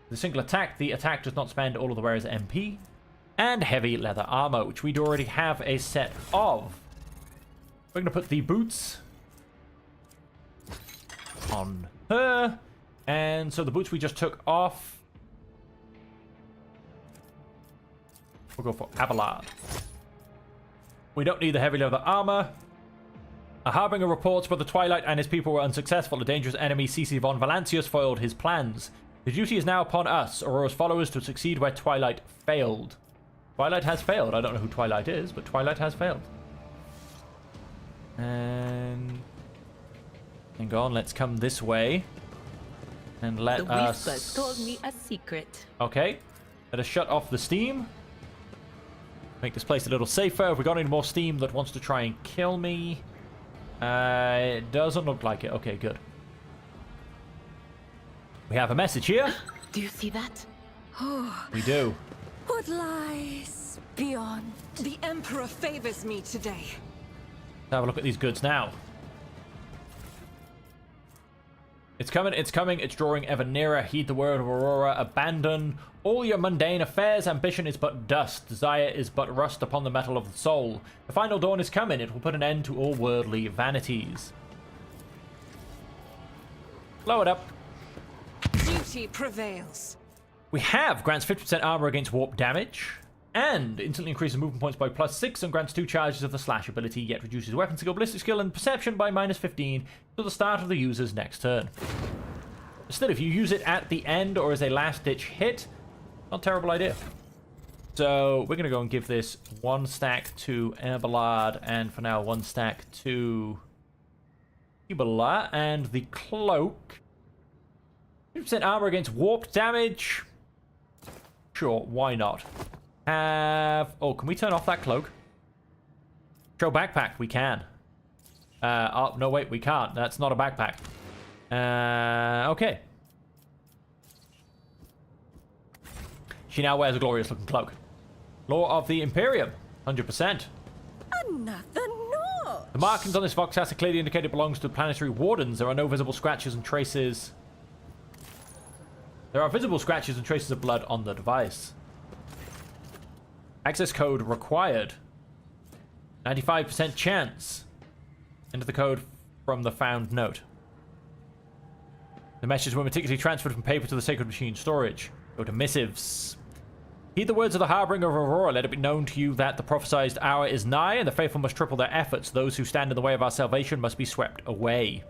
S1: The single attack. The attack does not spend all of the wearer's MP. And heavy leather armor, which we'd already have a set of. We're going to put the boots on her. And so the boots we just took off. We'll go for Abelard. We don't need the heavy leather armor. A harbinger reports, but the Twilight and his people were unsuccessful. A dangerous enemy, Cece von Valancius, foiled his plans. The duty is now upon us, Aurora's followers, to succeed where Twilight failed. Twilight has failed. I don't know who Twilight is, but Twilight has failed. And hang on, let's come this way. And let us...
S8: The Whispers told me a secret.
S1: Okay. Let us shut off the steam. Make this place a little safer. Have we got any more steam that wants to try and kill me? It doesn't look like it. Okay, good. We have a message here.
S8: Do you see that?
S1: We do.
S2: What lies beyond?
S9: The Emperor favors me today.
S1: Let's have a look at these goods now. It's coming, it's coming, it's drawing ever nearer. Heed the word of Aurora. Abandon all your mundane affairs. Ambition is but dust. Desire is but rust upon the metal of the soul. The final dawn is coming. It will put an end to all worldly vanities. Blow it up.
S9: Duty prevails.
S1: We have grants 50% armor against warp damage. And instantly increases movement points by +6 and grants 2 charges of the slash ability, yet reduces weapon skill, ballistic skill, and perception by -15 to the start of the user's next turn. Still, if you use it at the end or as a last-ditch hit, not a terrible idea. So we're going to go and give this 1 stack to Abelard, and for now 1 stack to Ibala, and the cloak. 50% armor against warp damage. Sure, why not? Oh, can we turn off that cloak? Show backpack. We can. Oh, no, wait, we can't. That's not a backpack. Okay. She now wears a glorious looking cloak. Law of the Imperium. 100%.
S2: Another notch.
S1: The markings on this Voxas are clearly indicated belongs to planetary wardens. There are no visible scratches and traces. There are visible scratches and traces of blood on the device. Access code required. 95% chance. Enter the code from the found note. The messages were meticulously transferred from paper to the sacred machine storage. Go to missives. Heed the words of the harbinger of Aurora. Let it be known to you that the prophesied hour is nigh, and the faithful must triple their efforts. Those who stand in the way of our salvation must be swept away.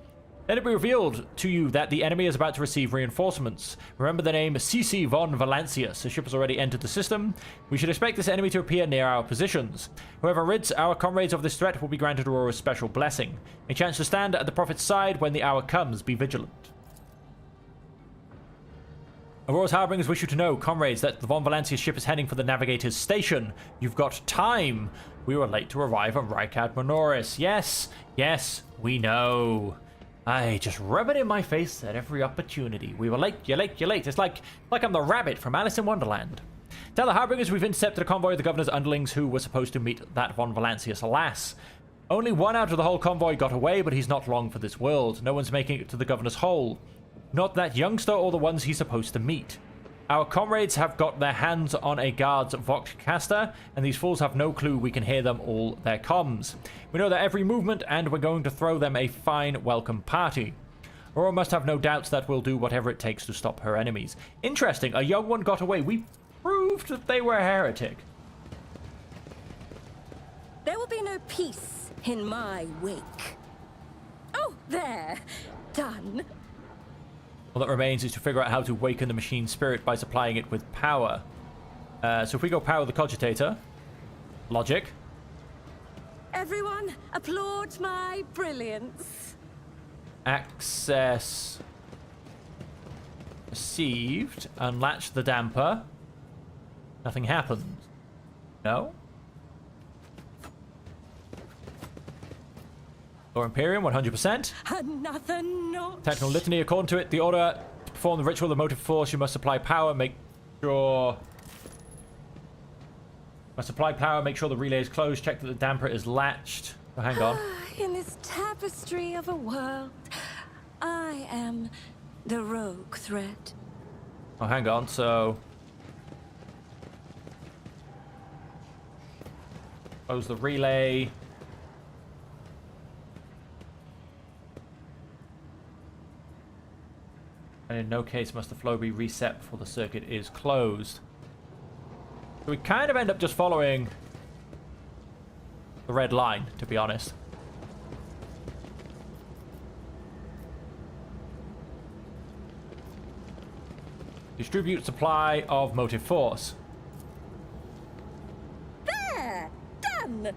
S1: Let it be revealed to you that the enemy is about to receive reinforcements. Remember the name CC von Valancius. The ship has already entered the system. We should expect this enemy to appear near our positions. Whoever rids our comrades of this threat will be granted Aurora's special blessing. A chance to stand at the Prophet's side when the hour comes. Be vigilant. Aurora's Harbingers wish you to know, comrades, that the von Valancius ship is heading for the Navigator's station. You've got time. We were late to arrive at Rykad Minoris. Yes, yes, we know. I just rub it in my face at every opportunity. We were late, you're late, you're late. It's like I'm the rabbit from Alice in Wonderland. Tell the Harbingers we've intercepted a convoy of the Governor's underlings who were supposed to meet that von Valancius. Alas, only one out of the whole convoy got away, but he's not long for this world. No one's making it to the Governor's Hole. Not that youngster or the ones he's supposed to meet. Our comrades have got their hands on a guard's Voxcaster, and these fools have no clue we can hear them all their comms. We know their every movement, and we're going to throw them a fine welcome party. Aurora must have no doubts that we'll do whatever it takes to stop her enemies. Interesting, a young one got away. We proved that they were a heretic.
S2: There will be no peace in my wake. Oh, there. Done.
S1: All that remains is to figure out how to waken the machine spirit by supplying it with power. So if we go power the cogitator, logic.
S2: Everyone, applaud my brilliance.
S1: Access received. Unlatch the damper. Nothing happens. No? Or Imperium, 100%.
S2: Another notch.
S1: Technical litany. According to it, the order to perform the ritual of the motive force, you must supply power, make sure the relay is closed, check that the damper is latched. Oh, hang on.
S2: In this tapestry of a world, I am the rogue thread.
S1: Oh, hang on, so close the relay. And in no case must the flow be reset before the circuit is closed. So we kind of end up just following the red line, to be honest. Distribute supply of motive force.
S2: There! Done!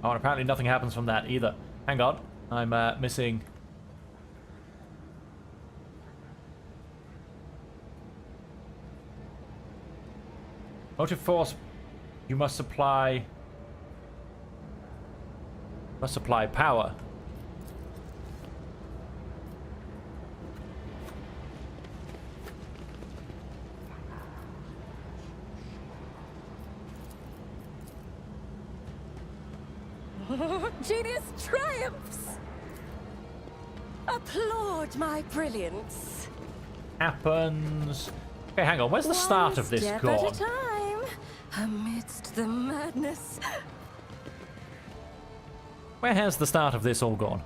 S1: Oh, and apparently nothing happens from that either. Hang on. I'm missing... Motive force, you must supply power.
S2: Genius triumphs! Applaud my brilliance.
S1: Happens. Okay, hang on. Where's the start of this
S2: step
S1: gone?
S2: at a time, amidst the madness.
S1: Where has the start of this all gone?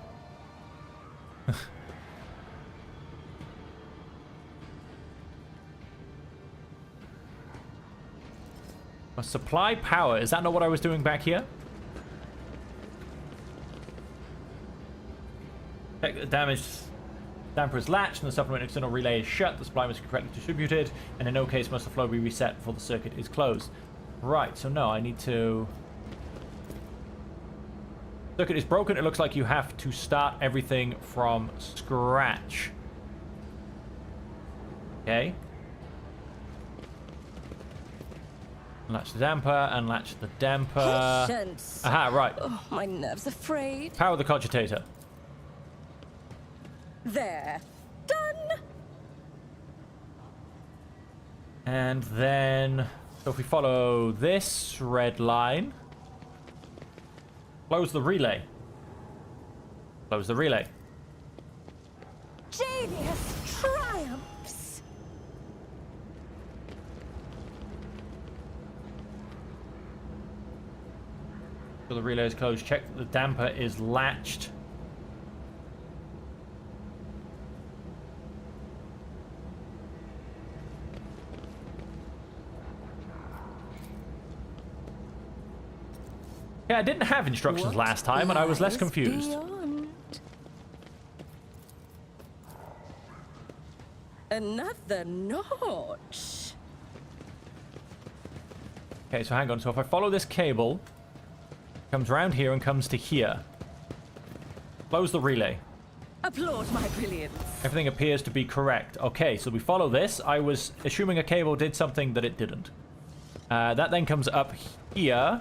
S1: Must supply power. Is that not what I was doing back here? Check the damage. Damper is latched and the supplement external relay is shut. The supply must be correctly distributed, and in no case must the flow be reset before the circuit is closed. Right, so no, I need to... Circuit is broken. It looks like you have to start everything from scratch. Okay. Unlatch the damper, unlatch the damper.
S2: Patience.
S1: Aha, right.
S2: Oh, my nerves are frayed.
S1: Power the cogitator.
S2: There. Done.
S1: And then, so if we follow this red line, close the relay. Close the relay.
S2: Genius triumphs.
S1: So the relay is closed. Check that the damper is latched. Yeah, I didn't have instructions last time, and I was less confused.
S2: Beyond? Another notch.
S1: Okay, so hang on. So if I follow this cable, it comes around here and comes to here. Close the relay.
S2: Applaud my brilliance.
S1: Everything appears to be correct. Okay, so we follow this. I was assuming a cable did something that it didn't. That then comes up here.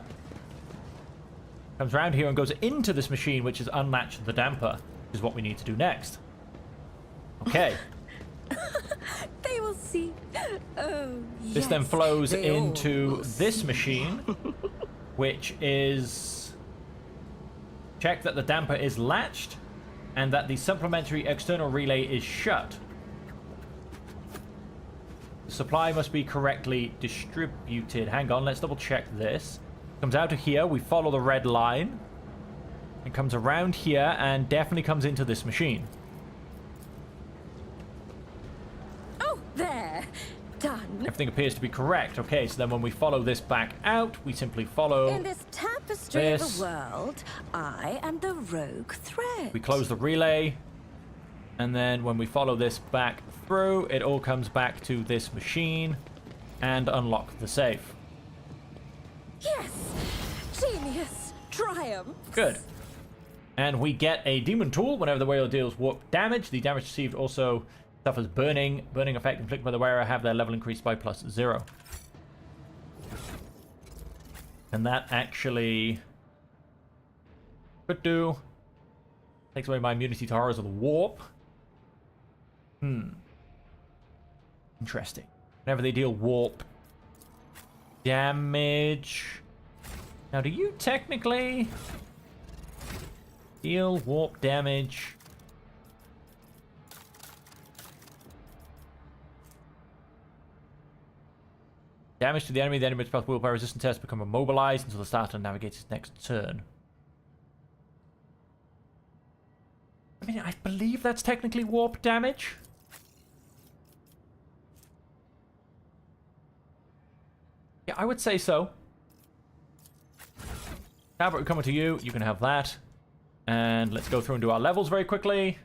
S1: Comes around here and goes into this machine, which is unlatched the damper, which is what we need to do next. Okay.
S2: They will see. Oh,
S1: This then flows into this machine, which is... Check that the damper is latched and that the supplementary external relay is shut. The supply must be correctly distributed. Hang on, let's double check this. Comes out of here, we follow the red line. It comes around here and definitely comes into this machine.
S2: Oh, there. Done.
S1: Everything appears to be correct. Okay, so then when we follow this back out, we simply follow
S2: In this tapestry of a world, I am the rogue thread.
S1: We close the relay, and then when we follow this back through, it all comes back to this machine and unlock the safe.
S2: Yes! Genius! Triumph!
S1: Good. And we get a demon tool whenever the whale deals warp damage. The damage received also suffers burning. Burning effect inflicted by the wearer have their level increased by +0. And that actually could do. Takes away my immunity to horrors of the warp. Interesting. Whenever they deal warp damage. Now, do you technically deal warp damage? Damage to the enemy makes path willpower resistant tests become immobilized until the starter navigates his next turn. I mean, I believe that's technically warp damage. Yeah, I would say so. Albert, we're coming to you. You can have that. And let's go through and do our levels very quickly.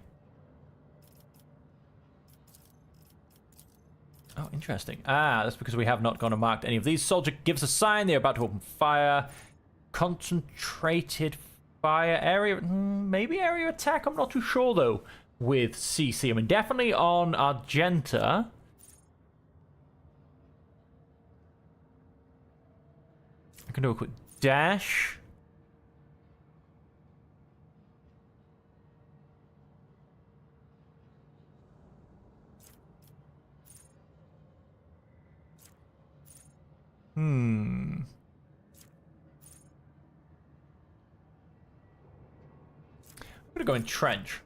S1: Oh, interesting. Ah, that's because we have not gone and marked any of these. Soldier gives a sign. They're about to open fire. Concentrated fire area. Maybe area attack. I'm not too sure, though, with CC. I mean, definitely on Argenta. I can do a quick dash. I'm gonna go in trench.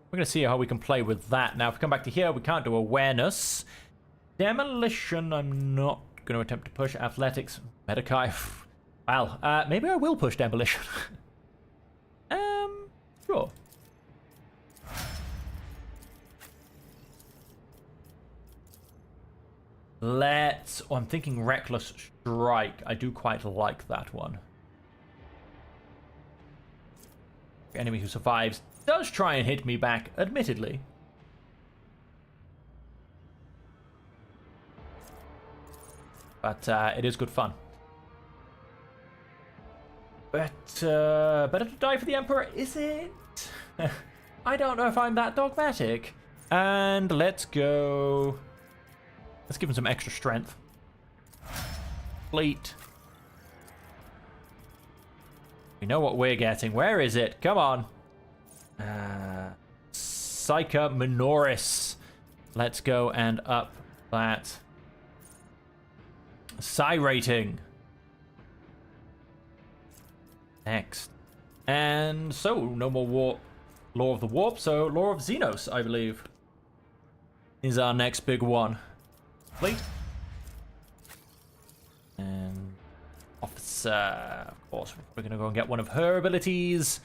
S1: We're gonna see how we can play with that. Now, if we come back to here, we can't do awareness. Demolition, I'm not gonna attempt to push. Athletics, Medikai. Well, maybe I will push demolition. Sure. Oh, I'm thinking Reckless Strike. I do quite like that one. Enemy who survives does try and hit me back, admittedly. But it is good fun. But better to die for the Emperor, is it? I don't know if I'm that dogmatic. And let's go... Let's give him some extra strength. Fleet. We know what we're getting. Where is it? Come on. Psycha Minoris. Let's go and up that Psi rating. Next. And so, no more warp. Law of the Warp, so Law of Xenos, I believe, is our next big one. Fleet. And Officer, of course, we're going to go and get one of her abilities.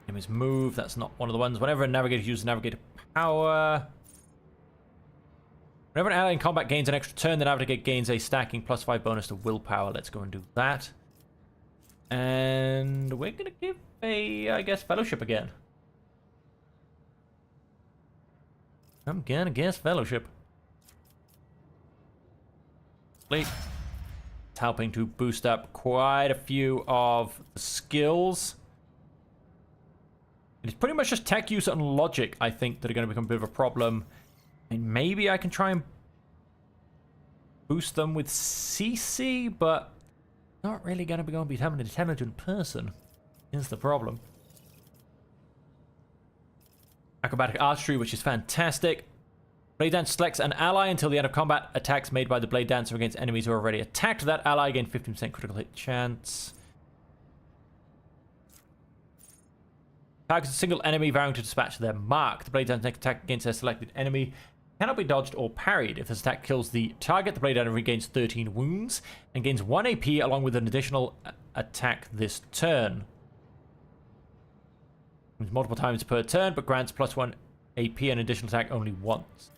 S1: Enemy's move, that's not one of the ones. Whenever a navigator uses navigator power. Whenever an ally in combat gains an extra turn, the navigator gains a stacking +5 bonus to willpower. Let's go and do that. And we're going to give a, I guess, fellowship again. I'm gonna guess Fellowship. Fleet. It's helping to boost up quite a few of the skills. It's pretty much just tech use and logic, I think, that are going to become a bit of a problem. And maybe I can try and boost them with CC, but not really going to be having an intelligent person is the problem. Acrobatic archery, which is fantastic. Blade Dance selects an ally until the end of combat. Attacks made by the Blade Dancer against enemies who are already attacked. That ally gain 15% critical hit chance. Targets a single enemy vowing to dispatch their mark. The Blade Dancer's next attack against a selected enemy cannot be dodged or parried. If this attack kills the target, the Blade Dancer regains 13 wounds and gains 1 AP along with an additional attack this turn. Multiple times per turn, but grants +1 AP and additional attack only once.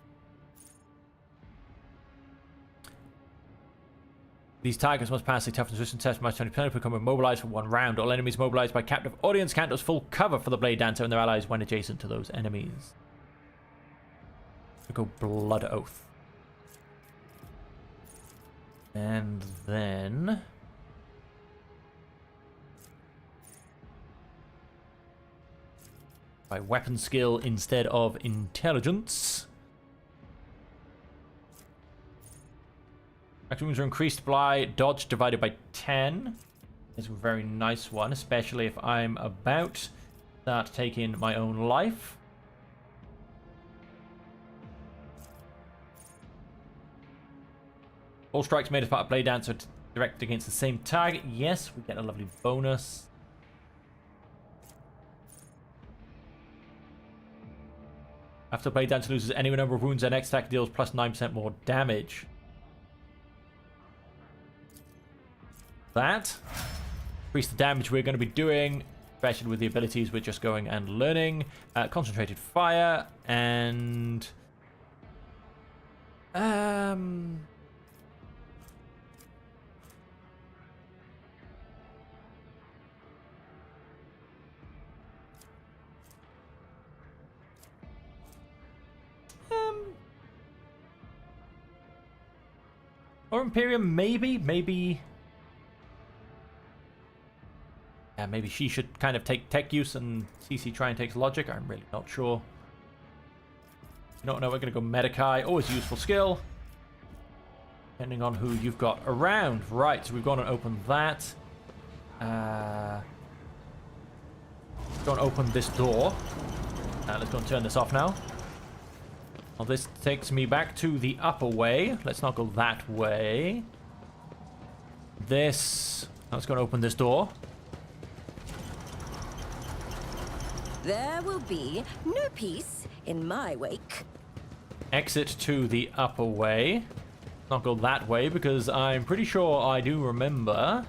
S1: These targets must pass a toughness resistance test by 20% become immobilized for 1 round. All enemies mobilized by captive audience count as full cover for the Blade Dancer and their allies when adjacent to those enemies. We go Blood Oath. And then by weapon skill instead of intelligence. Action wounds are increased by dodge divided by 10. It's a very nice one, especially if I'm about to start taking my own life. All strikes made as part of Blade Dancer directed against the same target. Yes, we get a lovely bonus. After Blade Dancer loses any number of wounds, their next attack deals +9% more damage. That increase the damage we're going to be doing, especially with the abilities we're just going and learning. Concentrated fire and or Imperium, maybe. Yeah, maybe she should kind of take tech use and CC try and takes logic. I'm really not sure. You don't know, we're going to go Medicae. Always a useful skill. Depending on who you've got around. Right, so we've gone and opened that. Go and open this door. Let's go and turn this off now. Well, this takes me back to the upper way. Let's not go that way. Let's go and open this door.
S2: There will be no peace in my wake.
S1: Exit to the upper way. Not go that way because I'm pretty sure I do remember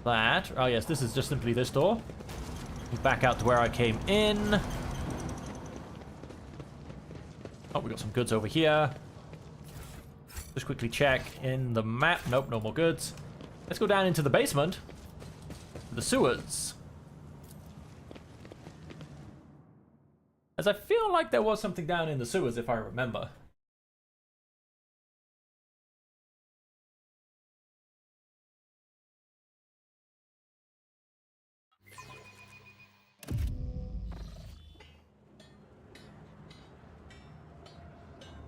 S1: that. Oh yes, this is just simply this door. Back out to where I came in. Oh, we got some goods over here. Just quickly check in the map. Nope, no more goods. Let's go down into the basement. The sewers. As I feel like there was something down in the sewers, if I remember.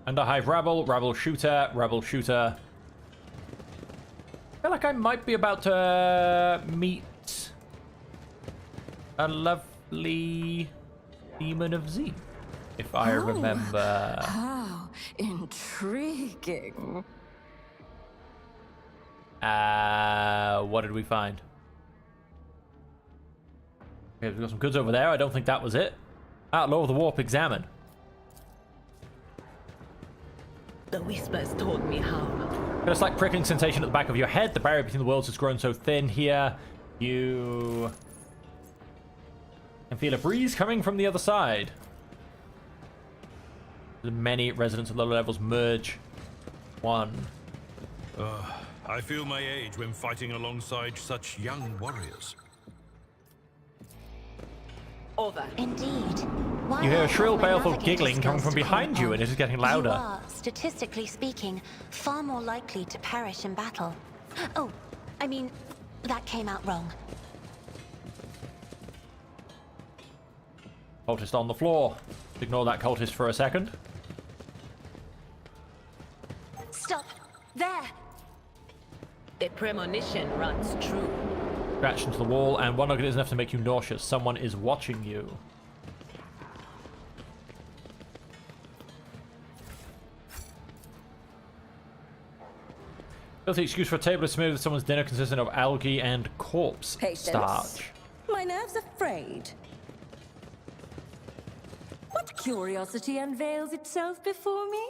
S1: Underhive Rabble Shooter, Rebel Shooter. I feel like I might be about to meet a lovely Demon of Z, if I remember.
S2: How intriguing.
S1: What did we find? Okay, we've got some goods over there. I don't think that was it. Outlaw of the Warp, examine.
S9: The whispers told me how.
S1: Got a slight prickling sensation at the back of your head. The barrier between the worlds has grown so thin here. You can feel a breeze coming from the other side. The many residents of lower levels merge. One.
S4: I feel my age when fighting alongside such young warriors.
S9: Over.
S10: Indeed. While
S1: You hear
S10: I
S1: a shrill,
S10: have my
S1: baleful
S10: navigator
S1: giggling coming
S10: skills
S1: from
S10: to
S1: behind
S10: call
S1: you,
S10: on,
S1: and it is getting louder.
S10: You are, statistically speaking, far more likely to perish in battle. Oh, I mean, that came out wrong.
S1: Cultist on the floor. Ignore that cultist for a second.
S10: Stop! There!
S8: The premonition runs true.
S1: Scratch into the wall, and one look at it is enough to make you nauseous. Someone is watching you. Filthy excuse for a table is smooth with someone's dinner consisting of algae and corpse
S2: Patience.
S1: starch.
S2: My nerves are frayed. What curiosity unveils itself before me?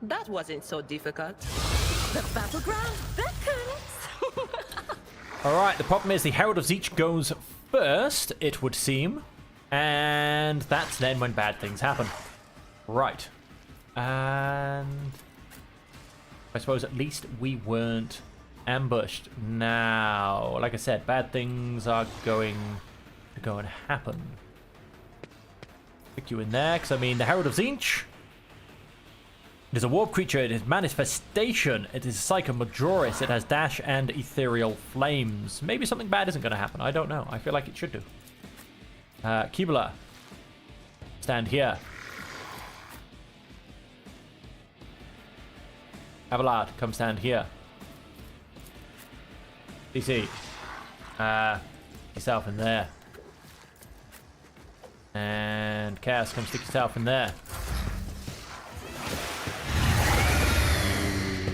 S8: That wasn't so difficult.
S2: The battleground beckons.
S1: Alright, the problem is the Herald of Zeech goes first, it would seem. And that's then when bad things happen. Right. And I suppose at least we weren't ambushed. Now, like I said, bad things are going to go and happen. Stick you in there, because I mean, the Herald of Zeech. It is a warp creature, it is manifestation, it is Psycho Majoris, it has dash and ethereal flames. Maybe something bad isn't going to happen, I don't know. I feel like it should do. Kibula, stand here. Abelard, come stand here. DC, yourself in there. And Chaos, come stick yourself in there.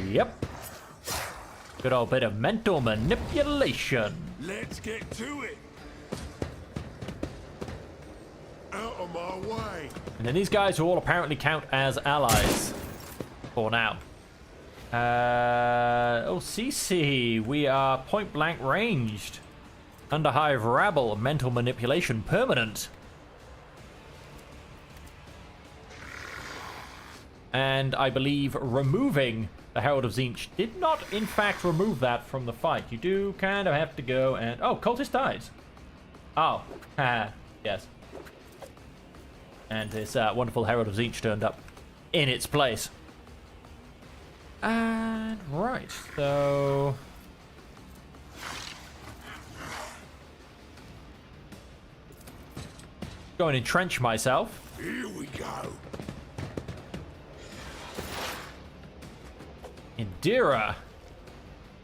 S1: Yep. Good old bit of mental manipulation.
S7: Let's get to it. Out of my way.
S1: And then these guys who all apparently count as allies. For now. Oh, CC. We are point blank ranged. Underhive rabble. Mental manipulation permanent. And I believe removing the Herald of Zeech did not, in fact, remove that from the fight. You do kind of have to go and... Oh, cultist dies. Oh, yes. And this wonderful Herald of Zeech turned up in its place. And right, so... Go and entrench myself.
S7: Here we go.
S1: Indira.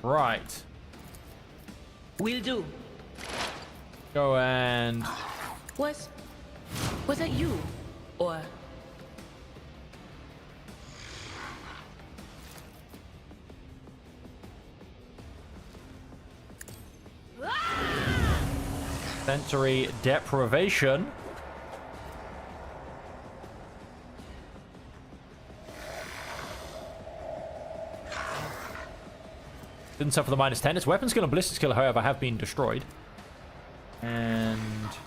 S1: Right.
S8: Will do.
S1: Go and...
S8: Was that you? Or...
S1: Sensory deprivation. Didn't suffer the -10. Its weapon skill and ballistic skill, however, have been destroyed. And...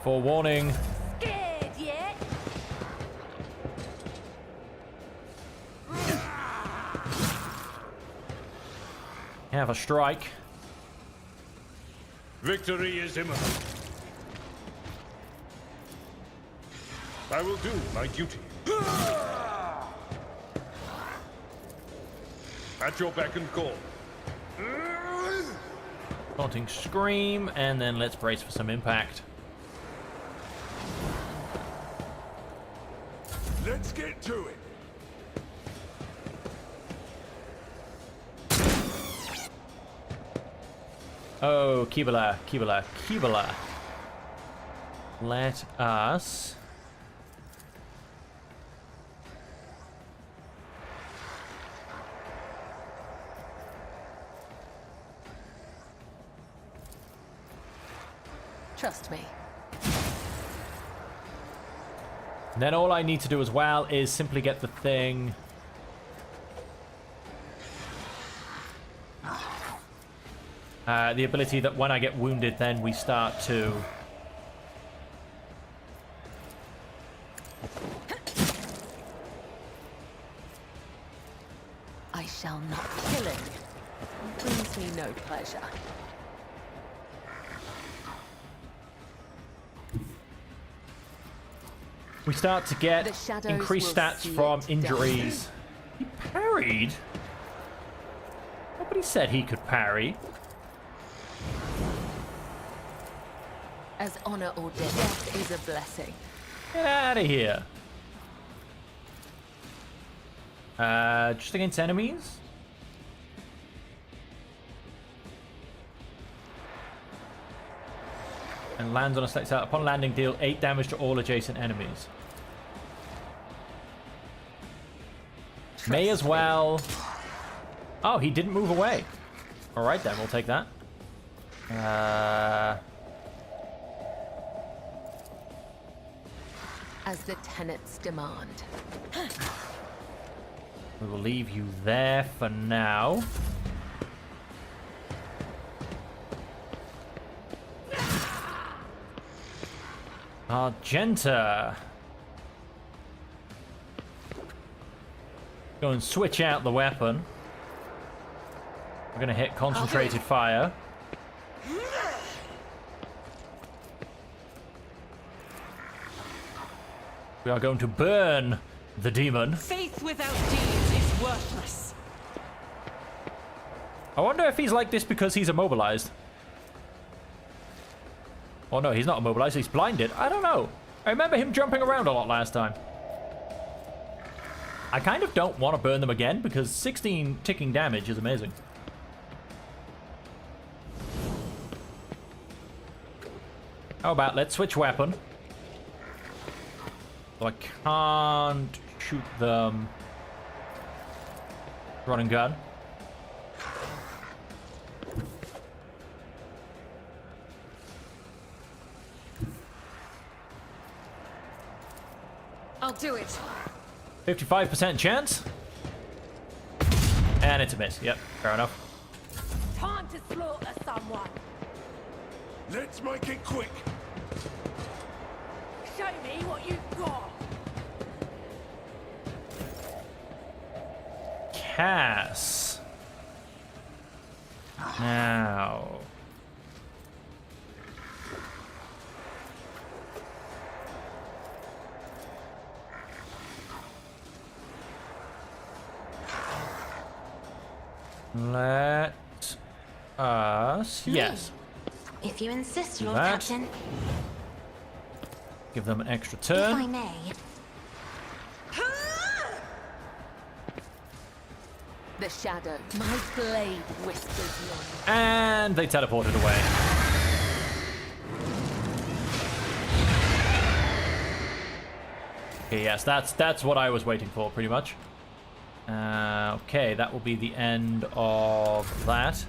S1: Forewarning.
S2: Scared yet?
S1: Have a strike.
S4: Victory is imminent. I will do my duty. At your beck and call.
S1: Taunting scream, and then let's brace for some impact.
S7: Let's get to it.
S1: Oh, Kibula, Kibula, Kibula. Let us...
S3: Trust me.
S1: And then all I need to do as well is simply get the thing... the ability that when I get wounded, then we start to...
S3: I shall not kill it. Brings me no pleasure.
S1: we start to get
S3: The shadows
S1: increased
S3: will
S1: stats
S3: see
S1: from
S3: it
S1: injuries. He parried? Nobody said he could parry.
S3: As honor or death is a blessing.
S1: Get out of here. Just against enemies? And lands on a select cell. Upon landing, deal 8 damage to all adjacent enemies. May as well. Oh, he didn't move away. Alright then, we'll take that.
S3: As the tenets demand.
S1: We will leave you there for now. Argenta. Go and switch out the weapon. We're going to hit concentrated fire. We are going to burn the demon.
S9: Faith without deeds is worthless.
S1: I wonder if he's like this because he's immobilized. Oh no, he's not immobilized, he's blinded. I don't know. I remember him jumping around a lot last time. I kind of don't want to burn them again because 16 ticking damage is amazing. How about let's switch weapon. So I can't shoot them. Run and gun.
S2: I'll do it.
S1: 55% chance. And it's a miss. Yep, fair enough.
S2: Time to slaughter someone.
S7: Let's make it quick.
S2: Show me what you've got.
S1: Cass. Now. Let us... Yes.
S10: If you insist,
S1: Do
S10: Lord
S1: that.
S10: Captain.
S1: Give them an extra
S10: If I
S1: turn.
S10: may.
S3: The shadow. My blade whispers yonder.
S1: And they teleported away. Okay, yes, that's what I was waiting for, pretty much. Okay, that will be the end of that.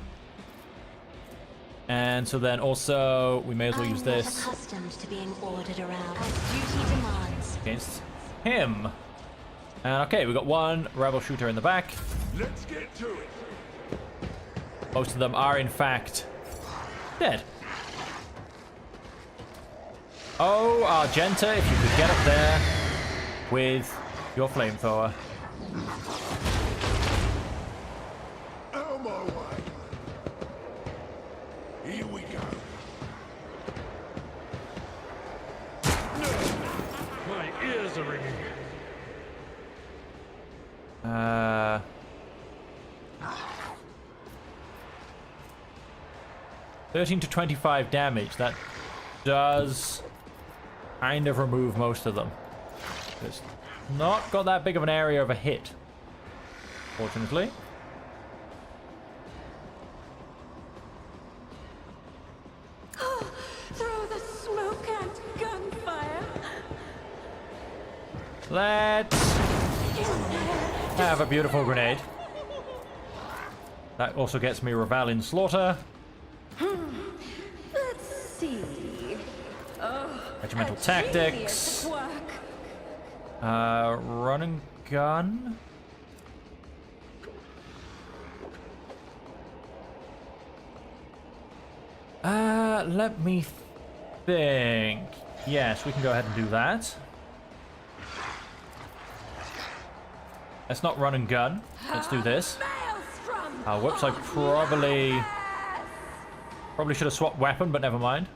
S1: And so then also, we may as well use
S10: I'm
S1: this
S10: not accustomed to being ordered around as duty demands.
S1: against him. And okay, we got one rebel shooter in the back.
S7: Let's get to it.
S1: Most of them are, in fact, dead. Oh, Argenta, if you could get up there with your flamethrower.
S7: Out of my way. Here we go.
S4: My ears are ringing.
S1: 13 to 25 damage. That does kind of remove most of them. It's not got that big of an area of a hit, fortunately.
S2: Throw the smoke and gunfire.
S1: Let's have a beautiful grenade. That also gets me Revalin Slaughter.
S2: Let's see.
S1: Regimental
S2: A
S1: Tactics.
S2: genius at work.
S1: Run and gun. Let me think. Yes, we can go ahead and do that. Let's not run and gun. Let's do this.
S2: Maelstrom.
S1: Whoops, I probably should have swapped weapon, but never mind.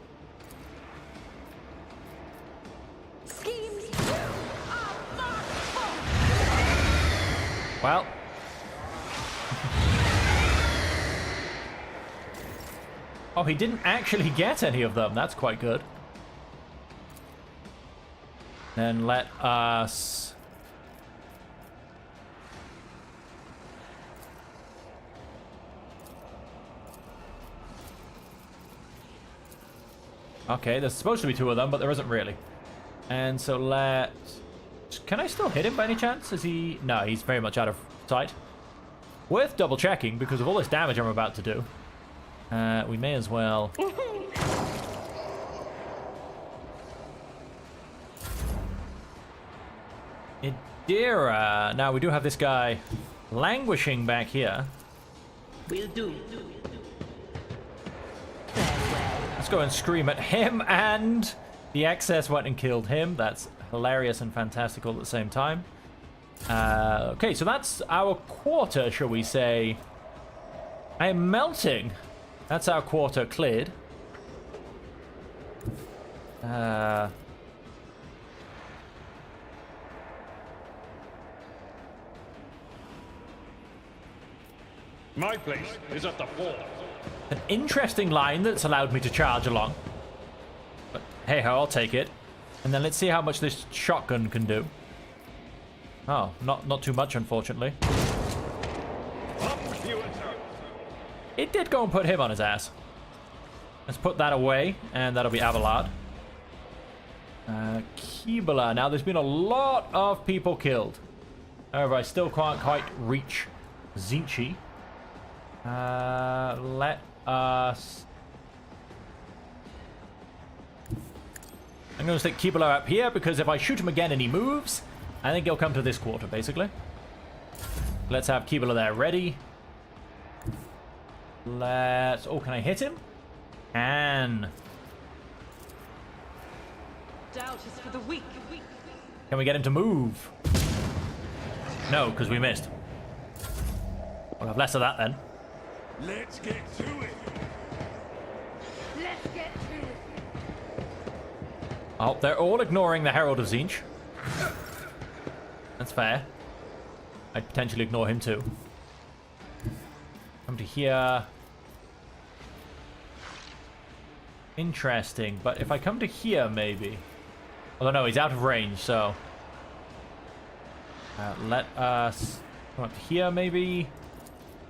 S2: Schemes.
S1: Well. Oh, he didn't actually get any of them. That's quite good. Then let us... Okay, there's supposed to be 2 of them, but there isn't really. And so let's... Can I still hit him by any chance? Is he... No, he's very much out of sight. Worth double checking because of all this damage I'm about to do. We may as well... Idira. Now we do have this guy languishing back here.
S9: Will do.
S1: Let's go and scream at him, and the excess went and killed him. That's hilarious and fantastical at the same time. Okay, so that's our quarter, shall we say. I am melting. That's our quarter cleared.
S4: My place is at the fort.
S1: An interesting line that's allowed me to charge along. But hey ho, I'll take it. And then let's see how much this shotgun can do. Oh, not too much, unfortunately. It did go and put him on his ass. Let's put that away, and that'll be Abelard. Kibala. Now, there's been a lot of people killed. However, I still can't quite reach Zinchi. Let us... I'm going to stick Kibala up here, because if I shoot him again and he moves, I think he'll come to this quarter, basically. Let's have Kibala there ready. Let's... Oh, can I hit him? Can
S9: For the weak.
S1: we get him to move? No, because we missed. We'll have less of that then.
S7: Let's get to it.
S2: Let's get to it.
S1: Oh, they're all ignoring the Herald of Tzeentch. That's fair. I'd potentially ignore him too. Come to here. Interesting, but if I come to here, maybe. Although no, he's out of range, so let us come up to here, maybe.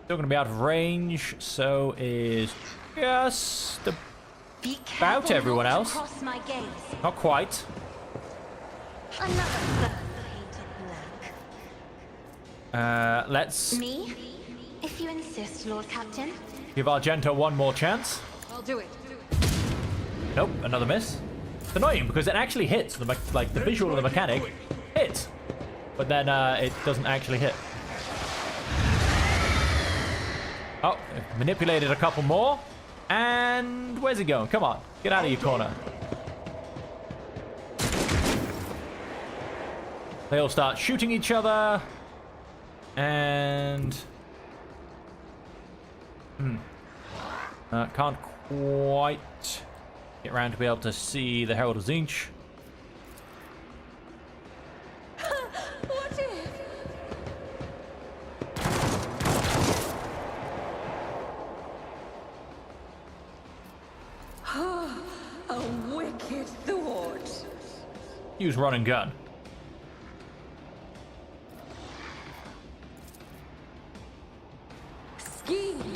S1: Still going to be out of range. So is just about everyone else.
S10: My gaze.
S1: Not quite.
S10: Another bird painted black.
S1: Let's
S10: Me? If you insist, Lord Captain.
S1: give Argento one more chance.
S6: I'll do it.
S1: Nope, another miss. It's annoying because it actually hits. The visual of the mechanic hits, but then it doesn't actually hit. Oh, manipulated a couple more. And where's he going? Come on, get out of your corner. They all start shooting each other. And... can't quite get around to be able to see the Herald of Tzeentch.
S2: What if? A wicked thought.
S1: Use run and gun.
S2: Scheme.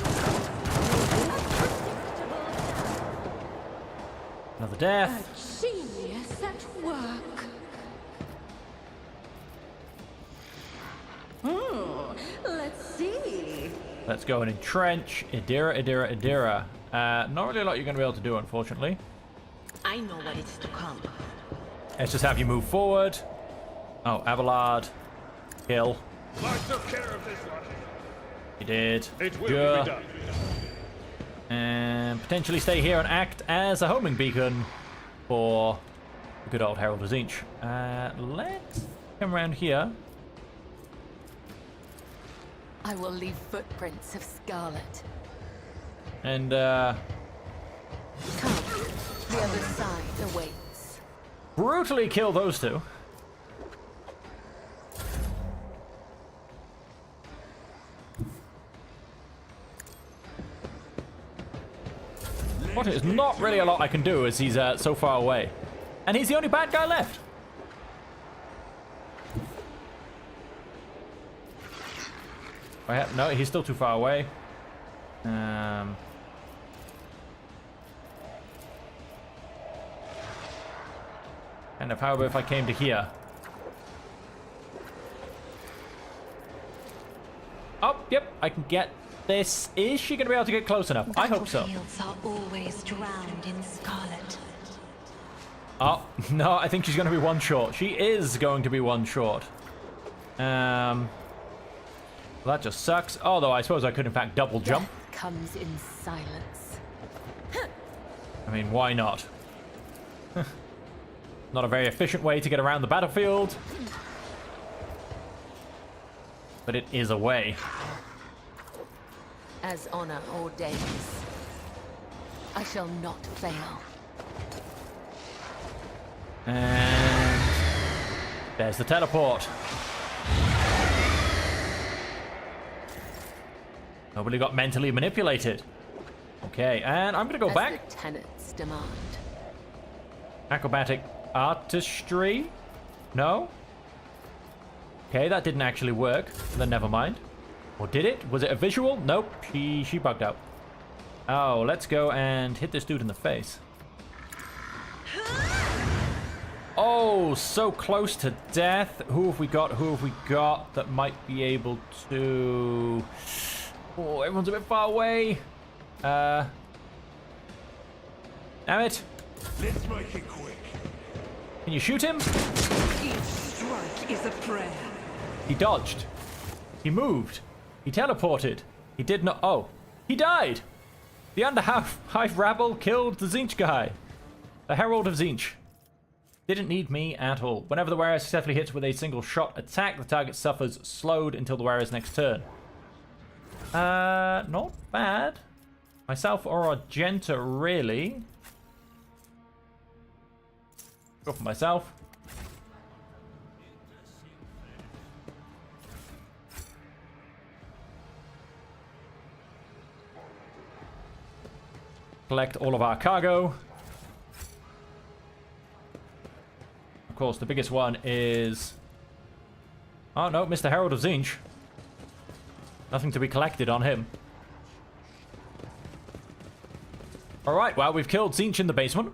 S1: Another death.
S2: A genius at work. Let's see.
S1: Let's go and entrench. Idira. Not really a lot you're going to be able to do, unfortunately.
S9: I know what is to come.
S1: Let's just have you move forward. Oh, Abelard. Kill.
S4: I took care of this one.
S1: He did.
S4: It will
S1: Sure.
S4: be done.
S1: And potentially stay here and act as a homing beacon for the good old Herald of Tzeentch. Let's come around here.
S3: I will leave footprints of Scarlet.
S1: And,
S3: Come. The other side awaits.
S1: brutally kill those two. Unfortunately, there's not really a lot I can do as he's so far away. And he's the only bad guy left. No, he's still too far away. Kind of, however, if I came to here. Oh, yep, I can get this. Is she going to be able to get close enough? I hope so.
S6: Battlefields are always drowned in scarlet.
S1: Oh, no, I think she's going to be one short. She is going to be one short. Well, that just sucks. Although I suppose I could, in fact, double jump.
S3: Death comes in silence.
S1: I mean, why not? Not a very efficient way to get around the battlefield. But it is a way.
S3: As honor ordains, I shall not fail.
S1: And there's the teleport. Nobody got mentally manipulated. Okay, and I'm gonna go back.
S3: The tenets demand.
S1: Acrobatic artistry? No? Okay, that didn't actually work. Then never mind. Or did it? Was it a visual? Nope. She bugged out. Oh, let's go and hit this dude in the face. Oh, so close to death. Who have we got? Who have we got that might be able to... Oh, everyone's a bit far away. Damn it.
S7: Let's make it quick.
S1: Can you shoot him?
S9: Each strike is a prayer.
S1: He dodged. He moved. He teleported. He did not... Oh, he died. The Underhive rabble killed the Tzeentch guy. The Herald of Tzeentch. Didn't need me at all. Whenever the wearer successfully hits with a single shot attack, the target suffers slowed until the wearer's next turn. Not bad. Myself or Argenta, really. Go for myself. Collect all of our cargo. Of course, the biggest one is... Oh no, Mr. Herald of Tzeentch. Nothing to be collected on him. Alright, well, we've killed Tzeentch in the basement.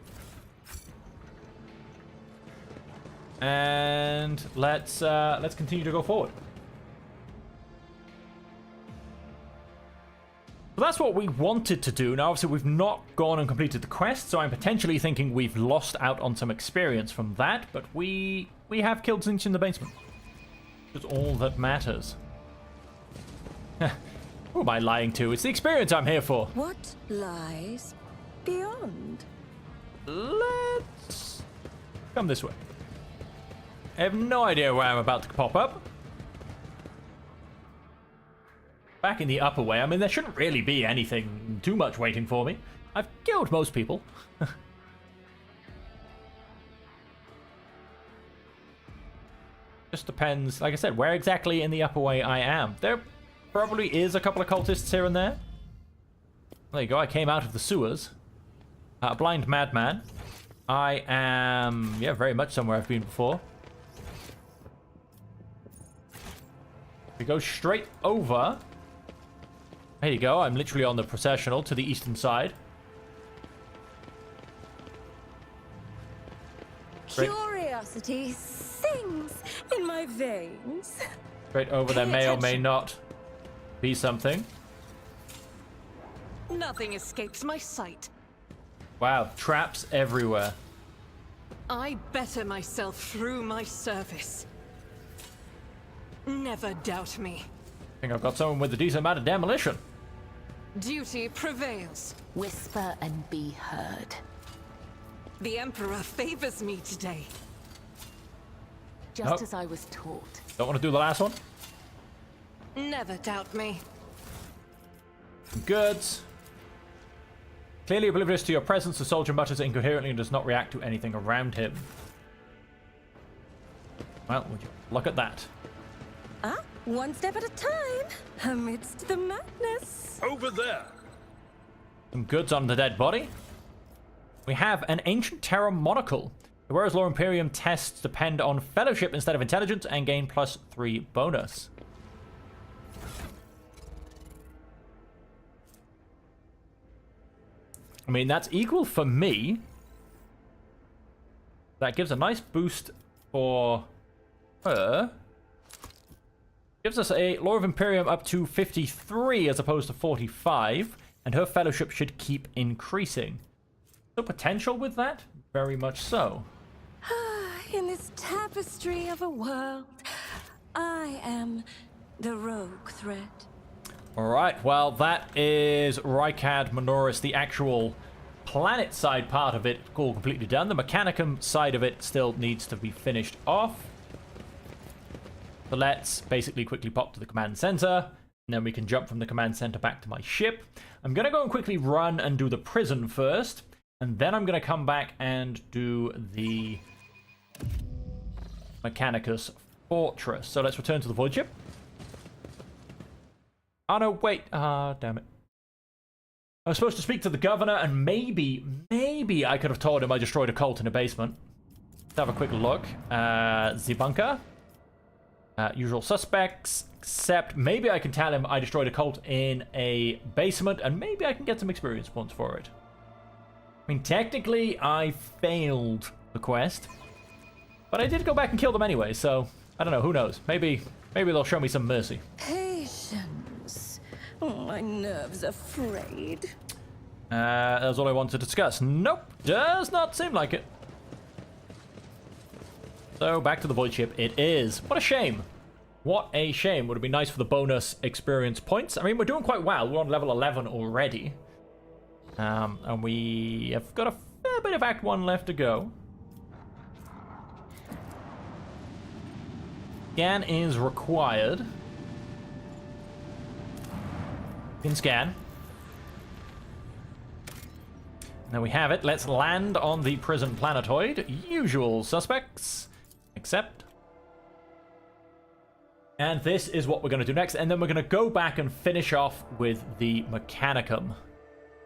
S1: And let's continue to go forward. Well, that's what we wanted to do. Now, obviously, we've not gone and completed the quest, so I'm potentially thinking we've lost out on some experience from that, but we have killed Tzeentch in the basement. It's all that matters. Who am I lying to? It's the experience I'm here for.
S2: What lies beyond?
S1: Let's come this way. I have no idea where I'm about to pop up. Back in the upper way, I mean, there shouldn't really be anything too much waiting for me. I've killed most people. Just depends, like I said, where exactly in the upper way I am. There probably is a couple of cultists here and there. There you go, I came out of the sewers. A blind madman. I am, yeah, very much somewhere I've been before. We go straight over. There you go, I'm literally on the processional to the eastern side.
S2: Curiosity sings in my veins.
S1: Straight over there may or may not be something.
S9: Nothing escapes my sight.
S1: Wow, traps everywhere.
S9: I better myself through my service. Never doubt me.
S1: I think I've got someone with a decent amount of demolition.
S9: Duty prevails.
S3: Whisper and be heard.
S9: The Emperor favors me today.
S3: Just as I was taught.
S1: Don't want to do the last one.
S9: Never doubt me.
S1: Goods. Clearly oblivious to your presence, the soldier mutters incoherently and does not react to anything around him. Well, would you look at that?
S2: Ah, one step at a time, amidst the madness.
S4: Over there.
S1: Some goods on the dead body. We have an Ancient Terror Monocle. The Warriors Law Imperium tests depend on Fellowship instead of Intelligence and gain +3 bonus. I mean, that's equal for me. That gives a nice boost for her. Gives us a Law of Imperium up to 53 as opposed to 45. And her Fellowship should keep increasing. So potential with that? Very much so.
S2: In this tapestry of a world, I am the rogue thread.
S1: Alright, well, that is Rykad Minoris, the actual planet side part of it, all completely done. The Mechanicum side of it still needs to be finished off. So let's basically quickly pop to the command center, and then we can jump from the command center back to my ship. I'm going to go and quickly run and do the prison first, and then I'm going to come back and do the Mechanicus Fortress. So let's return to the void ship. Oh no, wait. Damn it. I was supposed to speak to the governor, and maybe I could have told him I destroyed a cult in a basement. Let's have a quick look. The bunker. Usual suspects, except maybe I can tell him I destroyed a cult in a basement, and maybe I can get some experience points for it. I mean, technically, I failed the quest, but I did go back and kill them anyway, so I don't know, who knows? Maybe they'll show me some mercy.
S2: Patience. Oh, my nerves are frayed.
S1: That's all I wanted to discuss. Nope, does not seem like it. So, back to the void ship it is. What a shame. What a shame. Would it be nice for the bonus experience points? I mean, we're doing quite well. We're on level 11 already. And we have got a fair bit of Act 1 left to go. Scan is required. You can scan. There we have it. Let's land on the prison planetoid. Usual suspects. Accept. And this is what we're going to do next. And then we're going to go back and finish off with the Mechanicum.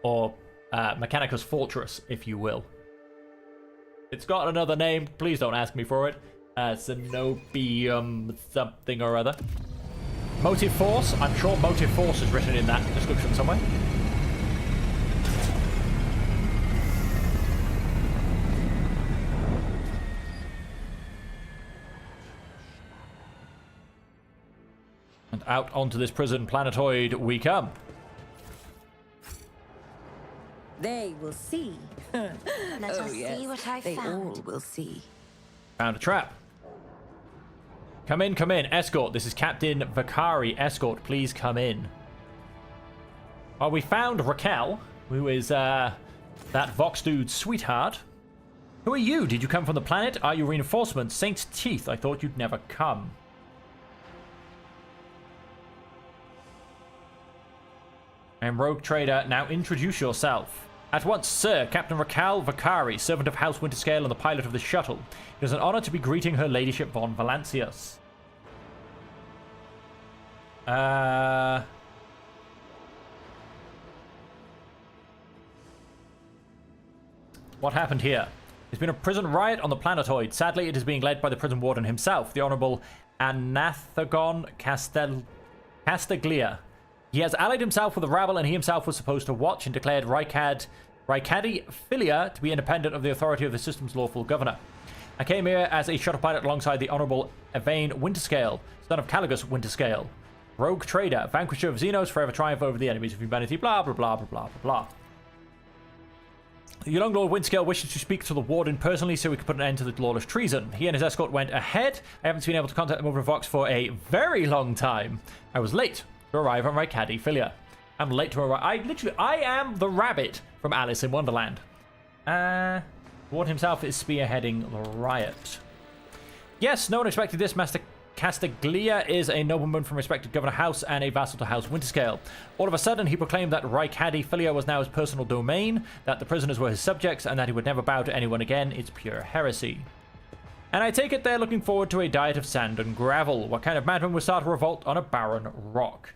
S1: Or Mechanicus Fortress, if you will. It's got another name. Please don't ask me for it. Cenobium something or other. Motive Force. I'm sure Motive Force is written in that description somewhere. And out onto this prison planetoid we come.
S2: They will see.
S10: Let us see what I
S2: they
S10: found.
S2: all will see.
S1: Found a trap. Come in, come in. Escort. This is Captain Vakari. Escort, please come in. Well, we found Raquel, who is that Vox dude's sweetheart. Who are you? Did you come from the planet? Are you reinforcements? Saint's Teeth. I thought you'd never come. I'm Rogue Trader. Now introduce yourself. At once, sir. Captain Raquel Vakari, servant of House Winterscale and the pilot of the shuttle. It is an honor to be greeting Her Ladyship von Valancius. What happened here? There's been a prison riot on the planetoid. Sadly, it is being led by the prison warden himself, the Honorable Anathagon Castaglia. He has allied himself with the rabble, and he himself was supposed to watch and declared Rykadi Philia to be independent of the authority of the system's lawful governor. I came here as a shuttle pilot alongside the Honorable Evane Winterscale, son of Caligus Winterscale. Rogue Trader, vanquisher of Xenos, forever triumph over the enemies of humanity, blah, blah, blah, blah, blah, blah, blah. The young Lord Winterscale wishes to speak to the Warden personally so we can put an end to the lawless treason. He and his escort went ahead. I haven't been able to contact them over Vox for a very long time. I was late to arrive on Rykadi Philia. I'm late to arrive. I am the rabbit from Alice in Wonderland. Warden himself is spearheading the riot. Yes, no one expected this. Master Castaglia is a nobleman from respected Governor House and a vassal to House Winterscale. All of a sudden, he proclaimed that Rykadi Philia was now his personal domain, that the prisoners were his subjects, and that he would never bow to anyone again. It's pure heresy. And I take it they're looking forward to a diet of sand and gravel. What kind of madman would start a revolt on a barren rock?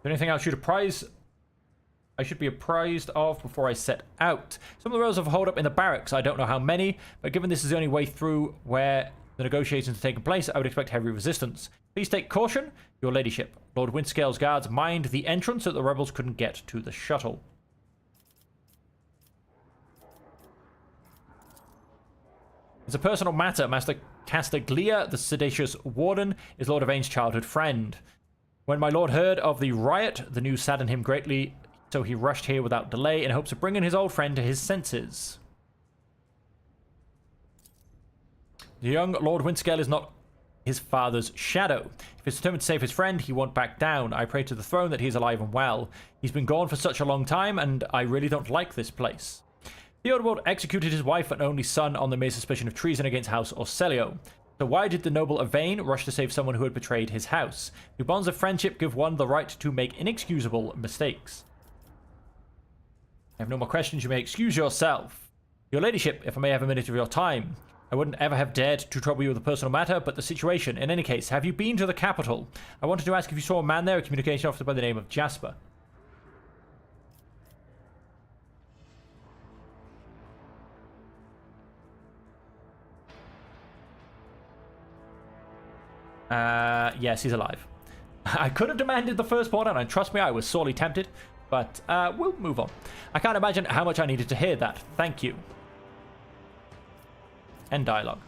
S1: Anything else you'd apprise I should be apprised of before I set out. Some of the rebels have holed up in the barracks. I don't know how many, but given this is the only way through where the negotiations are taking place, I would expect heavy resistance. Please take caution, your ladyship. Lord Windscale's guards mind the entrance so that the rebels couldn't get to the shuttle. It's a personal matter. Master Castaglia, the seditious warden, is Lord Yvain's childhood friend. When my lord heard of the riot, the news saddened him greatly, so he rushed here without delay in hopes of bringing his old friend to his senses. The young Lord Windscale is not his father's shadow. If he's determined to save his friend, he won't back down. I pray to the throne that he is alive and well. He's been gone for such a long time, and I really don't like this place. Theodebald executed his wife and only son on the mere suspicion of treason against House Orselio. So why did the noble Yvain rush to save someone who had betrayed his house? The bonds of friendship give one the right to make inexcusable mistakes. I have no more questions. You may excuse yourself. Your ladyship, if I may have a minute of your time. I wouldn't ever have dared to trouble you with a personal matter, but the situation. In any case, have you been to the capital? I wanted to ask if you saw a man there, a communication officer by the name of Jasper. Yes, he's alive. I could have demanded the firstborn, and trust me, I was sorely tempted, but we'll move on. I can't imagine how much I needed to hear that. Thank you. End dialogue.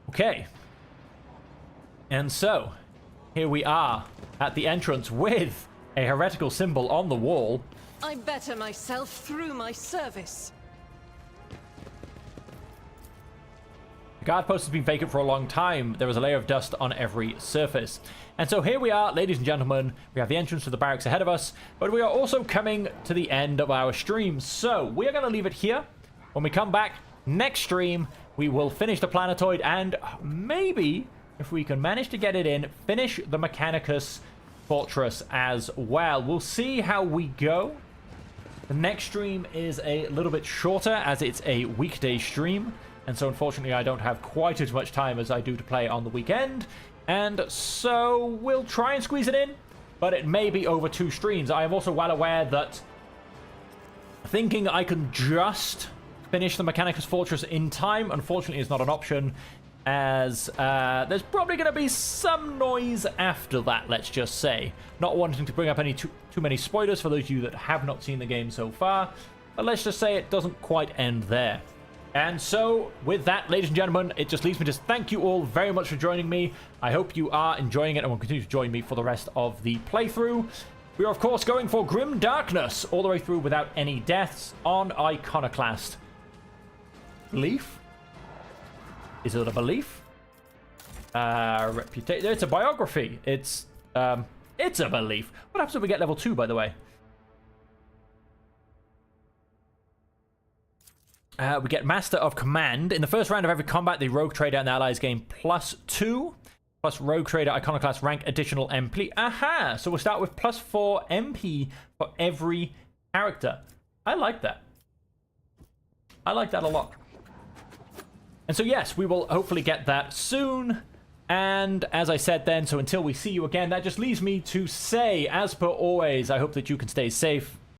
S1: Okay. And so, here we are at the entrance with a heretical symbol on the wall.
S9: I better myself through my service.
S1: The guard post has been vacant for a long time. There is a layer of dust on every surface. And so here we are, ladies and gentlemen. We have the entrance to the barracks ahead of us, but we are also coming to the end of our stream. So we are going to leave it here. When we come back next stream, we will finish the planetoid and maybe, if we can manage to get it in, finish the Mechanicus Fortress as well. We'll see how we go. The next stream is a little bit shorter as it's a weekday stream. And so, unfortunately, I don't have quite as much time as I do to play on the weekend. And so, we'll try and squeeze it in. But it may be over 2 streams. I am also well aware that thinking I can just finish the Mechanicus Fortress in time, unfortunately, is not an option. As there's probably going to be some noise after that, let's just say. Not wanting to bring up any too many spoilers for those of you that have not seen the game so far. But let's just say it doesn't quite end there. And so, with that, ladies and gentlemen, it just leaves me to thank you all very much for joining me. I hope you are enjoying it and will continue to join me for the rest of the playthrough. We are, of course, going for Grim Darkness all the way through without any deaths on Iconoclast. Belief? Is it a belief? Reputation. It's a biography. It's a belief. What happens if we get level 2, by the way? We get Master of Command. In the first round of every combat, the Rogue Trader and the allies gain +2. Plus Rogue Trader Iconoclast rank additional MP. Aha! So we'll start with +4 MP for every character. I like that. I like that a lot. And so yes, we will hopefully get that soon. And as I said then, so until we see you again, that just leaves me to say, as per always, I hope that you can stay safe.